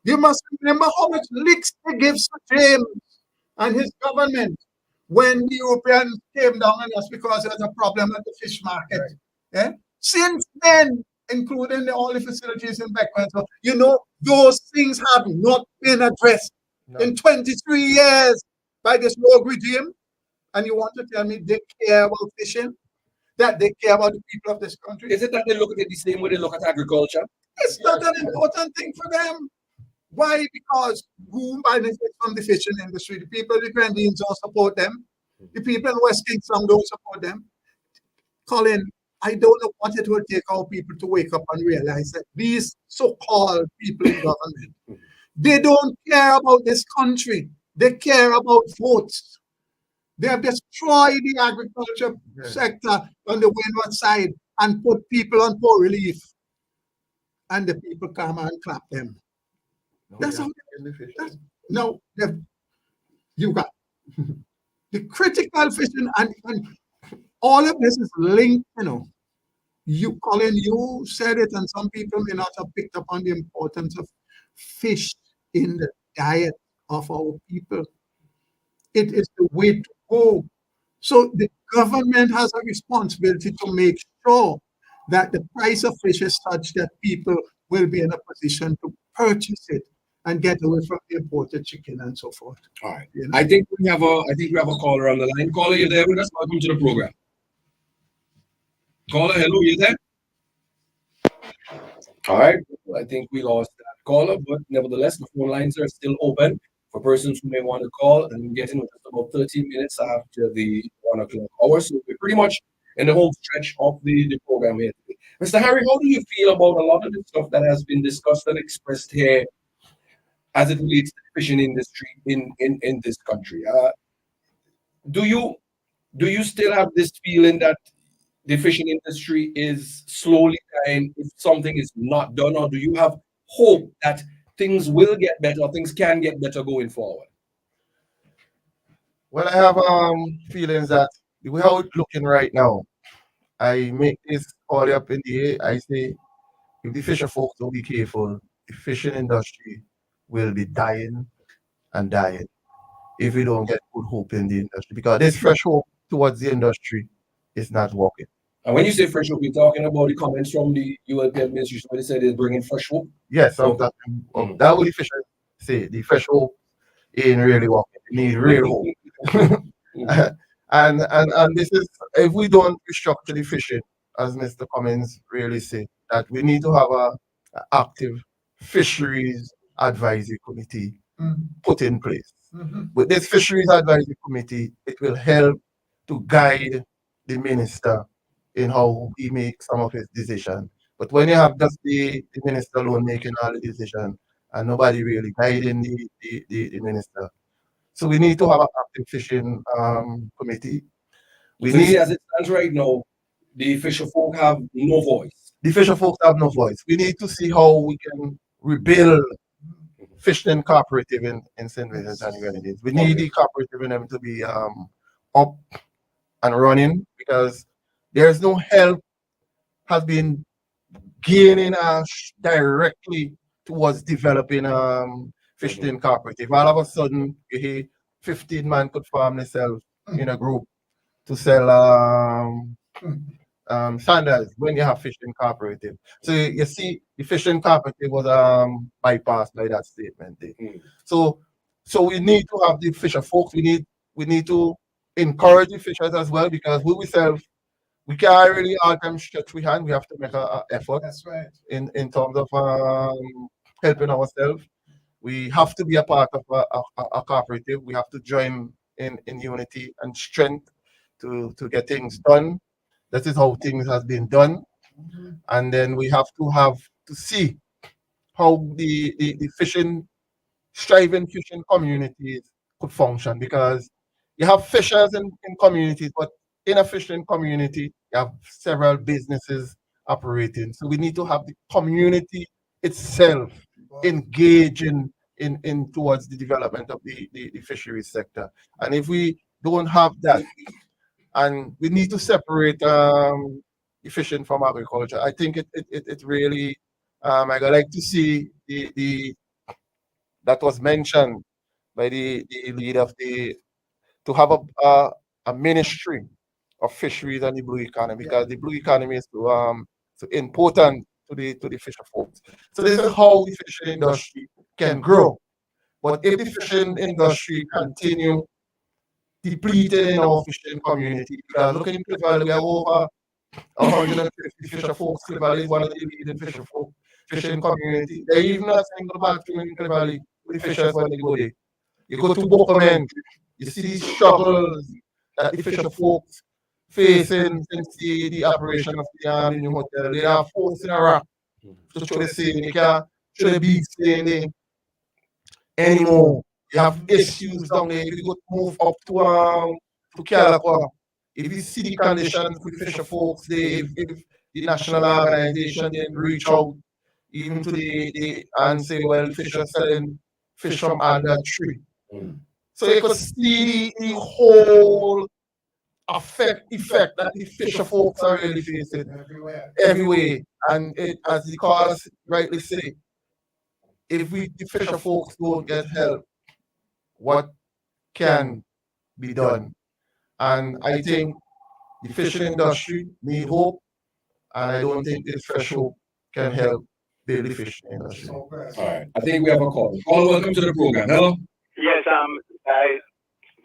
You must remember how much licks they give Sir James and his government when the Europeans came down on us because there's a problem at the fish market. Yeah? Since then, including all the facilities in Beckwith, you know, those things have not been addressed in 23 years by this rogue regime. And you want to tell me they care about fishing? That they care about the people of this country? Is it that they look at it the same way they look at agriculture? It's not an important thing for them. Why? Because who benefits from the fishing industry? The people of the Grenadines don't support them. The people in West Kingston don't support them. Colin, I don't know what it will take our people to wake up and realize that these so-called people in government, they don't care about this country. They care about votes. They have destroyed the agriculture sector on the windward side and put people on poor relief. And the people come and clap them. That's how no, you got the critical fishing and all of this is linked, You, Colin, you said it, and some people may not have picked up on the importance of fish in the diet of our people. It is the way to go. So the government has a responsibility to make sure that the price of fish is such that people will be in a position to purchase it and get away from the imported chicken and so forth. All right. I think we have a caller on the line. Caller, you there with us? Welcome to the program. Caller, hello, you there? All right. I think we lost that caller, but nevertheless, the phone lines are still open for persons who may want to call and get in with just about 13 minutes after the 1 o'clock hour. So we're pretty much in the home stretch of the program here today. Mr. Harry, how do you feel about a lot of the stuff that has been discussed and expressed here as it relates to the fishing industry in this country? Do you still have this feeling that the fishing industry is slowly dying if something is not done, or do you have hope that things will get better, things can get better going forward? Well, I have feelings that the way how it's looking right now, I make this all up in the air. I say, if the fisher folks don't be careful, the fishing industry will be dying and dying if we don't get good hope in the industry. Because this fresh hope towards the industry is not working. And when you say fresh hope, you're talking about the comments from the ULP administration where they said they're bringing fresh hope? Yes, that what the fisher say. The fresh hope ain't really working. It needs real hope. and this is, if we don't restructure the fishing, as Mr. Cummings really said, that we need to have a active fisheries advisory committee put in place. With this fisheries advisory committee, it will help to guide the minister in how he makes some of his decisions. But when you have just the minister alone making all the decisions and nobody really guiding the minister, so we need to have an active fishing committee. So you see, as it stands right now, the fisher folk have no voice. The fisher folks have no voice. We need to see how we can rebuild fishing cooperative in St. Vincent and Grenadines. We need the cooperative in them to be up and running, because there's no help has been gaining directly towards developing fishing cooperative. All of a sudden, you hear 15 man could farm themselves in a group to sell sandals when you have fishing cooperative. So you see, the fishing cooperative was bypassed by that statement there. So we need to have the fisher folks. We need to encourage the fishers as well, because we we can't really all time stretch we hand. We have to make an effort. That's right. In terms of helping ourselves. We have to be a part of a cooperative. We have to join in unity and strength to get things done. That is how things has been done. And then we have to see how the striving fishing communities could function, because you have fishers in communities, but in a fishing community, you have several businesses operating. So we need to have the community itself engaging in towards the development of the fisheries sector. And if we don't have that, and we need to separate the fishing from agriculture, I think it really I like to see the that was mentioned by the leader of to have a ministry of fisheries and the blue economy, because the blue economy is so important to the fisher folks. So this is how the fishing industry can grow. But if the fishing industry continue depleted in our fishing community, because look in Cliff Valley, we have over 150 fisher folks. Cliff Valley is one of the leading fishing community. There even a single bathroom in Cliff Valley with the fishers when they go there. You go to Bokomen, you see these struggles that the fisher folks facing since the operation of the new hotel. They are forced in a rock to show the scene. You can't show the beach staying there anymore. You have issues down there. You could move up to to Calaqua, if you see the conditions for the fisher folks, if the national organization didn't reach out even to the and say, well, the fish are selling fish from under a tree. So you could see the whole effect that the fisher folks are really facing everywhere. And it, as the callers rightly say, if the fisher folks don't get help, what can be done? And I think the fishing industry need hope, and I don't think this fresh hope can help build the fishing industry. All right. I think we have a call. Caller, welcome to the program. Hello. Yes,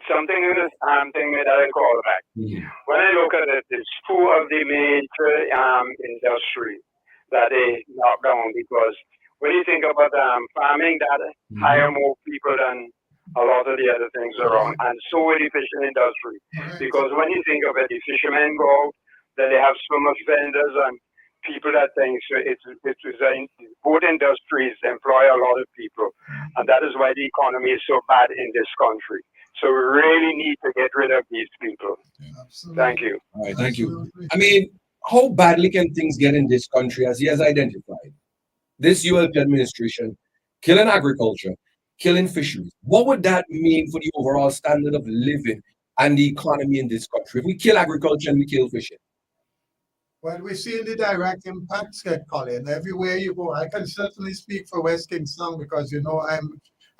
something in this thing that I call back. When I look at it, it's two of the major industries that they knock down because when you think about farming, that hire more people than a lot of the other things around, and so with the fishing industry. Because when you think of it, the fishermen go out, then they have so much vendors and people that think so both industries employ a lot of people, and that is why the economy is so bad in this country. So we really need to get rid of these people. Thank you. All right, thank you. I mean, how badly can things get in this country as he has identified? This ULP administration killing agriculture, killing fisheries. What would that mean for the overall standard of living and the economy in this country? If we kill agriculture and we kill fishing. Well, we're seeing the direct impacts, Colin. Everywhere you go, I can certainly speak for West Kingston because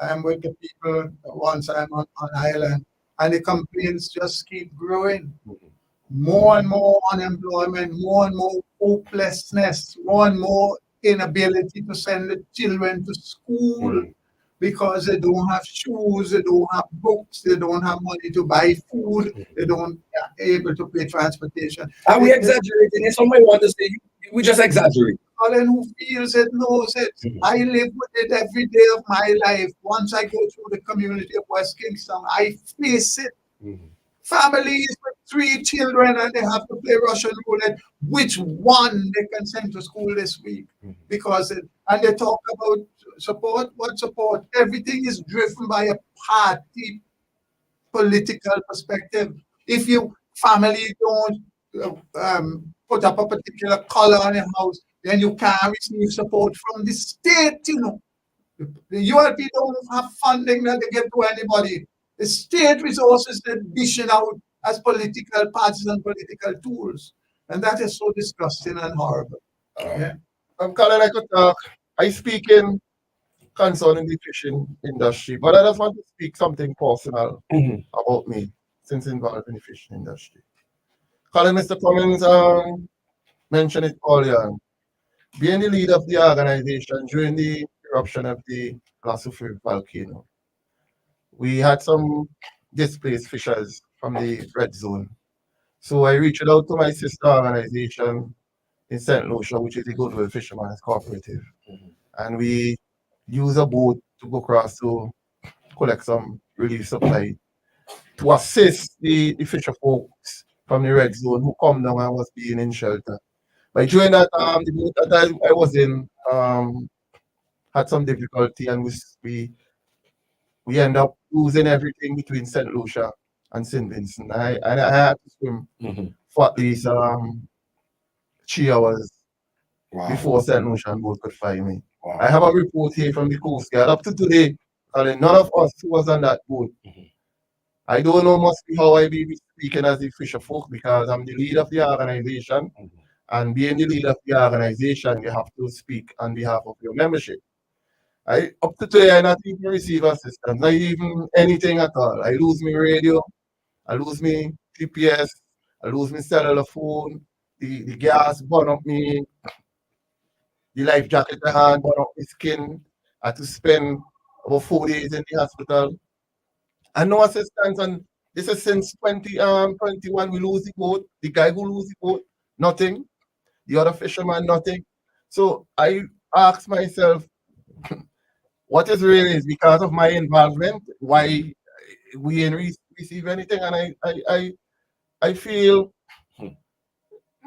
I'm with the people once I'm on island, and the complaints just keep growing. More and more unemployment, more and more hopelessness, more and more inability to send the children to school because they don't have shoes, they don't have books, they don't have money to buy food, they don't are able to pay transportation. Are we exaggerating? If somebody wants to say we just exaggerate. Colin who feels it knows it. I live with it every day of my life. Once I go through the community of West Kingston, I face it. Families with 3 children and they have to play Russian roulette. Which one they can send to school this week? Because and they talk about support. What support? Everything is driven by a party political perspective. If your family don't put up a particular color on your house, then you can't receive support from the state, The ULP don't have funding that they give to anybody. The state resources they're dishing out as political parties and political tools. And that is so disgusting and horrible. Yeah. Colin, I could talk. I speak in concerning the fishing industry, but I just want to speak something personal about me since involved in the fishing industry. Colin, Mr. Cummings mentioned it earlier. Being the leader of the organization during the eruption of the Glassufuri volcano, we had some displaced fishers from the red zone. So I reached out to my sister organization in St. Lucia, which is the Goodwill Fishermen's Cooperative. And we use a boat to go across to collect some relief supply to assist the fisher folks from the red zone who come down and was being in shelter. But during that, the boat that I was in had some difficulty, and we end up losing everything between St. Lucia and St. Vincent. I had to swim for at least 3 hours before St. Lucia boat could find me. I have a report here from the Coast Guard. Up to today, none of us who was on that boat. I don't know must be how I be speaking as the fisher folk because I'm the leader of the organization. And being the leader of the organization, you have to speak on behalf of your membership. Up to today, I not even receive assistance, not even anything at all. I lose my radio, I lose my GPS, I lose my cellular phone, the gas burn up me, the life jacket I had burn up my skin. I had to spend about 4 days in the hospital. And no assistance, and this is since 2021 we lose the boat. The guy who lose the boat, nothing. The other fisherman, nothing. So I asked myself, what is really is because of my involvement, why we didn't receive anything, and I feel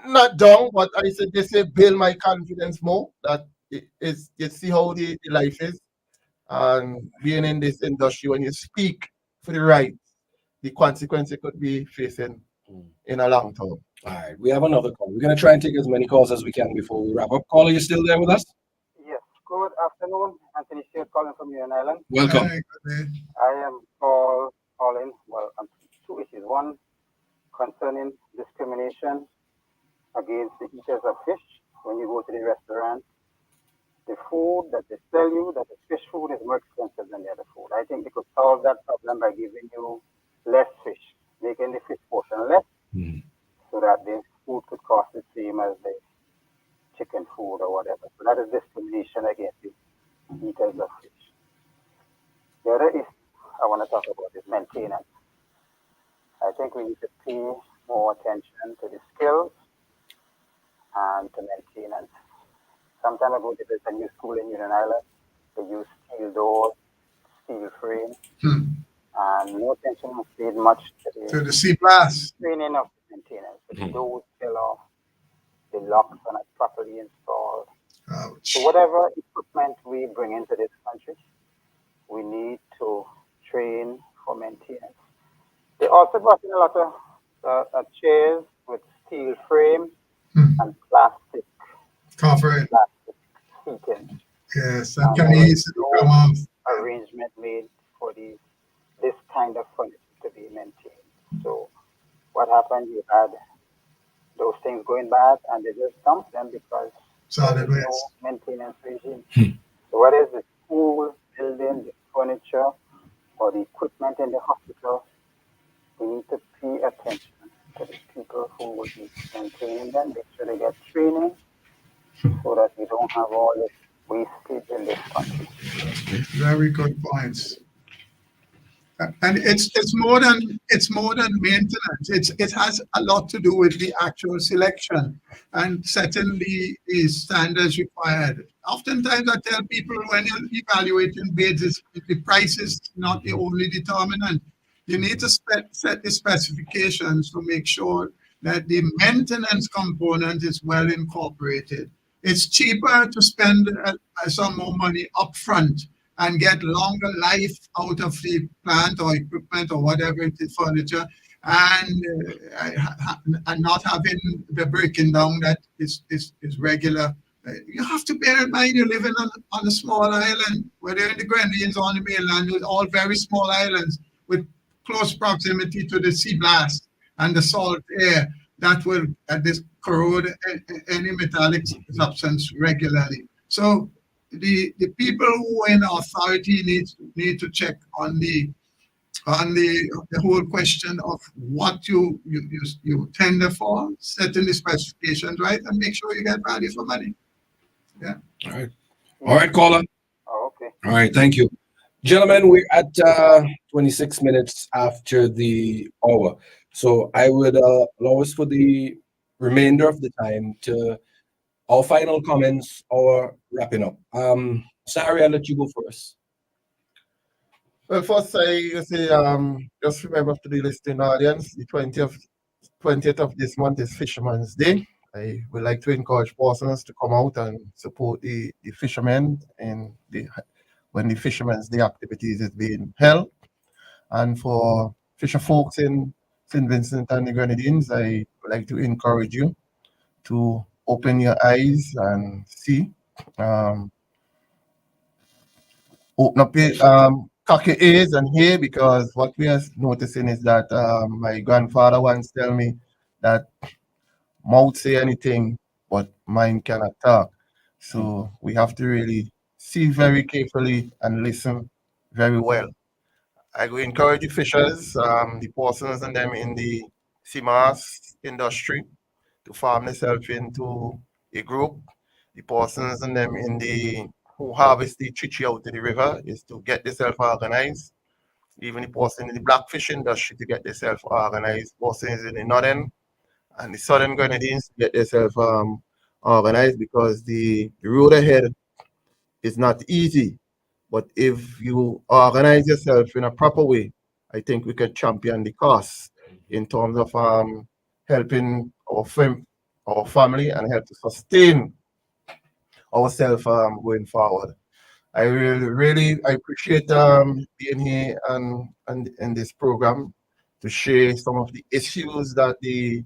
not down, but I said they say build my confidence more that you see how the life is, and being in this industry when you speak for the right, the consequence it could be facing in a long term. All right, we have another call. We're going to try and take as many calls as we can before we wrap up. Caller, you still there with us? Yes. Good afternoon. Anthony Stewart calling from Union Island. Welcome. I am calling, well, on two issues. One concerning discrimination against the eaters of fish. When you go to the restaurant, the food that they sell you, that is fish food, is more expensive than the other food. I think they could solve that problem by giving you less fish, making the fish portion less, so that the food could cost the same as the chicken food or whatever. So that is discrimination against the eaters of fish. The other is I want to talk about is maintenance. I think we need to pay more attention to the skills and to maintenance. Some time ago, there was a new school in Union Island. They use steel doors, steel frames, and no attention was paid much To the sea blast. training of maintenance. So the doors fell off, the locks are not properly installed. So whatever equipment we bring into this country, we need to train for maintenance. They also brought in a lot of chairs with steel frame and plastic Covered. seating. Yes, that can easily come off. Arrangement made for this kind of furniture to be maintained. So what happened? You had those things going bad, and they just dumped them because Solid there was no maintenance regime. So whether it's the school, building, the furniture, or the equipment in the hospital, we need to pay attention to the people who will be maintaining them. Make sure they get training so that we don't have all this wastage in this country. Very good points. And it's more than maintenance. It has a lot to do with the actual selection and setting the standards required. Oftentimes I tell people when you're evaluating bids, the price is not the only determinant. You need to set the specifications to make sure that the maintenance component is well incorporated. It's cheaper to spend some more money upfront and get longer life out of the plant or equipment or whatever it is, furniture, and not having the breaking down that is regular. You have to bear in mind you're living on a small island, whether you're in the Grenadines or on the mainland, with all very small islands with close proximity to the sea blast and the salt air that will corrode any metallic substance regularly. So the people who are in authority need to check on the whole question of what you tender for, setting the specifications right, and make sure you get value for money. Yeah. All right, caller. Okay. All right, thank you. Gentlemen, we're at 26 minutes after the hour. So I would allow us for the remainder of the time to our final comments or wrapping up. Sorry, I'll let you go first. Well, first I say just remember to the listening audience, the 20th of this month is Fisherman's Day. I would like to encourage persons to come out and support the fishermen and when the Fisherman's Day activities is being held. And for fisher folks in St. Vincent and the Grenadines, I would like to encourage you to open your eyes and see. Open up your cock your ears and hear, because what we are noticing is that my grandfather once tell me that mouth say anything, but mind cannot talk. So we have to really see very carefully and listen very well. I will encourage the fishers, the persons and them in the seamas industry to farm themselves into a group. The persons and them in the who harvest the chichi out of the river is to get themselves organized. Even the person in the blackfish industry to get themselves organized. Persons in the northern and the southern Grenadines to get themselves organized, because the road ahead is not easy. But if you organize yourself in a proper way, I think we can champion the cause in terms of helping our family and help to sustain ourselves going forward. I really I appreciate being here and in this program to share some of the issues that the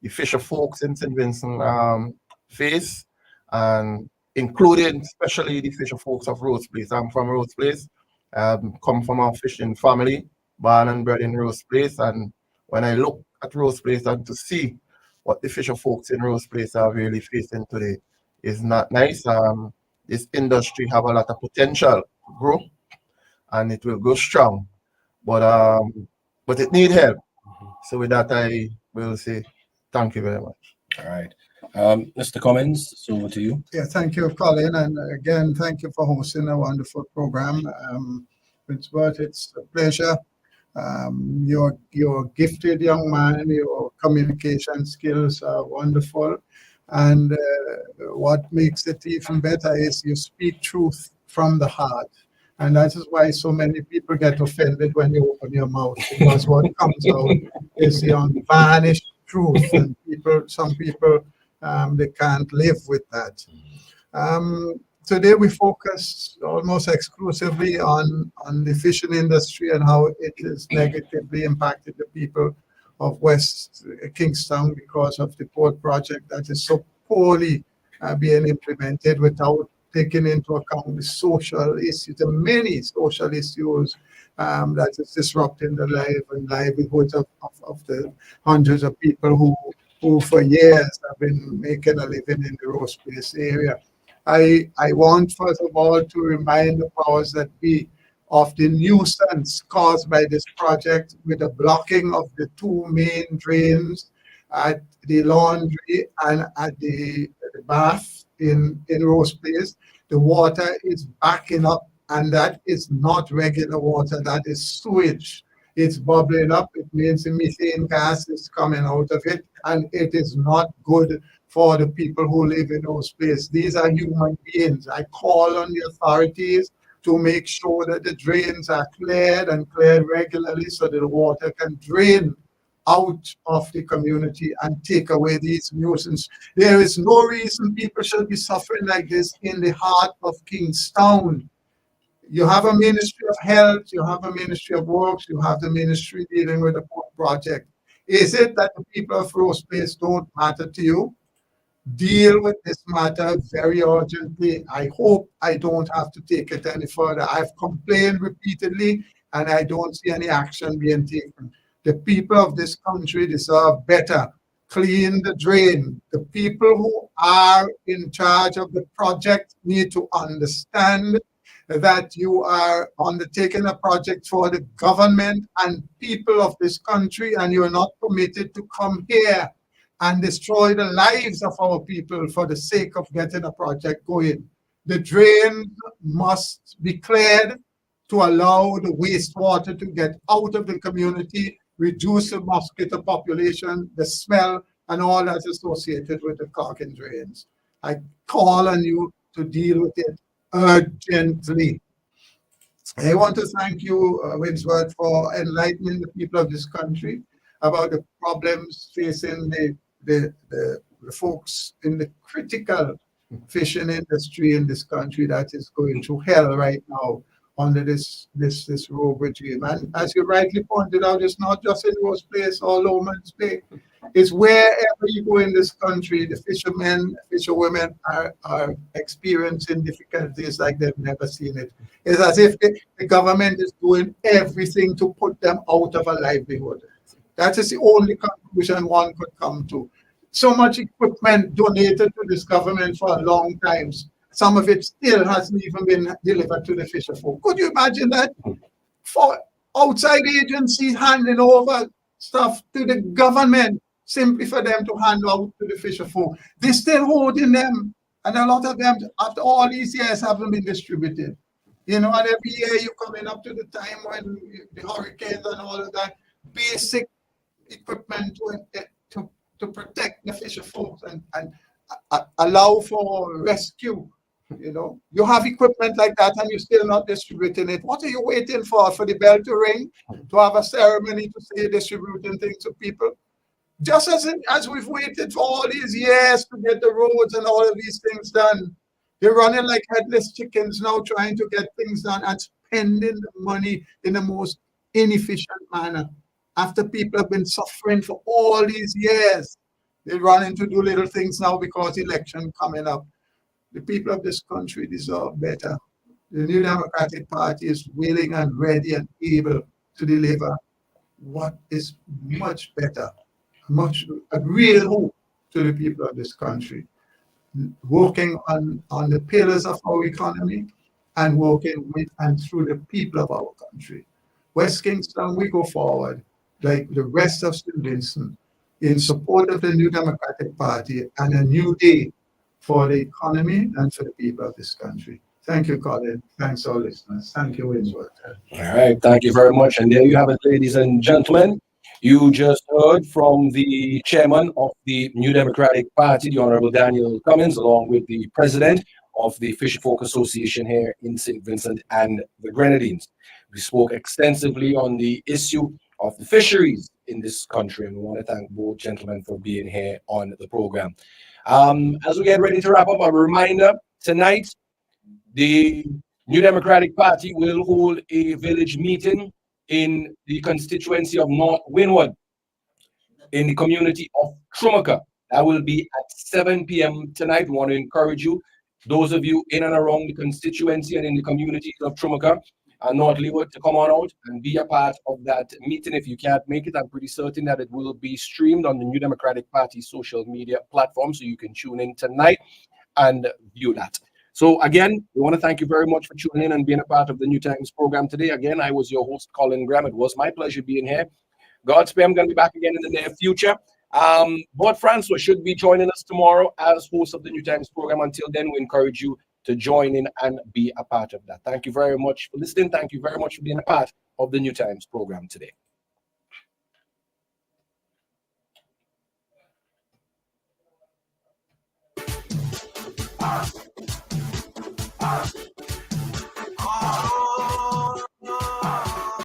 fisher folks in St. Vincent face, and including especially the fisher folks of Rose Place. I'm from Rose Place, come from a fishing family, born and bred in Rose Place, and when I look at Rose Place and to see what the fisher folks in Rose Place are really facing today is not nice. This industry have a lot of potential to grow, and it will go strong, but it need help. So with that, I will say thank you very much. All right. Mr. Cummings, it's over to you. Yeah, thank you, Colin, and again, thank you for hosting a wonderful program. Winsbert, it's a pleasure. You're a gifted young man. Your communication skills are wonderful, and what makes it even better is you speak truth from the heart. And that is why so many people get offended when you open your mouth, because what comes out is the unvarnished truth, and some people, they can't live with that. Today we focus almost exclusively on the fishing industry and how it has negatively impacted the people of West Kingstown because of the port project that is so poorly being implemented without taking into account the social issues, the many social issues that is disrupting the life and livelihoods of the hundreds of people who for years have been making a living in the Rose Place area. I want, first of all, to remind the powers that be of the nuisance caused by this project with the blocking of the two main drains at the laundry and at the bath in Rose Place. The water is backing up, and that is not regular water, that is sewage. It's bubbling up. It means the methane gas is coming out of it, and it is not good for the people who live in those places. These are human beings. I call on the authorities to make sure that the drains are cleared and cleared regularly so that the water can drain out of the community and take away these nuisance. There is no reason people should be suffering like this in the heart of Kingstown. You have a Ministry of Health, you have a Ministry of Works, you have the ministry dealing with the port project. Is it that the people of Rose Place don't matter to you? Deal with this matter very urgently. I hope I don't have to take it any further. I've complained repeatedly, and I don't see any action being taken. The people of this country deserve better. Clean the drain. The people who are in charge of the project need to understand that you are undertaking a project for the government and people of this country, and you are not permitted to come here and destroy the lives of our people for the sake of getting a project going. The drain must be cleared to allow the wastewater to get out of the community, reduce the mosquito population, the smell, and all that's associated with the clogging drains. I call on you to deal with it urgently. I want to thank you, Winsbert, for enlightening the people of this country about the problems facing the folks in the critical fishing industry in this country that is going through hell right now under this rogue regime. And as you rightly pointed out, it's not just in Rose Place or Lowman's Bay. It's wherever you go in this country, the fishermen, fisherwomen are experiencing difficulties like they've never seen it. It's as if the government is doing everything to put them out of a livelihood. That is the only conclusion one could come to. So much equipment donated to this government for a long time. Some of it still hasn't even been delivered to the fisher folk. Could you imagine that? For outside agencies handing over stuff to the government simply for them to hand out to the fisher folk. They're still holding them, and a lot of them, after all these years, haven't been distributed. You know, and every year you're coming up to the time when the hurricanes and all of that, basic equipment to protect the fisher folks and allow for rescue. You know, you have equipment like that and you're still not distributing it. What are you waiting for the bell to ring, to have a ceremony to say distributing things to people? Just as we've waited for all these years to get the roads and all of these things done, they're running like headless chickens now trying to get things done and spending the money in the most inefficient manner. After people have been suffering for all these years, they run into do little things now because election coming up. The people of this country deserve better. The New Democratic Party is willing and ready and able to deliver what is much better, much a real hope to the people of this country. Working on the pillars of our economy and working with and through the people of our country. West Kingston, we go forward like the rest of St. Vincent in support of the New Democratic Party and a new day for the economy and for the people of this country. Thank you, Colin. Thanks, all listeners. Thank you, Winsbert. All right, thank you very much. And there you have it, ladies and gentlemen. You just heard from the chairman of the New Democratic Party, the Honorable Daniel Cummings, along with the president of the Fisher Folk Association here in St. Vincent and the Grenadines. We spoke extensively on the issue of the fisheries in this country, and we want to thank both gentlemen for being here on the program. As we get ready to wrap up, a reminder tonight, the New Democratic Party will hold a village meeting in the constituency of North Windward in the community of Trumaka. That will be at 7 p.m. tonight. We want to encourage you, those of you in and around the constituency and in the communities of Trumaka and North Leeward, to come on out and be a part of that meeting. If you can't make it, I'm pretty certain that it will be streamed on the New Democratic Party social media platform, so you can tune in tonight and view that. So again, we want to thank you very much for tuning in and being a part of the New Times program today. Again, I was your host, Colin Graham. It was my pleasure being here. Godspeed, I'm going to be back again in the near future. But Francois should be joining us tomorrow as host of the New Times program. Until then, we encourage you to join in and be a part of that. Thank you very much for listening. Thank you very much for being a part of the New Times program today.